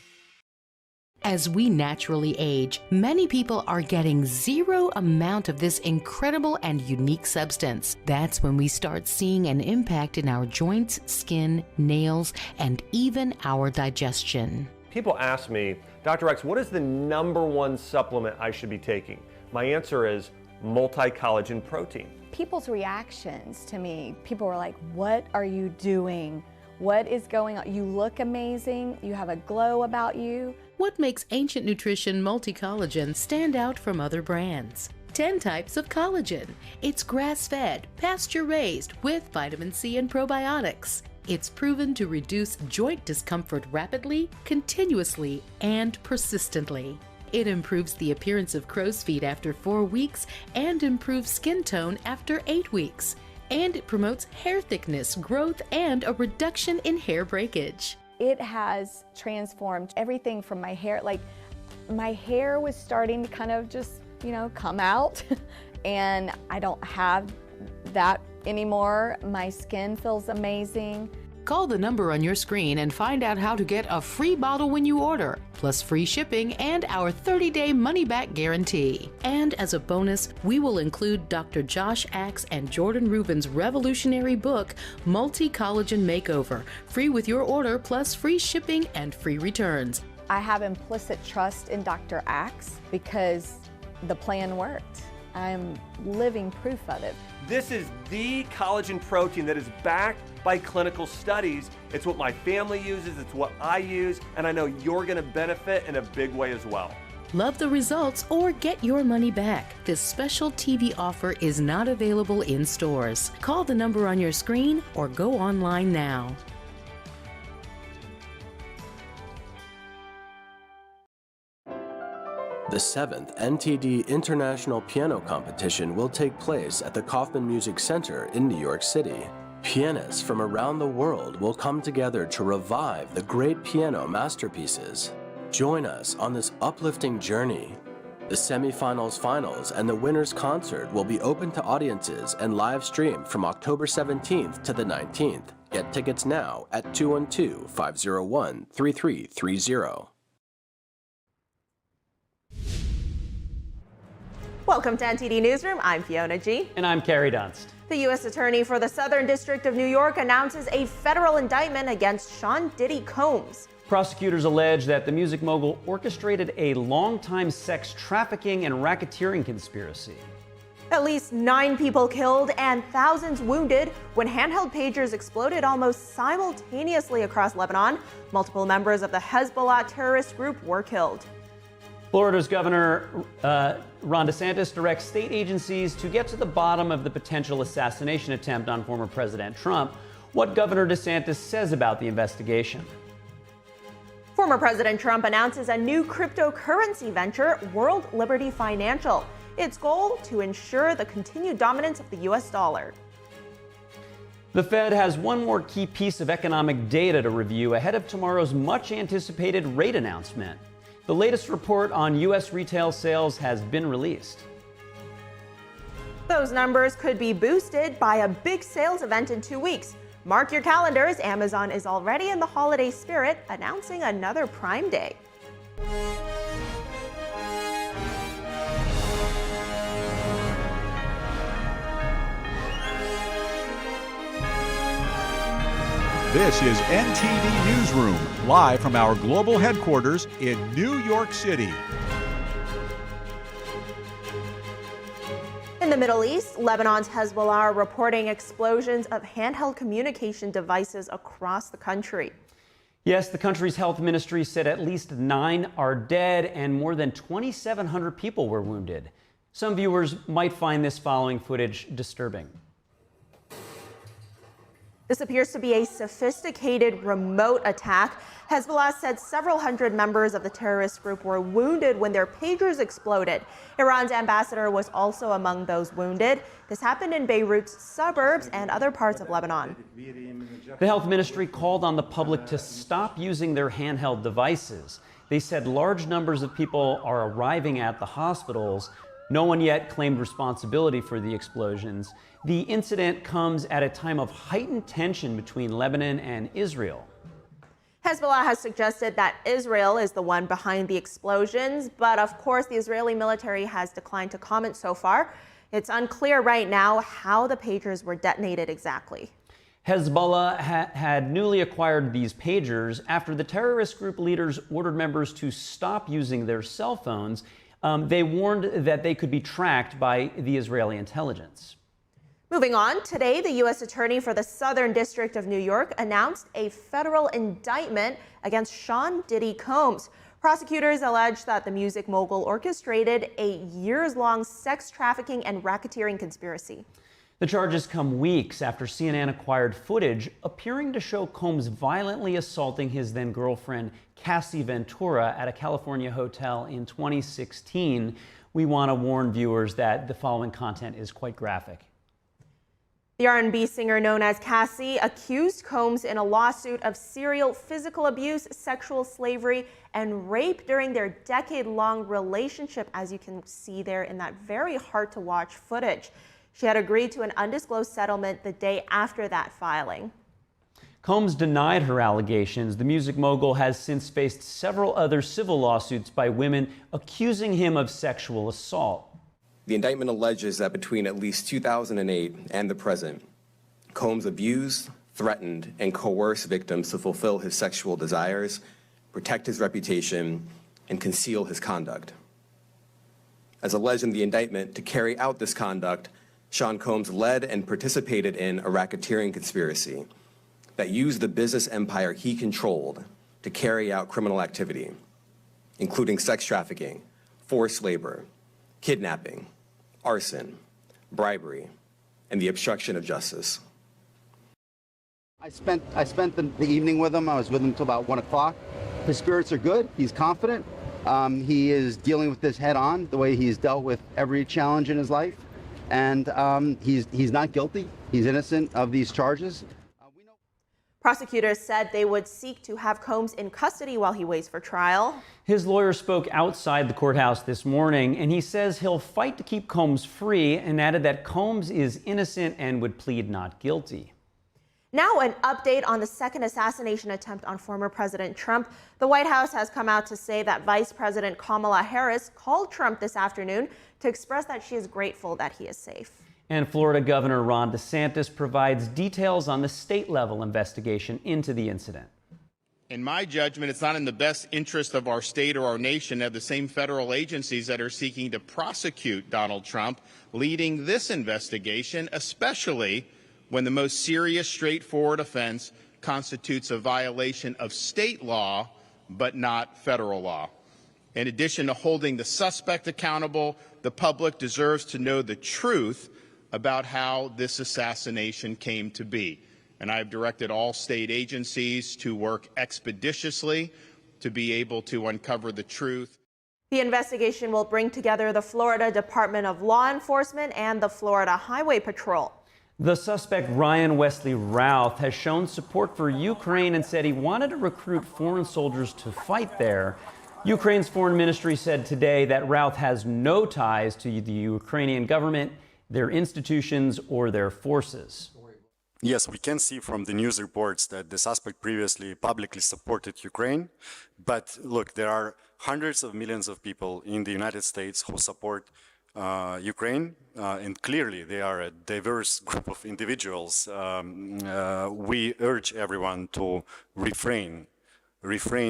As we naturally age, many people are getting zero amount of this incredible and unique substance. That's when we start seeing an impact in our joints, skin, nails, and even our digestion. People ask me, Dr. X, what is the #1 supplement I should be taking? My answer is multi-collagen protein. People's reactions to me, people were like, what are you doing? What is going on? You look amazing. You have a glow about you. What makes Ancient Nutrition Multi-Collagen stand out from other brands? 10 types of collagen. It's grass-fed, pasture-raised with vitamin C and probiotics. It's proven to reduce joint discomfort rapidly, continuously, and persistently. It improves the appearance of crow's feet after 4 weeks and improves skin tone after 8 weeks. And it promotes hair thickness, growth, and a reduction in hair breakage. It has transformed everything from my hair. Like, my hair was starting to kind of just, come out, and I don't have that anymore. My skin feels amazing. Call the number on your screen and find out how to get a free bottle when you order, plus free shipping and our 30-day money-back guarantee. And as a bonus, we will include Dr. Josh Axe and Jordan Rubin's revolutionary book, Multi-Collagen Makeover, free with your order, plus free shipping and free returns. I have implicit trust in Dr. Axe because the plan worked. I'm living proof of it. This is the collagen protein that is backed by clinical studies. It's what my family uses, it's what I use, and I know you're gonna benefit in a big way as well. Love the results or get your money back. This special TV offer is not available in stores. Call the number on your screen or go online now. The 7th NTD International Piano Competition will take place at the Kaufman Music Center in New York City. Pianists from around the world will come together to revive the great piano masterpieces. Join us on this uplifting journey. The semifinals, finals, and the winner's concert will be open to audiences and live streamed from October 17th to the 19th. Get tickets now at 212-501-3330. Welcome to NTD Newsroom. I'm Fiona G. And I'm Carrie Dunst. The U.S. Attorney for the Southern District of New York announces a federal indictment against Sean Diddy Combs. Prosecutors allege that the music mogul orchestrated a long-time sex trafficking and racketeering conspiracy. At least 9 people killed and thousands wounded when handheld pagers exploded almost simultaneously across Lebanon. Multiple members of the Hezbollah terrorist group were killed. Florida's Governor Ron DeSantis directs state agencies to get to the bottom of the potential assassination attempt on former President Trump. What Governor DeSantis says about the investigation. Former President Trump announces a new cryptocurrency venture, World Liberty Financial. Its goal to ensure the continued dominance of the U.S. dollar. The Fed has one more key piece of economic data to review ahead of tomorrow's much-anticipated rate announcement. The latest report on U.S. retail sales has been released. Those numbers could be boosted by a big sales event in 2 weeks. Mark your calendars, Amazon is already in the holiday spirit, announcing another Prime Day. This is NTD Newsroom, live from our global headquarters in New York City. In the Middle East, Lebanon's Hezbollah are reporting explosions of handheld communication devices across the country. Yes, the country's health ministry said at least 9 are dead and more than 2,700 people were wounded. Some viewers might find this following footage disturbing. This appears to be a sophisticated remote attack. Hezbollah said several hundred members of the terrorist group were wounded when their pagers exploded. Iran's ambassador was also among those wounded. This happened in Beirut's suburbs and other parts of Lebanon. The health ministry called on the public to stop using their handheld devices. They said large numbers of people are arriving at the hospitals. No one yet claimed responsibility for the explosions. The incident comes at a time of heightened tension between Lebanon and Israel. Hezbollah has suggested that Israel is the one behind the explosions, but of course the Israeli military has declined to comment so far. It's unclear right now how the pagers were detonated exactly. Hezbollah had newly acquired these pagers after the terrorist group leaders ordered members to stop using their cell phones. They warned that they could be tracked by the Israeli intelligence. Moving on, today the U.S. Attorney for the Southern District of New York announced a federal indictment against Sean Diddy Combs. Prosecutors allege that the music mogul orchestrated a years-long sex trafficking and racketeering conspiracy. The charges come weeks after CNN acquired footage appearing to show Combs violently assaulting his then-girlfriend Cassie Ventura at a California hotel in 2016. We want to warn viewers that the following content is quite graphic. The R&B singer known as Cassie accused Combs in a lawsuit of serial physical abuse, sexual slavery, and rape during their decade-long relationship, as you can see there in that very hard-to-watch footage. She had agreed to an undisclosed settlement the day after that filing. Combs denied her allegations. The music mogul has since faced several other civil lawsuits by women accusing him of sexual assault. The indictment alleges that between at least 2008 and the present, Combs abused, threatened, and coerced victims to fulfill his sexual desires, protect his reputation, and conceal his conduct. As alleged in the indictment, to carry out this conduct, Sean Combs led and participated in a racketeering conspiracy that used the business empire he controlled to carry out criminal activity, including sex trafficking, forced labor, kidnapping, arson, bribery, and the obstruction of justice. I spent the evening with him. I was with him until about 1 o'clock. His spirits are good. He's confident. He is dealing with this head on, the way he's dealt with every challenge in his life. And he's not guilty. He's innocent of these charges. Prosecutors said they would seek to have Combs in custody while he waits for trial. His lawyer spoke outside the courthouse this morning, and he says he'll fight to keep Combs free and added that Combs is innocent and would plead not guilty. Now an update on the second assassination attempt on former President Trump. The White House has come out to say that Vice President Kamala Harris called Trump this afternoon to express that she is grateful that he is safe. And Florida Governor Ron DeSantis provides details on the state-level investigation into the incident. In my judgment, it's not in the best interest of our state or our nation to have the same federal agencies that are seeking to prosecute Donald Trump leading this investigation, especially when the most serious, straightforward offense constitutes a violation of state law, but not federal law. In addition to holding the suspect accountable, the public deserves to know the truth about how this assassination came to be. And I have directed all state agencies to work expeditiously to be able to uncover the truth. The investigation will bring together the Florida Department of Law Enforcement and the Florida Highway Patrol. The suspect, Ryan Wesley Routh, has shown support for Ukraine and said he wanted to recruit foreign soldiers to fight there. Ukraine's foreign ministry said today that Routh has no ties to the Ukrainian government their institutions, or their forces. Yes, we can see from the news reports that the suspect previously publicly supported Ukraine. But look, there are hundreds of millions of people in the United States who support Ukraine, and clearly they are a diverse group of individuals. We urge everyone to refrain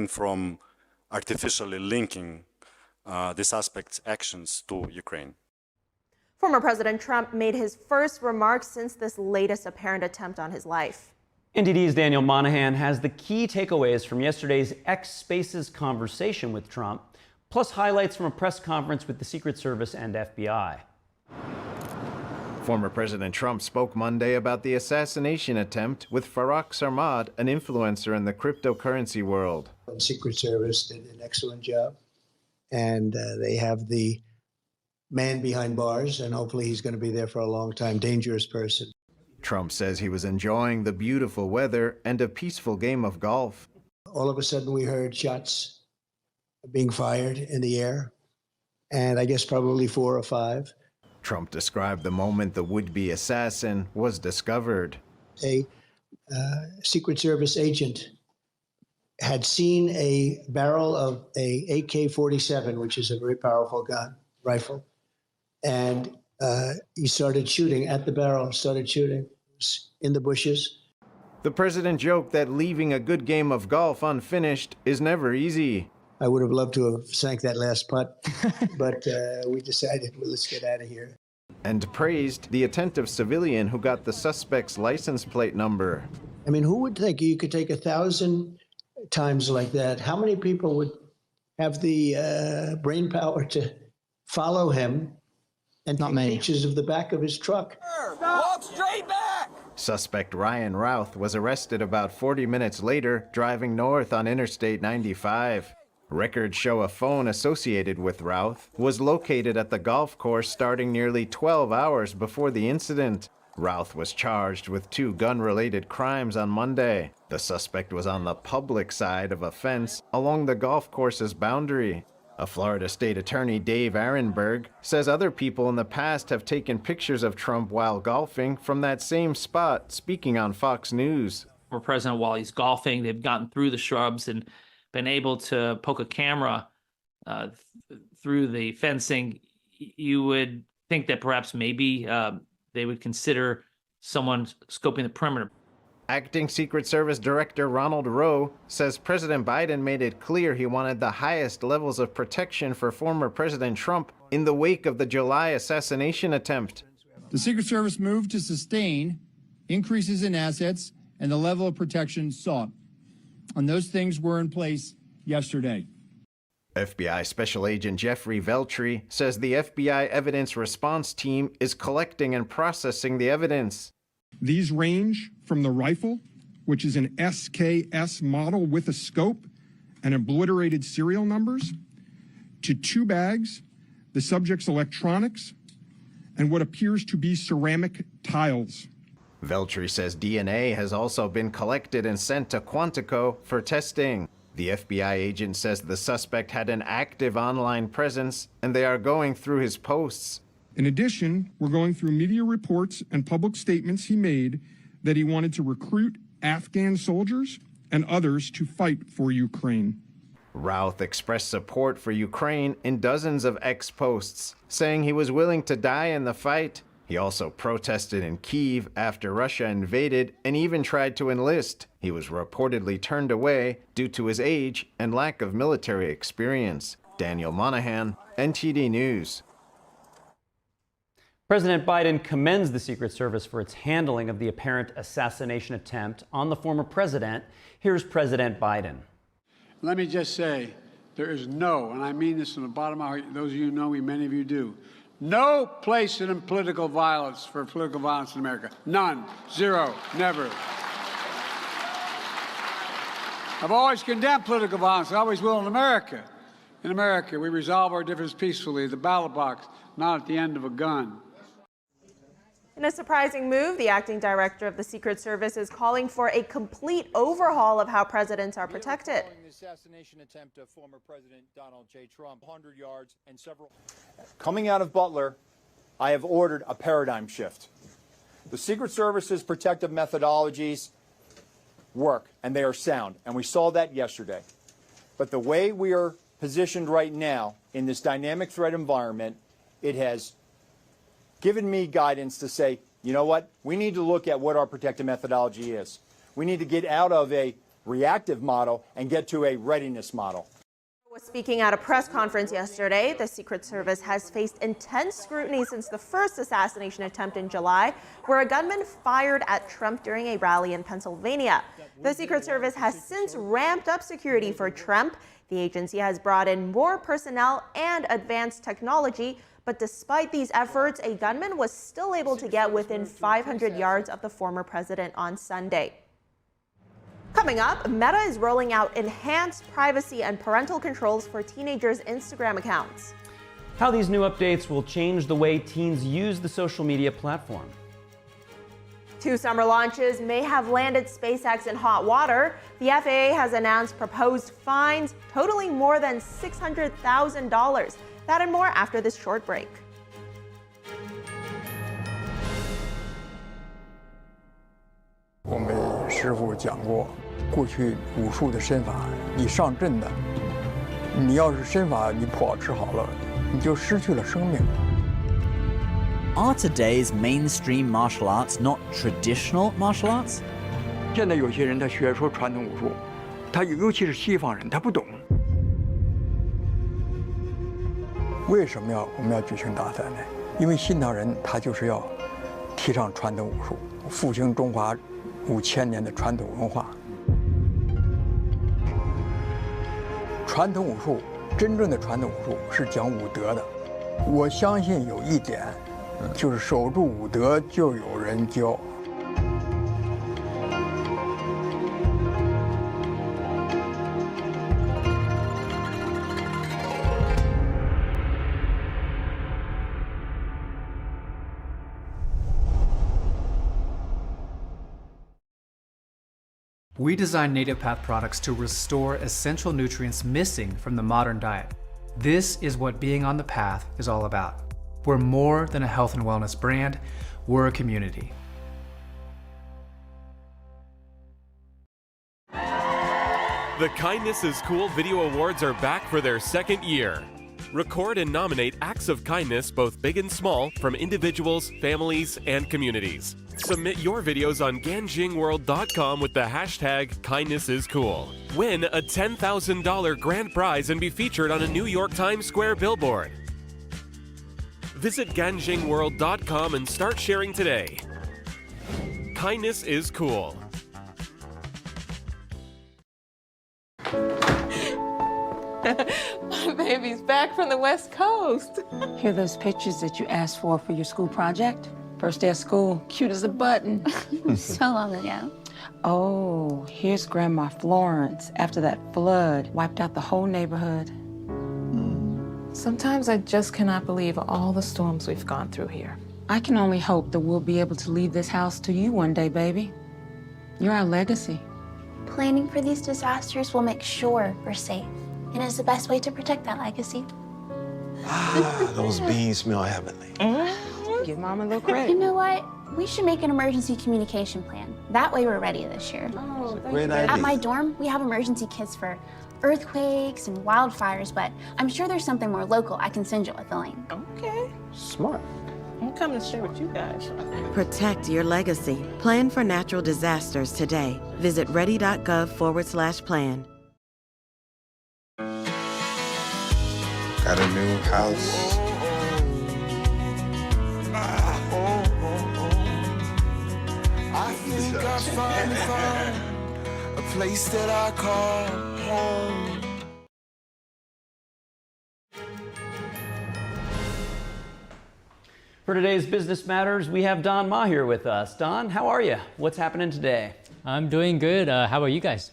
from artificially linking the suspect's actions to Ukraine. Former President Trump made his first remarks since this latest apparent attempt on his life. NTD's Daniel Monahan has the key takeaways from yesterday's X Spaces conversation with Trump, plus highlights from a press conference with the Secret Service and FBI. Former President Trump spoke Monday about the assassination attempt with Farak Sarmad, an influencer in the cryptocurrency world. The Secret Service did an excellent job, and they have the man behind bars, and hopefully he's going to be there for a long time. Dangerous person. Trump says he was enjoying the beautiful weather and a peaceful game of golf. All of a sudden we heard shots being fired in the air, and I guess probably 4 or 5. Trump described the moment the would-be assassin was discovered. A Secret Service agent had seen a barrel of a AK-47, which is a very powerful rifle, and he started shooting at the barrel, in the bushes. The president joked that leaving a good game of golf unfinished is never easy. I would have loved to have sank that last putt, but we decided, well, let's get out of here. And praised the attentive civilian who got the suspect's license plate number. I mean, who would think you could take 1,000 times like that? How many people would have the brain power to follow him and take pictures of the back of his truck? Walk straight back! Suspect Ryan Routh was arrested about 40 minutes later, driving north on Interstate 95. Records show a phone associated with Routh was located at the golf course starting nearly 12 hours before the incident. Routh was charged with 2 gun-related crimes on Monday. The suspect was on the public side of a fence along the golf course's boundary. A Florida State Attorney, Dave Arenberg, says other people in the past have taken pictures of Trump while golfing from that same spot, speaking on Fox News. For President, while he's golfing, they've gotten through the shrubs and been able to poke a camera through the fencing. You would think that perhaps maybe they would consider someone scoping the perimeter. Acting Secret Service Director Ronald Rowe says President Biden made it clear he wanted the highest levels of protection for former President Trump in the wake of the July assassination attempt. The Secret Service moved to sustain increases in assets and the level of protection sought. And those things were in place yesterday. FBI Special Agent Jeffrey Veltri says the FBI Evidence Response Team is collecting and processing the evidence. These range from the rifle, which is an SKS model with a scope and obliterated serial numbers, to 2 bags, the subject's electronics, and what appears to be ceramic tiles. Veltri says DNA has also been collected and sent to Quantico for testing. The FBI agent says the suspect had an active online presence and they are going through his posts. In addition, we're going through media reports and public statements he made that he wanted to recruit Afghan soldiers and others to fight for Ukraine. Routh expressed support for Ukraine in dozens of X posts, saying he was willing to die in the fight. He also protested in Kyiv after Russia invaded and even tried to enlist. He was reportedly turned away due to his age and lack of military experience. Daniel Monahan, NTD News. President Biden commends the Secret Service for its handling of the apparent assassination attempt on the former president. Here's President Biden. Let me just say, there is no, and I mean this from the bottom of my heart, those of you who know me, many of you do, no place in political violence for political violence in America. None. Zero. Never. I've always condemned political violence. I always will in America. In America, we resolve our differences peacefully at the ballot box, not at the end of a gun. In a surprising move, the acting director of the Secret Service is calling for a complete overhaul of how presidents are protected. The assassination attempt of former President Donald J. Trump, 100 yards and several. Coming out of Butler, I have ordered a paradigm shift. The Secret Service's protective methodologies work, and they are sound, and we saw that yesterday. But the way we are positioned right now in this dynamic threat environment, it has given me guidance to say, you know what, we need to look at what our protective methodology is. We need to get out of a reactive model and get to a readiness model. Was speaking at a press conference yesterday. The Secret Service has faced intense scrutiny since the first assassination attempt in July, where a gunman fired at Trump during a rally in Pennsylvania. The Secret Service has since ramped up security for Trump. The agency has brought in more personnel and advanced technology, but despite these efforts, a gunman was still able to get within 500 yards of the former president on Sunday. Coming up, Meta is rolling out enhanced privacy and parental controls for teenagers' Instagram accounts. How these new updates will change the way teens use the social media platform. 2 summer launches may have landed SpaceX in hot water. The FAA has announced proposed fines totaling more than $600,000. That and more after this short break.师傅讲过，过去武术的身法，你上阵的，你要是身法你保持好了，你就失去了生命。Are today's mainstream martial arts not traditional martial arts? 现在有些人他学说传统武术，他尤其是西方人，他不懂。为什么我们要举行大赛呢？因为新唐人他就是要提倡传统武术，复兴中华5000年的传统文化。传统武术，真正的传统武术是讲武德的。我相信有一点，就是守住武德就有人教。We design Native Path products to restore essential nutrients missing from the modern diet. This is what being on the path is all about. We're more than a health and wellness brand, we're a community. The Kindness is Cool Video Awards are back for their 2nd year. Record and nominate acts of kindness, both big and small, from individuals, families, and communities. Submit your videos on ganjingworld.com with the hashtag #KindnessIsCool. Win a $10,000 grand prize and be featured on a New York Times Square billboard. Visit ganjingworld.com and start sharing today. Kindness is cool. My baby's back from the West Coast. Here are those pictures that you asked for your school project? First day of school, cute as a button. So long ago. Oh, here's Grandma Florence after that flood wiped out the whole neighborhood. Sometimes I just cannot believe all the storms we've gone through here. I can only hope that we'll be able to leave this house to you one day, baby. You're our legacy. Planning for these disasters will make sure we're safe. And it's the best way to protect that legacy. Ah, those beans smell heavenly. Give Mom a little credit. You know what? We should make an emergency communication plan. That way we're ready this year. Oh, great idea. At my dorm, we have emergency kits for earthquakes and wildfires, but I'm sure there's something more local I can send you with the link. Okay. Smart. I'm coming to share with you guys. Protect your legacy. Plan for natural disasters today. Visit ready.gov/plan. Got a new house. I think I finally found a place that I call home. For today's Business Matters, we have Don Ma here with us. Don, how are you? What's happening today? I'm doing good. How about you guys?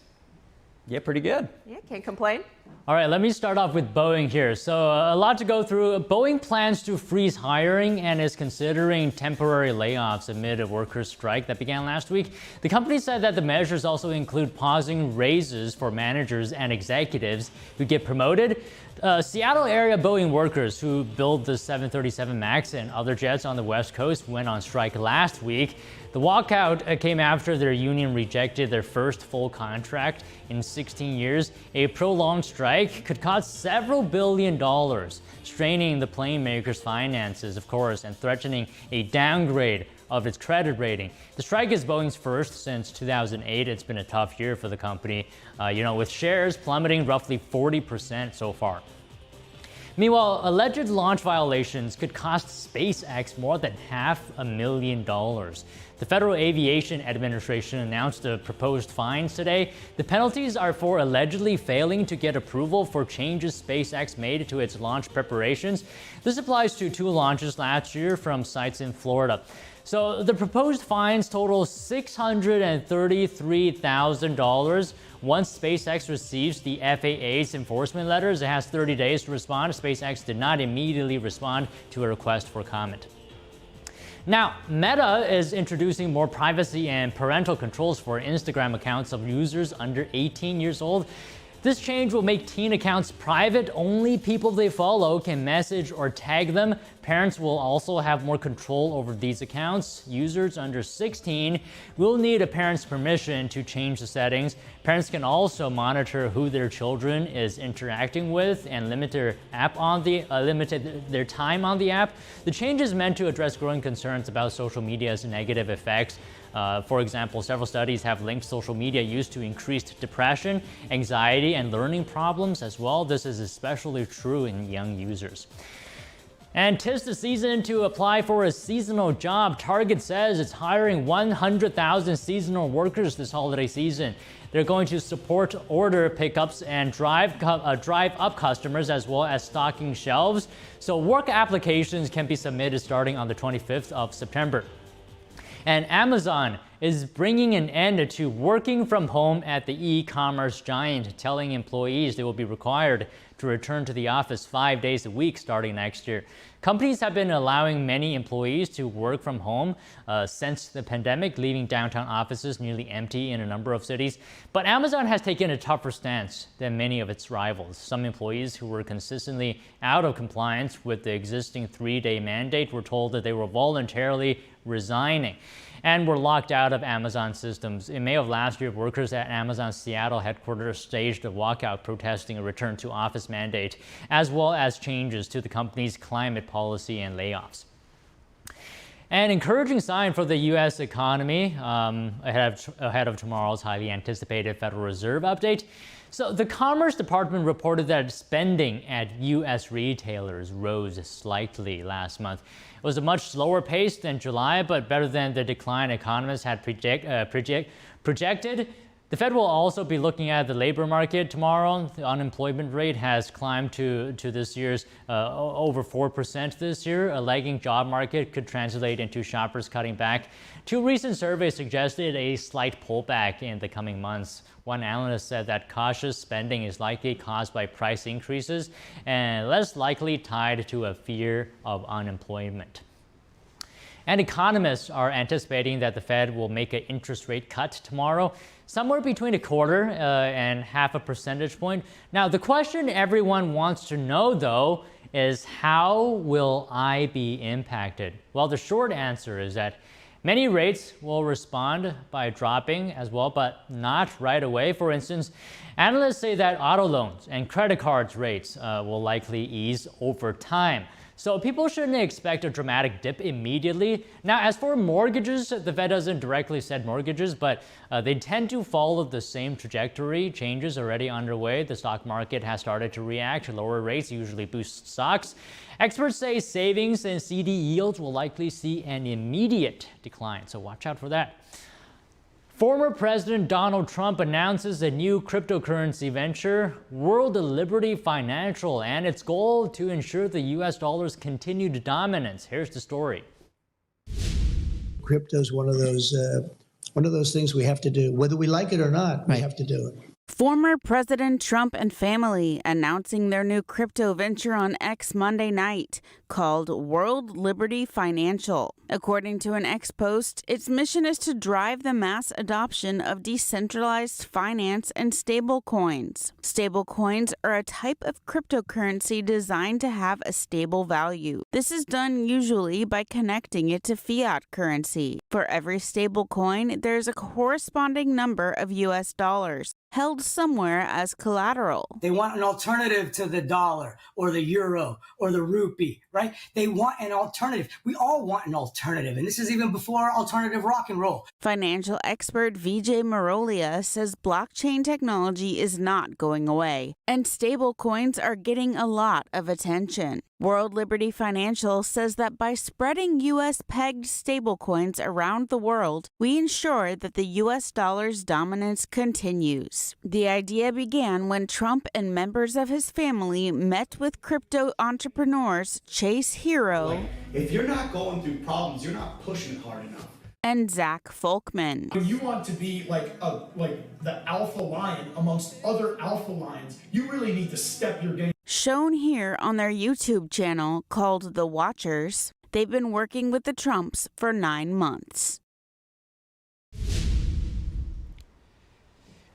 Yeah, pretty good. Yeah, can't complain. All right, let me start off with Boeing here. So a lot to go through. Boeing plans to freeze hiring and is considering temporary layoffs amid a workers' strike that began last week. The company said that the measures also include pausing raises for managers and executives who get promoted. Seattle area Boeing workers who build the 737 MAX and other jets on the West Coast went on strike last week. The walkout came after their union rejected their first full contract in 16 years. A prolonged strike could cost several $billions, straining the plane maker's finances, of course, and threatening a downgrade of its credit rating. The strike is Boeing's first since 2008. It's been a tough year for the company, with shares plummeting roughly 40% so far. Meanwhile, alleged launch violations could cost SpaceX more than $500,000. The Federal Aviation Administration announced the proposed fines today. The penalties are for allegedly failing to get approval for changes SpaceX made to its launch preparations. This applies to 2 launches last year from sites in Florida. So the proposed fines total $633,000. Once SpaceX receives the FAA's enforcement letters, it has 30 days to respond. SpaceX did not immediately respond to a request for comment. Now, Meta is introducing more privacy and parental controls for Instagram accounts of users under 18 years old. This change will make teen accounts private. Only people they follow can message or tag them. Parents will also have more control over these accounts. Users under 16 will need a parent's permission to change the settings. Parents can also monitor who their children is interacting with and limit their time on the app. The change is meant to address growing concerns about social media's negative effects. For example, several studies have linked social media use to increased depression, anxiety, and learning problems as well. This is especially true in young users. And 'tis the season to apply for a seasonal job. Target says it's hiring 100,000 seasonal workers this holiday season. They're going to support order pickups and drive up customers as well as stocking shelves. So work applications can be submitted starting on the 25th of September. And Amazon is bringing an end to working from home at the e-commerce giant, telling employees they will be required to return to the office 5 days a week starting next year. Companies have been allowing many employees to work from home since the pandemic, leaving downtown offices nearly empty in a number of cities. But Amazon has taken a tougher stance than many of its rivals. Some employees who were consistently out of compliance with the existing 3-day mandate were told that they were voluntarily resigning and were locked out of Amazon systems. In May of last year, workers at Amazon's Seattle headquarters staged a walkout protesting a return to office mandate, as well as changes to the company's climate policy and layoffs. An encouraging sign for the U.S. economy ahead of tomorrow's highly anticipated Federal Reserve update. So the Commerce Department reported that spending at U.S. retailers rose slightly last month. It was a much slower pace than July, but better than the decline economists had projected. The Fed will also be looking at the labor market tomorrow. The unemployment rate has climbed to this year's over 4% this year. A lagging job market could translate into shoppers cutting back. 2 recent surveys suggested a slight pullback in the coming months. One analyst said that cautious spending is likely caused by price increases and less likely tied to a fear of unemployment. And economists are anticipating that the Fed will make an interest rate cut tomorrow, somewhere between 1/4 and 1/2 percentage point. Now, the question everyone wants to know, though, is how will I be impacted? Well, the short answer is that many rates will respond by dropping as well, but not right away. For instance, analysts say that auto loans and credit cards rates will likely ease over time. So people shouldn't expect a dramatic dip immediately. Now, as for mortgages, the Fed doesn't directly set mortgages, but they tend to follow the same trajectory. Changes already underway. The stock market has started to react. Lower rates usually boost stocks. Experts say savings and CD yields will likely see an immediate decline, so watch out for that. Former President Donald Trump announces a new cryptocurrency venture, World Liberty Financial, and its goal to ensure the U.S. dollar's continued dominance. Here's the story. Crypto is one of those things we have to do, whether we like it or not. We have to do it. Former President Trump and family announcing their new crypto venture on X Monday night, called World Liberty Financial. According to an X post, its mission is to drive the mass adoption of decentralized finance and stablecoins. Stablecoins are a type of cryptocurrency designed to have a stable value. This is done usually by connecting it to fiat currency. For every stablecoin, there's a corresponding number of US dollars held somewhere as collateral. They want an alternative to the dollar or the euro or the rupee, right? They want an alternative. We all want an alternative, and this is even before alternative rock and roll. Financial expert Vijay Marolia says blockchain technology is not going away, and stablecoins are getting a lot of attention. World Liberty Financial says that by spreading U.S.-pegged stablecoins around the world, we ensure that the U.S. dollar's dominance continues. The idea began when Trump and members of his family met with crypto entrepreneurs Chase Hero. If you're not going through problems, you're not pushing it hard enough. And Zach Folkman. When you want to be like the alpha lion amongst other alpha lions, you really need to step your game. Shown here on their YouTube channel called The Watchers, they've been working with the Trumps for 9 months.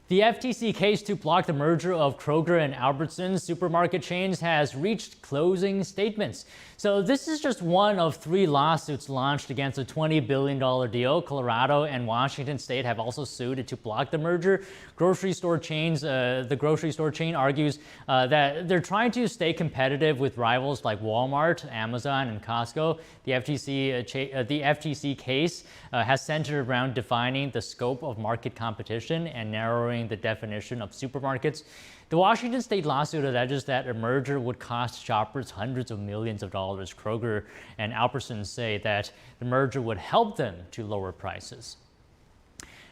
The FTC case to block the merger of Kroger and Albertsons supermarket chains has reached closing statements. So this is just one of 3 lawsuits launched against a $20 billion deal. Colorado and Washington State have also sued to block the merger. The grocery store chain argues that they're trying to stay competitive with rivals like Walmart, Amazon, and Costco. The FTC case has centered around defining the scope of market competition and narrowing the definition of supermarkets. The Washington State lawsuit alleges that a merger would cost shoppers hundreds of millions of dollars. Kroger and Albertsons say that the merger would help them to lower prices.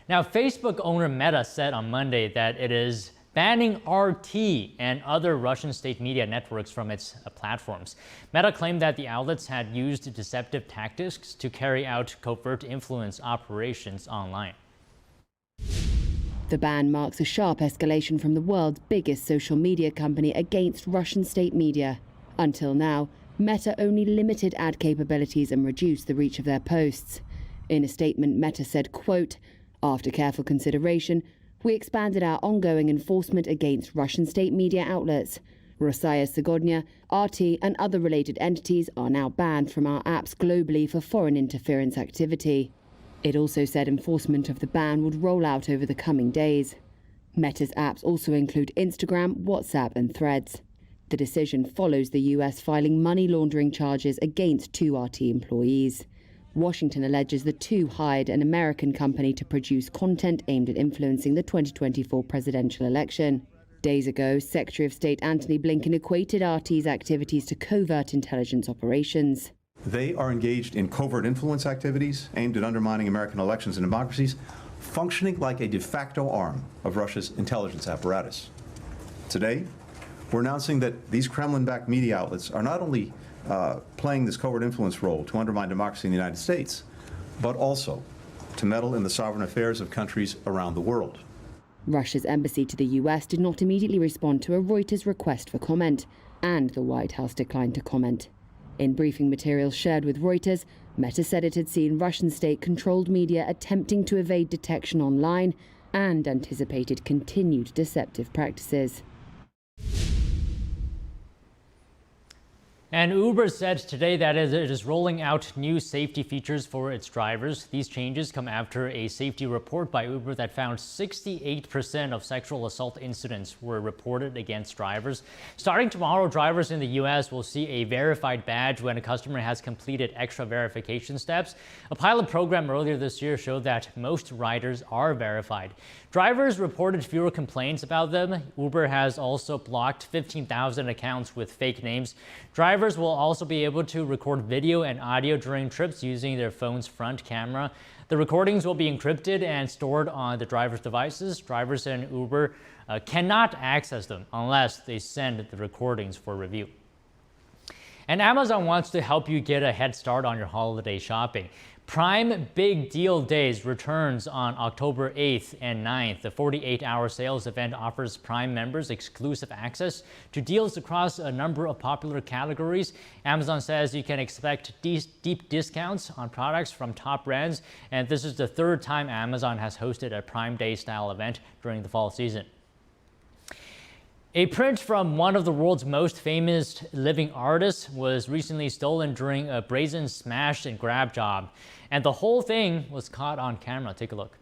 Now, Facebook owner Meta said on Monday that it is banning RT and other Russian state media networks from its platforms. Meta claimed that the outlets had used deceptive tactics to carry out covert influence operations online. The ban marks a sharp escalation from the world's biggest social media company against Russian state media. Until now, Meta only limited ad capabilities and reduced the reach of their posts. In a statement, Meta said, quote, "After careful consideration, we expanded our ongoing enforcement against Russian state media outlets. Rossiya Zagodnya, RT, and other related entities are now banned from our apps globally for foreign interference activity." It also said enforcement of the ban would roll out over the coming days. Meta's apps also include Instagram, WhatsApp, and Threads. The decision follows the US filing money laundering charges against 2 RT employees. Washington alleges the 2 hired an American company to produce content aimed at influencing the 2024 presidential election. Days ago, Secretary of State Antony Blinken equated RT's activities to covert intelligence operations. They are engaged in covert influence activities aimed at undermining American elections and democracies, functioning like a de facto arm of Russia's intelligence apparatus. Today, we're announcing that these Kremlin-backed media outlets are not only playing this covert influence role to undermine democracy in the United States, but also to meddle in the sovereign affairs of countries around the world. Russia's embassy to the US did not immediately respond to a Reuters request for comment, and the White House declined to comment. In briefing materials shared with Reuters, Meta said it had seen Russian state-controlled media attempting to evade detection online and anticipated continued deceptive practices. And Uber said today that it is rolling out new safety features for its drivers. These changes come after a safety report by Uber that found 68% of sexual assault incidents were reported against drivers. Starting tomorrow, drivers in the U.S. will see a verified badge when a customer has completed extra verification steps. A pilot program earlier this year showed that most riders are verified. Drivers reported fewer complaints about them. Uber has also blocked 15,000 accounts with fake names. Drivers will also be able to record video and audio during trips using their phone's front camera. The recordings will be encrypted and stored on the driver's devices. Drivers in Uber cannot access them unless they send the recordings for review. And Amazon wants to help you get a head start on your holiday shopping. Prime Big Deal Days returns on October 8th and 9th. The 48-hour sales event offers Prime members exclusive access to deals across a number of popular categories. Amazon says you can expect deep discounts on products from top brands, and this is the third time Amazon has hosted a Prime Day style event during the fall season. A print from one of the world's most famous living artists was recently stolen during a brazen smash and grab job. And the whole thing was caught on camera. Take a look.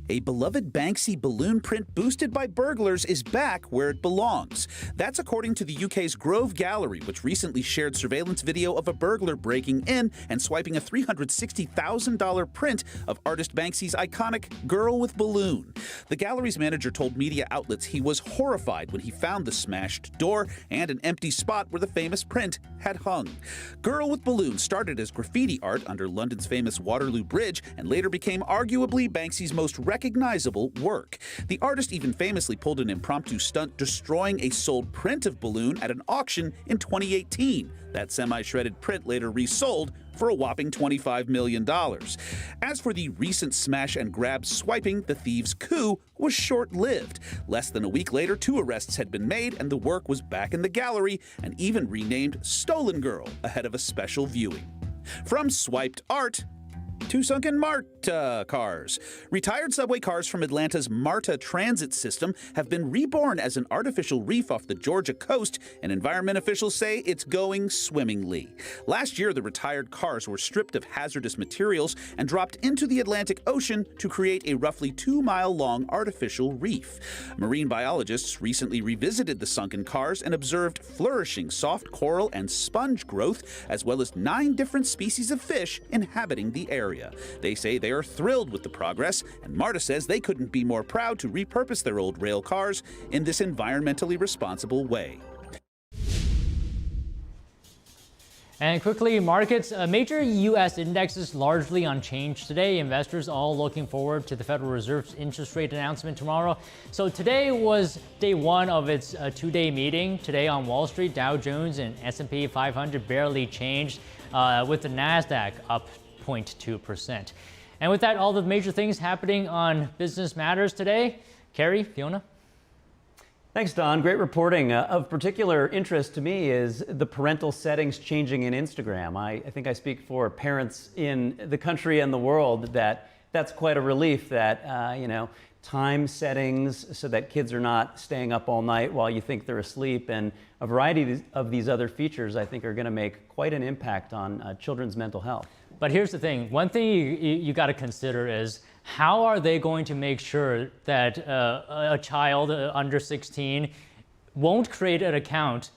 A beloved Banksy balloon print boosted by burglars is back where it belongs. That's according to the UK's Grove Gallery, which recently shared surveillance video of a burglar breaking in and swiping a $360,000 print of artist Banksy's iconic Girl with Balloon. The gallery's manager told media outlets he was horrified when he found the smashed door and an empty spot where the famous print had hung. Girl with Balloon started as graffiti art under London's famous Waterloo Bridge and later became arguably Banksy's most recognizable work. The artist even famously pulled an impromptu stunt destroying a sold print of Balloon at an auction in 2018. That semi-shredded print later resold for a whopping $25 million. As for the recent smash and grab swiping, the thieves' coup was short-lived. Less than a week later, 2 arrests had been made and the work was back in the gallery and even renamed Stolen Girl ahead of a special viewing. From swiped art to sunken MARTA cars. Retired subway cars from Atlanta's MARTA transit system have been reborn as an artificial reef off the Georgia coast, and environment officials say it's going swimmingly. Last year, the retired cars were stripped of hazardous materials and dropped into the Atlantic Ocean to create a roughly 2-mile-long artificial reef. Marine biologists recently revisited the sunken cars and observed flourishing soft coral and sponge growth, as well as 9 different species of fish inhabiting the area. They say they are thrilled with the progress, and MARTA says they couldn't be more proud to repurpose their old rail cars in this environmentally responsible way. And quickly, markets, major U.S. indexes largely unchanged today. Investors all looking forward to the Federal Reserve's interest rate announcement tomorrow. So today was day 1 of its 2-day meeting. Today on Wall Street, Dow Jones and S&P 500 barely changed, with the NASDAQ up 0.2%. And with that, all the major things happening on Business Matters today. Carrie, Fiona? Thanks, Don. Great reporting. Of particular interest to me is the parental settings changing in Instagram. I think I speak for parents in the country and the world that that's quite a relief that, time settings so that kids are not staying up all night while you think they're asleep, and a variety of these other features I think are going to make quite an impact on children's mental health. But here's the thing. One thing you got to consider is how are they going to make sure that a child under 16 won't create an account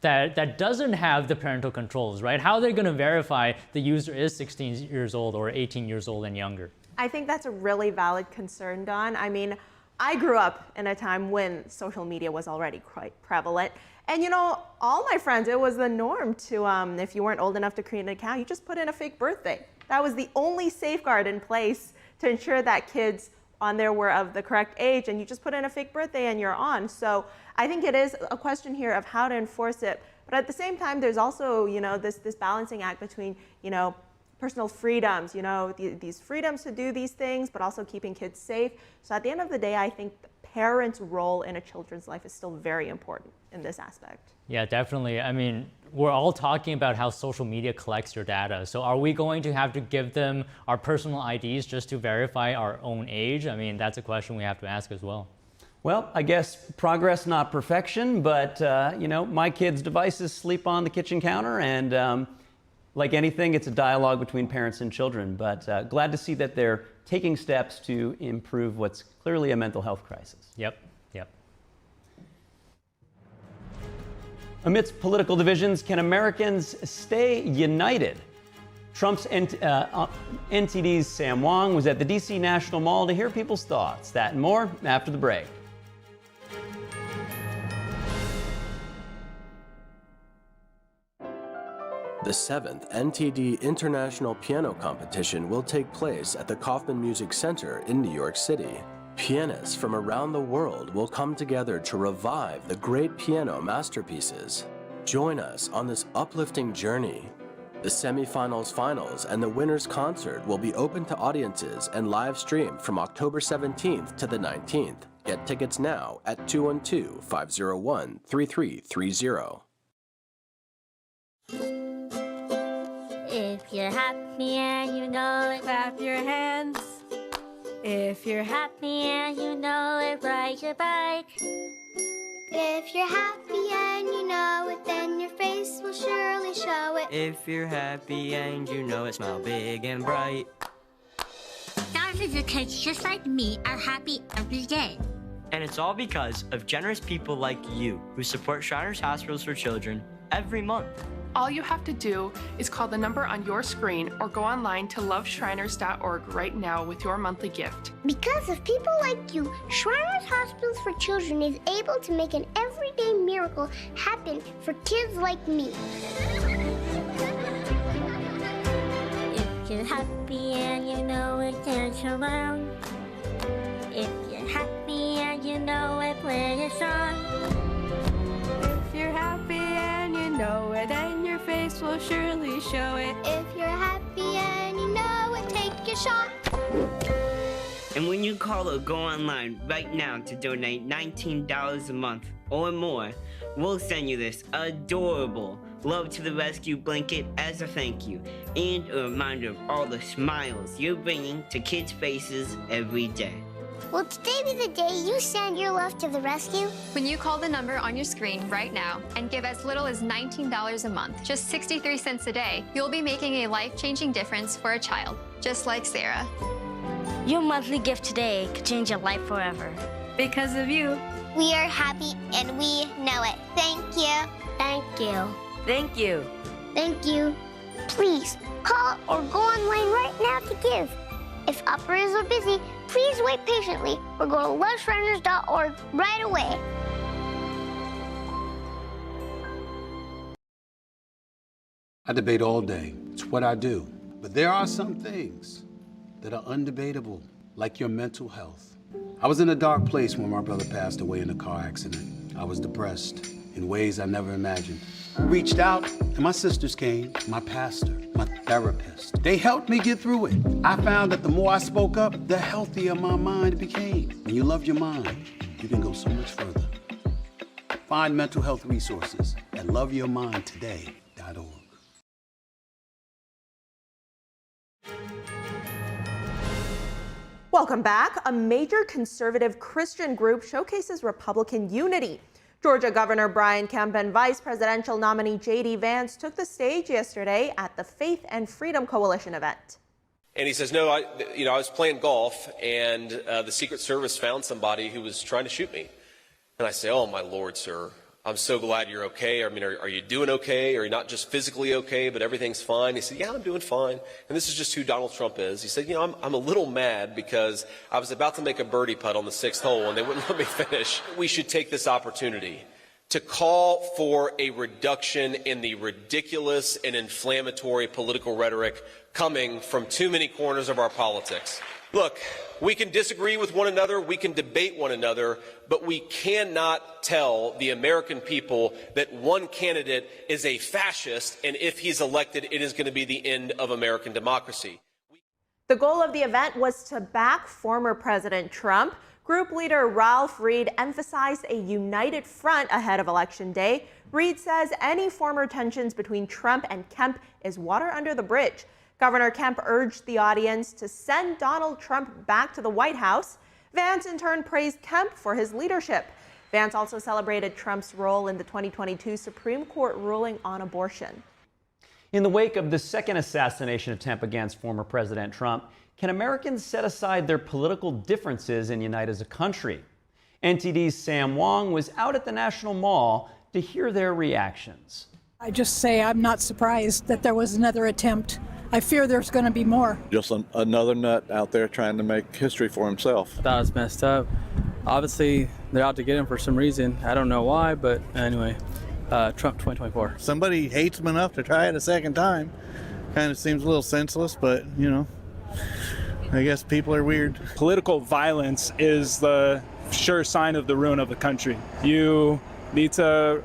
that doesn't have the parental controls, right? How are they going to verify the user is 16 years old or 18 years old and younger? I think that's a really valid concern, Don. I mean, I grew up in a time when social media was already quite prevalent. And all my friends, it was the norm to, if you weren't old enough to create an account, you just put in a fake birthday. That was the only safeguard in place to ensure that kids on there were of the correct age, and you just put in a fake birthday and you're on. So I think it is a question here of how to enforce it. But at the same time, there's also, this balancing act between, personal freedoms, these freedoms to do these things, but also keeping kids safe. So at the end of the day, I think the parent's role in a children's life is still very important in this aspect. Yeah, definitely. I mean, we're all talking about how social media collects your data. So are we going to have to give them our personal IDs just to verify our own age? I mean, that's a question we have to ask as well. Well, I guess progress, not perfection, but, my kids' devices sleep on the kitchen counter, and like anything, it's a dialogue between parents and children, but glad to see that they're taking steps to improve what's clearly a mental health crisis. Yep. Amidst political divisions, can Americans stay united? Trump's NTD's Sam Wong was at the D.C. National Mall to hear people's thoughts. That and more after the break. The 7th NTD International Piano Competition will take place at the Kaufman Music Center in New York City. Pianists from around the world will come together to revive the great piano masterpieces. Join us on this uplifting journey. The semifinals, finals, and the winner's concert will be open to audiences and live streamed from October 17th to the 19th. Get tickets now at 212-501-3330. If you're happy and you know it, clap your hands. If you're happy and you know it, ride your bike. If you're happy and you know it, then your face will surely show it. If you're happy and you know it, smile big and bright. Thousands of kids just like me are happy every day. And it's all because of generous people like you who support Shriners Hospitals for Children every month. All you have to do is call the number on your screen or go online to loveshriners.org right now with your monthly gift. Because of people like you, Shriners Hospitals for Children is able to make an everyday miracle happen for kids like me. If you're happy and you know it, dance around. If you're happy and you know it, play a song. If you're happy and you know it, and your face will surely show it. If you're happy and you know it, take your shot. And when you call or go online right now to donate $19 a month or more, we'll send you this adorable Love to the Rescue blanket as a thank you and a reminder of all the smiles you're bringing to kids' faces every day. Will today be the day you send your love to the rescue? When you call the number on your screen right now and give as little as $19 a month, just 63 cents a day, you'll be making a life-changing difference for a child, just like Sarah. Your monthly gift today could change your life forever. Because of you. We are happy and we know it. Thank you. Thank you. Thank you. Thank you. Please call or go online right now to give. If operators are busy, please wait patiently or go to loveshriners.org right away. I debate all day. It's what I do. But there are some things that are undebatable, like your mental health. I was in a dark place when my brother passed away in a car accident. I was depressed in ways I never imagined. I reached out, and my sisters came, my pastor, my therapist. They helped me get through it. I found that the more I spoke up, the healthier my mind became. When you love your mind, you can go so much further. Find mental health resources at loveyourmindtoday.org. Welcome back. A major conservative Christian group showcases Republican unity. Georgia Governor Brian Kemp and Vice Presidential nominee J.D. Vance took the stage yesterday at the Faith and Freedom Coalition event. And he says, no, I was playing golf and the Secret Service found somebody who was trying to shoot me. And I say, oh, my Lord, sir, I'm so glad you're okay. I mean, are you doing okay? Are you not just physically okay, but everything's fine? He said, yeah, I'm doing fine. And this is just who Donald Trump is. He said, I'm a little mad because I was about to make a birdie putt on the 6th hole and they wouldn't let me finish. We should take this opportunity to call for a reduction in the ridiculous and inflammatory political rhetoric coming from too many corners of our politics. Look, we can disagree with one another, we can debate one another, but we cannot tell the American people that one candidate is a fascist, and if he's elected, it is going to be the end of American democracy. The goal of the event was to back former President Trump. Group leader Ralph Reed emphasized a united front ahead of Election Day. Reed says any former tensions between Trump and Kemp is water under the bridge. Governor Kemp urged the audience to send Donald Trump back to the White House. Vance in turn praised Kemp for his leadership. Vance also celebrated Trump's role in the 2022 Supreme Court ruling on abortion. In the wake of the second assassination attempt against former President Trump, can Americans set aside their political differences and unite as a country? NTD's Sam Wong was out at the National Mall to hear their reactions. I just say I'm not surprised that there was another attempt. I fear there's going to be more. Just another nut out there trying to make history for himself. That was messed up. Obviously, they're out to get him for some reason. I don't know why, but anyway, Trump 2024. Somebody hates him enough to try it a second time. Kind of seems a little senseless, but, I guess people are weird. Political violence is the sure sign of the ruin of the country. You need to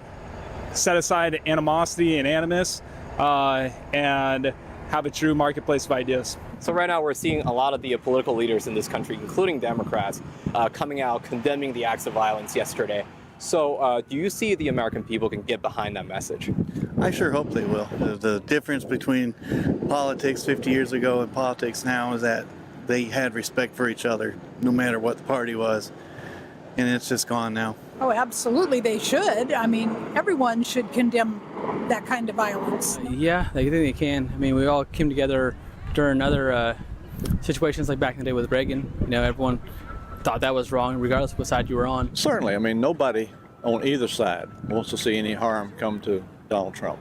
set aside animosity and animus and have a true marketplace of ideas. So right now we're seeing a lot of the political leaders in this country, including Democrats, coming out condemning the acts of violence yesterday. So do you see the American people can get behind that message? I sure hope they will. The difference between politics 50 years ago and politics now is that they had respect for each other, no matter what the party was. And it's just gone now. Oh, absolutely, they should. I mean, everyone should condemn that kind of violence. Yeah, I think they can. I mean, we all came together during other situations like back in the day with Reagan. You know, everyone thought that was wrong, regardless of what side you were on. Certainly. I mean, nobody on either side wants to see any harm come to Donald Trump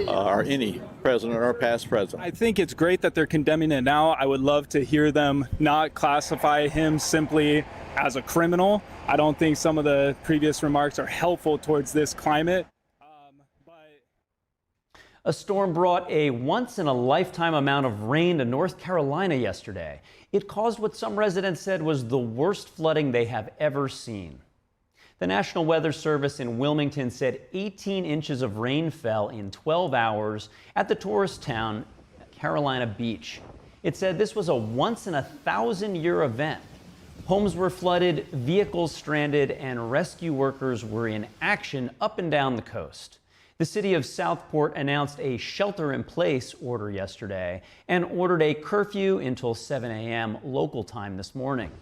or any president or past president. I think it's great that they're condemning it now. I would love to hear them not classify him simply as a criminal. I don't think some of the previous remarks are helpful towards this climate. A storm brought a once-in-a-lifetime amount of rain to North Carolina yesterday. It caused what some residents said was the worst flooding they have ever seen. The National Weather Service in Wilmington said 18 inches of rain fell in 12 hours at the tourist town Carolina Beach. It said this was a once-in-a-thousand-year event. Homes were flooded, vehicles stranded, and rescue workers were in action up and down the coast. The city of Southport announced a shelter-in-place order yesterday and ordered a curfew until 7 a.m. local time this morning.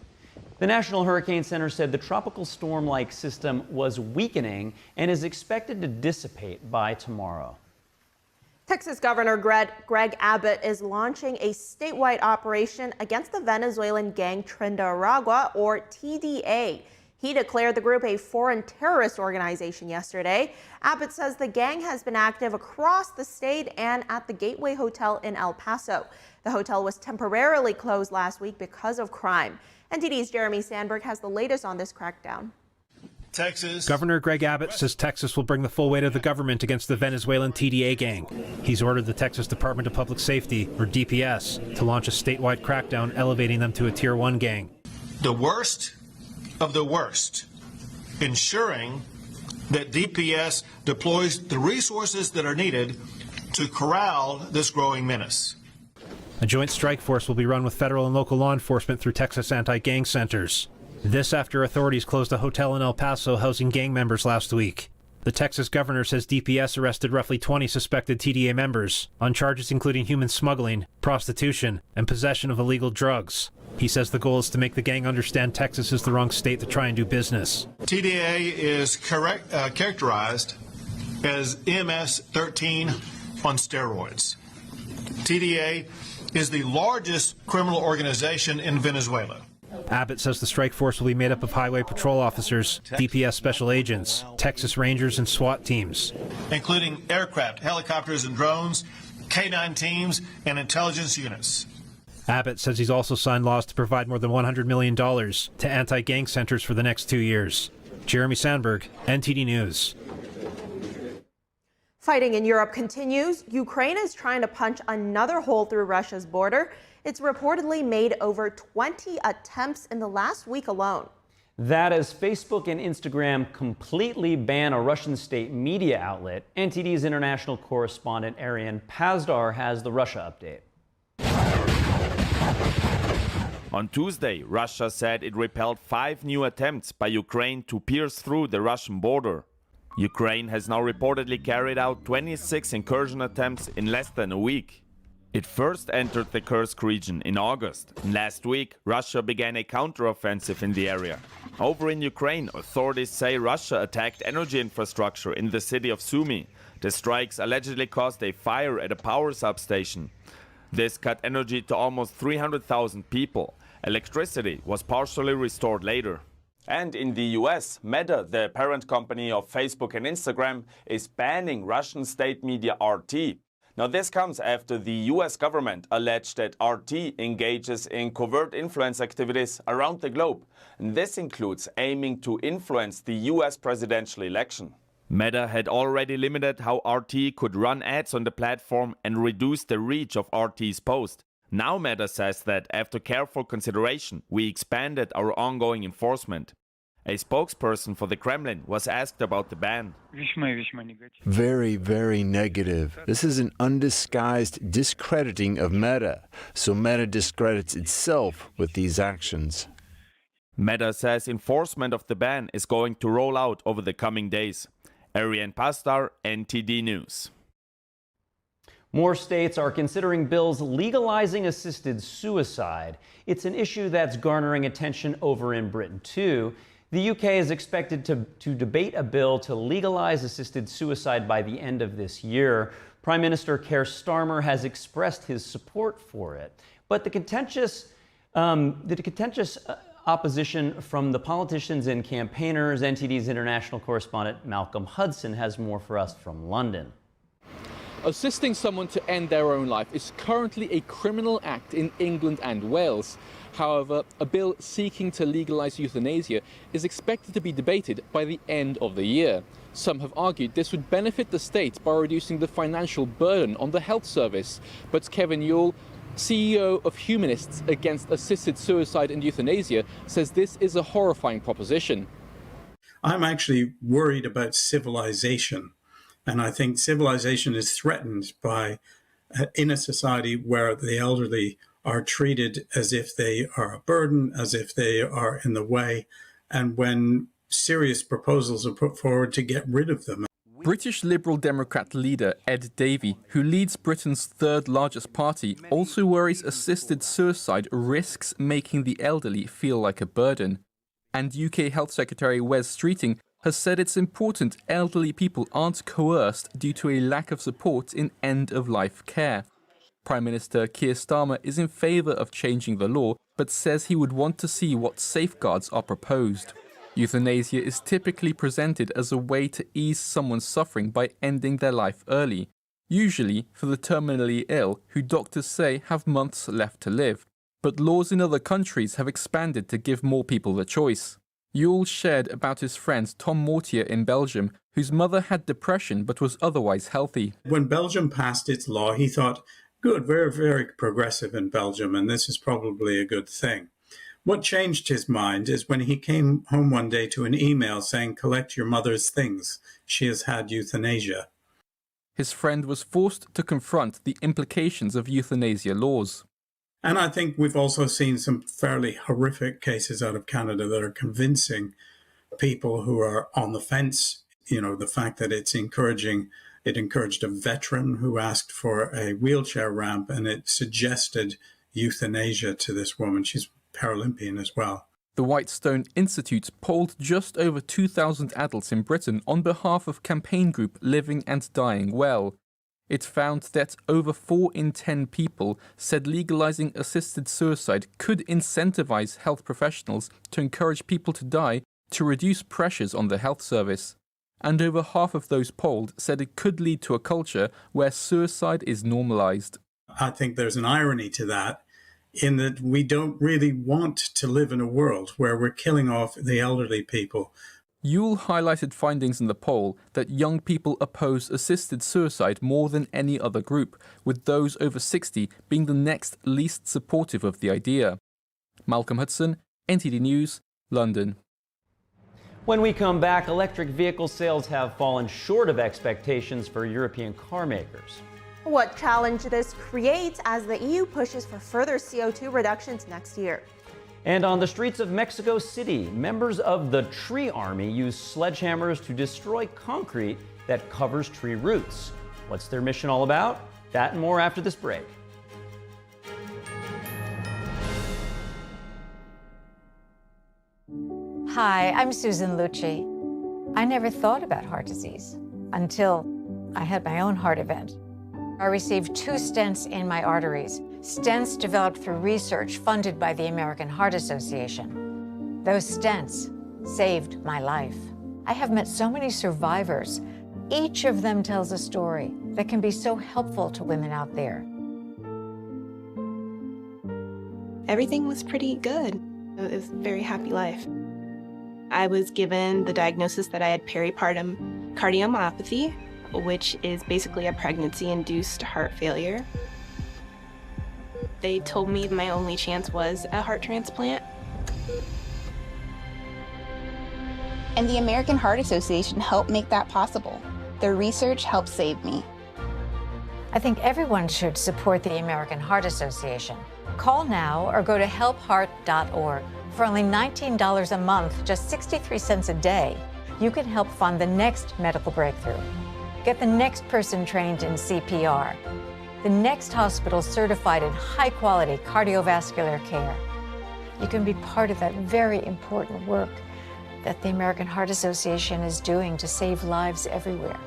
The National Hurricane Center said the tropical storm-like system was weakening and is expected to dissipate by tomorrow. Texas Governor Greg Abbott is launching a statewide operation against the Venezuelan gang Trinidad, or TDA. He declared the group a foreign terrorist organization yesterday. Abbott says the gang has been active across the state and at the Gateway Hotel in El Paso. The hotel was temporarily closed last week because of crime. NTD's Jeremy Sandberg has the latest on this crackdown. Texas. Governor Greg Abbott says Texas will bring the full weight of the government against the Venezuelan TDA gang. He's ordered the Texas Department of Public Safety, or DPS, to launch a statewide crackdown, elevating them to a Tier 1 gang. The worst of the worst, ensuring that DPS deploys the resources that are needed to corral this growing menace. A joint strike force will be run with federal and local law enforcement through Texas anti-gang centers. This after authorities closed a hotel in El Paso housing gang members last week. The Texas governor says DPS arrested roughly 20 suspected TDA members on charges including human smuggling, prostitution, and possession of illegal drugs. He says the goal is to make the gang understand Texas is the wrong state to try and do business. TDA is characterized as MS-13 on steroids. TDA is the largest criminal organization in Venezuela. Abbott says the strike force will be made up of highway patrol officers, DPS special agents, Texas Rangers, and SWAT teams, including aircraft, helicopters, and drones, K-9 teams, and intelligence units. Abbott says he's also signed laws to provide more than $100 million to anti-gang centers for the next 2 years. Jeremy Sandberg, NTD News. Fighting in Europe continues. Ukraine is trying to punch another hole through Russia's border. It's reportedly made over 20 attempts in the last week alone. That as Facebook and Instagram completely ban a Russian state media outlet. NTD's international correspondent Arian Pazdar has the Russia update. On Tuesday, Russia said it repelled 5 new attempts by Ukraine to pierce through the Russian border. Ukraine has now reportedly carried out 26 incursion attempts in less than a week. It first entered the Kursk region in August. Last week, Russia began a counteroffensive in the area. Over in Ukraine, authorities say Russia attacked energy infrastructure in the city of Sumy. The strikes allegedly caused a fire at a power substation. This cut energy to almost 300,000 people. Electricity was partially restored later. And in the US, Meta, the parent company of Facebook and Instagram, is banning Russian state media RT. Now this comes after the US government alleged that RT engages in covert influence activities around the globe. And this includes aiming to influence the US presidential election. Meta had already limited how RT could run ads on the platform and reduce the reach of RT's post. Now Meta says that after careful consideration, we expanded our ongoing enforcement. A spokesperson for the Kremlin was asked about the ban. Very, very negative. This is an undisguised discrediting of Meta. So Meta discredits itself with these actions. Meta says enforcement of the ban is going to roll out over the coming days. Ariane Pastar, NTD News. More states are considering bills legalizing assisted suicide. It's an issue that's garnering attention over in Britain, too. The UK is expected to debate a bill to legalize assisted suicide by the end of this year. Prime Minister Keir Starmer has expressed his support for it. But the contentious opposition from the politicians and campaigners, NTD's international correspondent Malcolm Hudson has more for us from London. Assisting someone to end their own life is currently a criminal act in England and Wales. However, a bill seeking to legalize euthanasia is expected to be debated by the end of the year. Some have argued this would benefit the state by reducing the financial burden on the health service. But Kevin Yule, CEO of Humanists Against Assisted Suicide and Euthanasia, says this is a horrifying proposition. I'm actually worried about civilization. And I think civilization is threatened by in a society where the elderly are treated as if they are a burden, as if they are in the way, and when serious proposals are put forward to get rid of them. British Liberal Democrat leader Ed Davey, who leads Britain's third largest party, also worries assisted suicide risks making the elderly feel like a burden. And UK Health Secretary Wes Streeting has said it's important elderly people aren't coerced due to a lack of support in end-of-life care. Prime Minister Keir Starmer is in favour of changing the law, but says he would want to see what safeguards are proposed. Euthanasia is typically presented as a way to ease someone's suffering by ending their life early, usually for the terminally ill who doctors say have months left to live. But laws in other countries have expanded to give more people the choice. Yule shared about his friend Tom Mortier in Belgium, whose mother had depression but was otherwise healthy. When Belgium passed its law, he thought, good, very, very progressive in Belgium, and this is probably a good thing. What changed his mind is when he came home one day to an email saying, collect your mother's things. She has had euthanasia. His friend was forced to confront the implications of euthanasia laws. And I think we've also seen some fairly horrific cases out of Canada that are convincing people who are on the fence. You know, the fact that it encouraged a veteran who asked for a wheelchair ramp, and it suggested euthanasia to this woman. She's Paralympian as well. The Whitestone Institute polled just over 2,000 adults in Britain on behalf of campaign group Living and Dying Well. It found that over 4 in 10 people said legalizing assisted suicide could incentivize health professionals to encourage people to die to reduce pressures on the health service. And over half of those polled said it could lead to a culture where suicide is normalized. I think there's an irony to that, in that we don't really want to live in a world where we're killing off the elderly people. Yule highlighted findings in the poll that young people oppose assisted suicide more than any other group, with those over 60 being the next least supportive of the idea. Malcolm Hudson, NTD News, London. When we come back, electric vehicle sales have fallen short of expectations for European car makers. What challenge this creates as the EU pushes for further CO2 reductions next year. And on the streets of Mexico City, members of the Tree Army use sledgehammers to destroy concrete that covers tree roots. What's their mission all about? That and more after this break. Hi, I'm Susan Lucci. I never thought about heart disease until I had my own heart event. I received 2 stents in my arteries, stents developed through research funded by the American Heart Association. Those stents saved my life. I have met so many survivors. Each of them tells a story that can be so helpful to women out there. Everything was pretty good. It was a very happy life. I was given the diagnosis that I had peripartum cardiomyopathy, which is basically a pregnancy-induced heart failure. They told me my only chance was a heart transplant. And the American Heart Association helped make that possible. Their research helped save me. I think everyone should support the American Heart Association. Call now or go to helpheart.org. For only $19 a month, just 63 cents a day, you can help fund the next medical breakthrough. Get the next person trained in CPR, the next hospital certified in high-quality cardiovascular care. You can be part of that very important work that the American Heart Association is doing to save lives everywhere.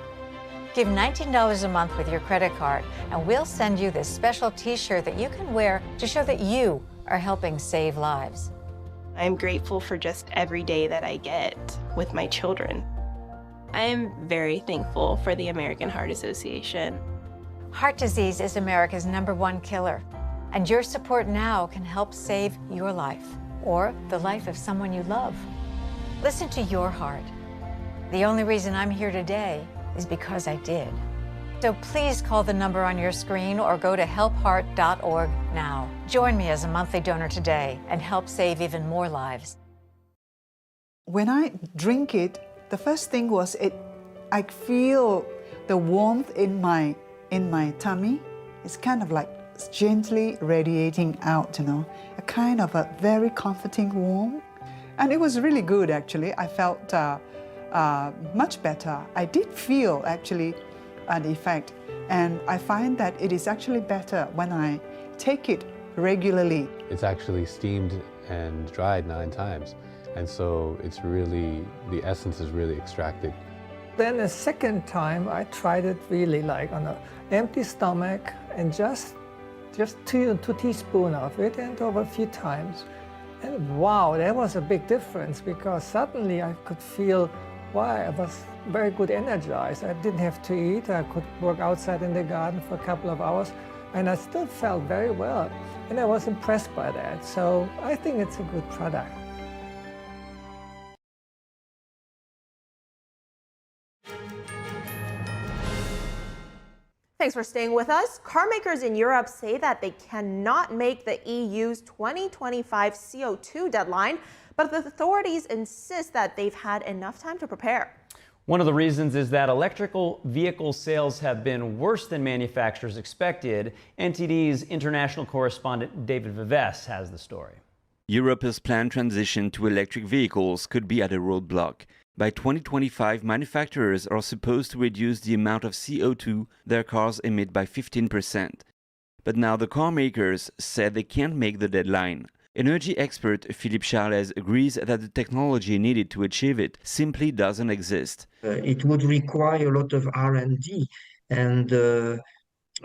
Give $19 a month with your credit card, and we'll send you this special t-shirt that you can wear to show that you are helping save lives. I'm grateful for just every day that I get with my children. I am very thankful for the American Heart Association. Heart disease is America's #1 killer, and your support now can help save your life or the life of someone you love. Listen to your heart. The only reason I'm here today is because I did. So please call the number on your screen or go to helpheart.org now. Join me as a monthly donor today and help save even more lives. When I drink it, the first thing was I feel the warmth in my tummy. It's kind of like gently radiating out, a kind of a very comforting warmth. And it was really good, actually. I felt much better. I did feel actually an effect, and I find that it is actually better when I take it regularly. It's actually steamed and dried 9 times, and so it's really, the essence is really extracted. Then the second time I tried it really like on an empty stomach and just 2 teaspoons of it, and over a few times. And wow, that was a big difference, because suddenly I could feel, wow, I was very good energized. I didn't have to eat. I could work outside in the garden for a couple of hours, and I still felt very well. And I was impressed by that. So I think it's a good product. Thanks for staying with us. Car makers in Europe say that they cannot make the EU's 2025 CO2 deadline, but the authorities insist that they've had enough time to prepare. One of the reasons is that electrical vehicle sales have been worse than manufacturers expected. NTD's international correspondent David Vives has the story. Europe's planned transition to electric vehicles could be at a roadblock. By 2025, manufacturers are supposed to reduce the amount of CO2 their cars emit by 15%. But now the car makers said they can't make the deadline. Energy expert Philippe Charles agrees that the technology needed to achieve it simply doesn't exist. It would require a lot of R&D, and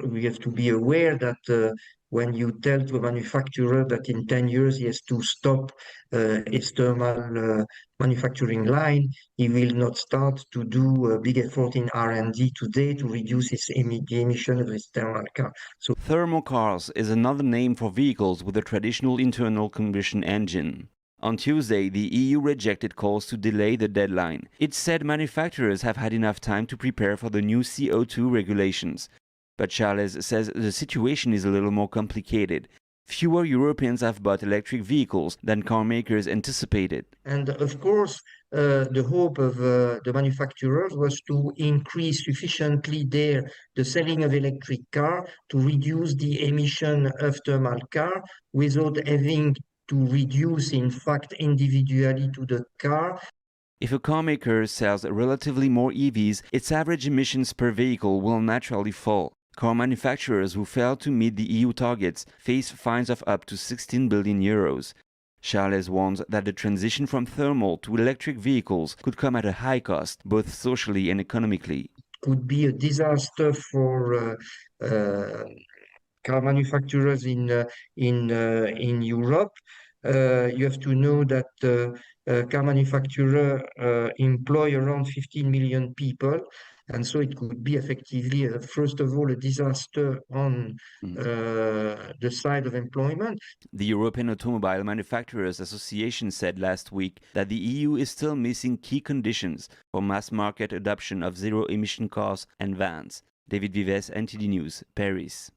we have to be aware that when you tell to a manufacturer that in 10 years he has to stop its thermal manufacturing line, he will not start to do a big effort in R&D today to reduce the emission of his thermal car. So, thermal cars is another name for vehicles with a traditional internal combustion engine. On Tuesday, the EU rejected calls to delay the deadline. It said manufacturers have had enough time to prepare for the new CO2 regulations. But Charles says the situation is a little more complicated. Fewer Europeans have bought electric vehicles than car makers anticipated. And of course, the hope of the manufacturers was to increase sufficiently the selling of electric car to reduce the emission of thermal car without having to reduce, in fact, individually to the car. If a car maker sells relatively more EVs, its average emissions per vehicle will naturally fall. Car manufacturers who fail to meet the EU targets face fines of up to 16 billion euros. Charles warns that the transition from thermal to electric vehicles could come at a high cost, both socially and economically. Could be a disaster for car manufacturers in Europe. You have to know that car manufacturers employ around 15 million people. And so it could be effectively, first of all, a disaster on the side of employment. The European Automobile Manufacturers Association said last week that the EU is still missing key conditions for mass market adoption of zero-emission cars and vans. David Vives, NTD News, Paris.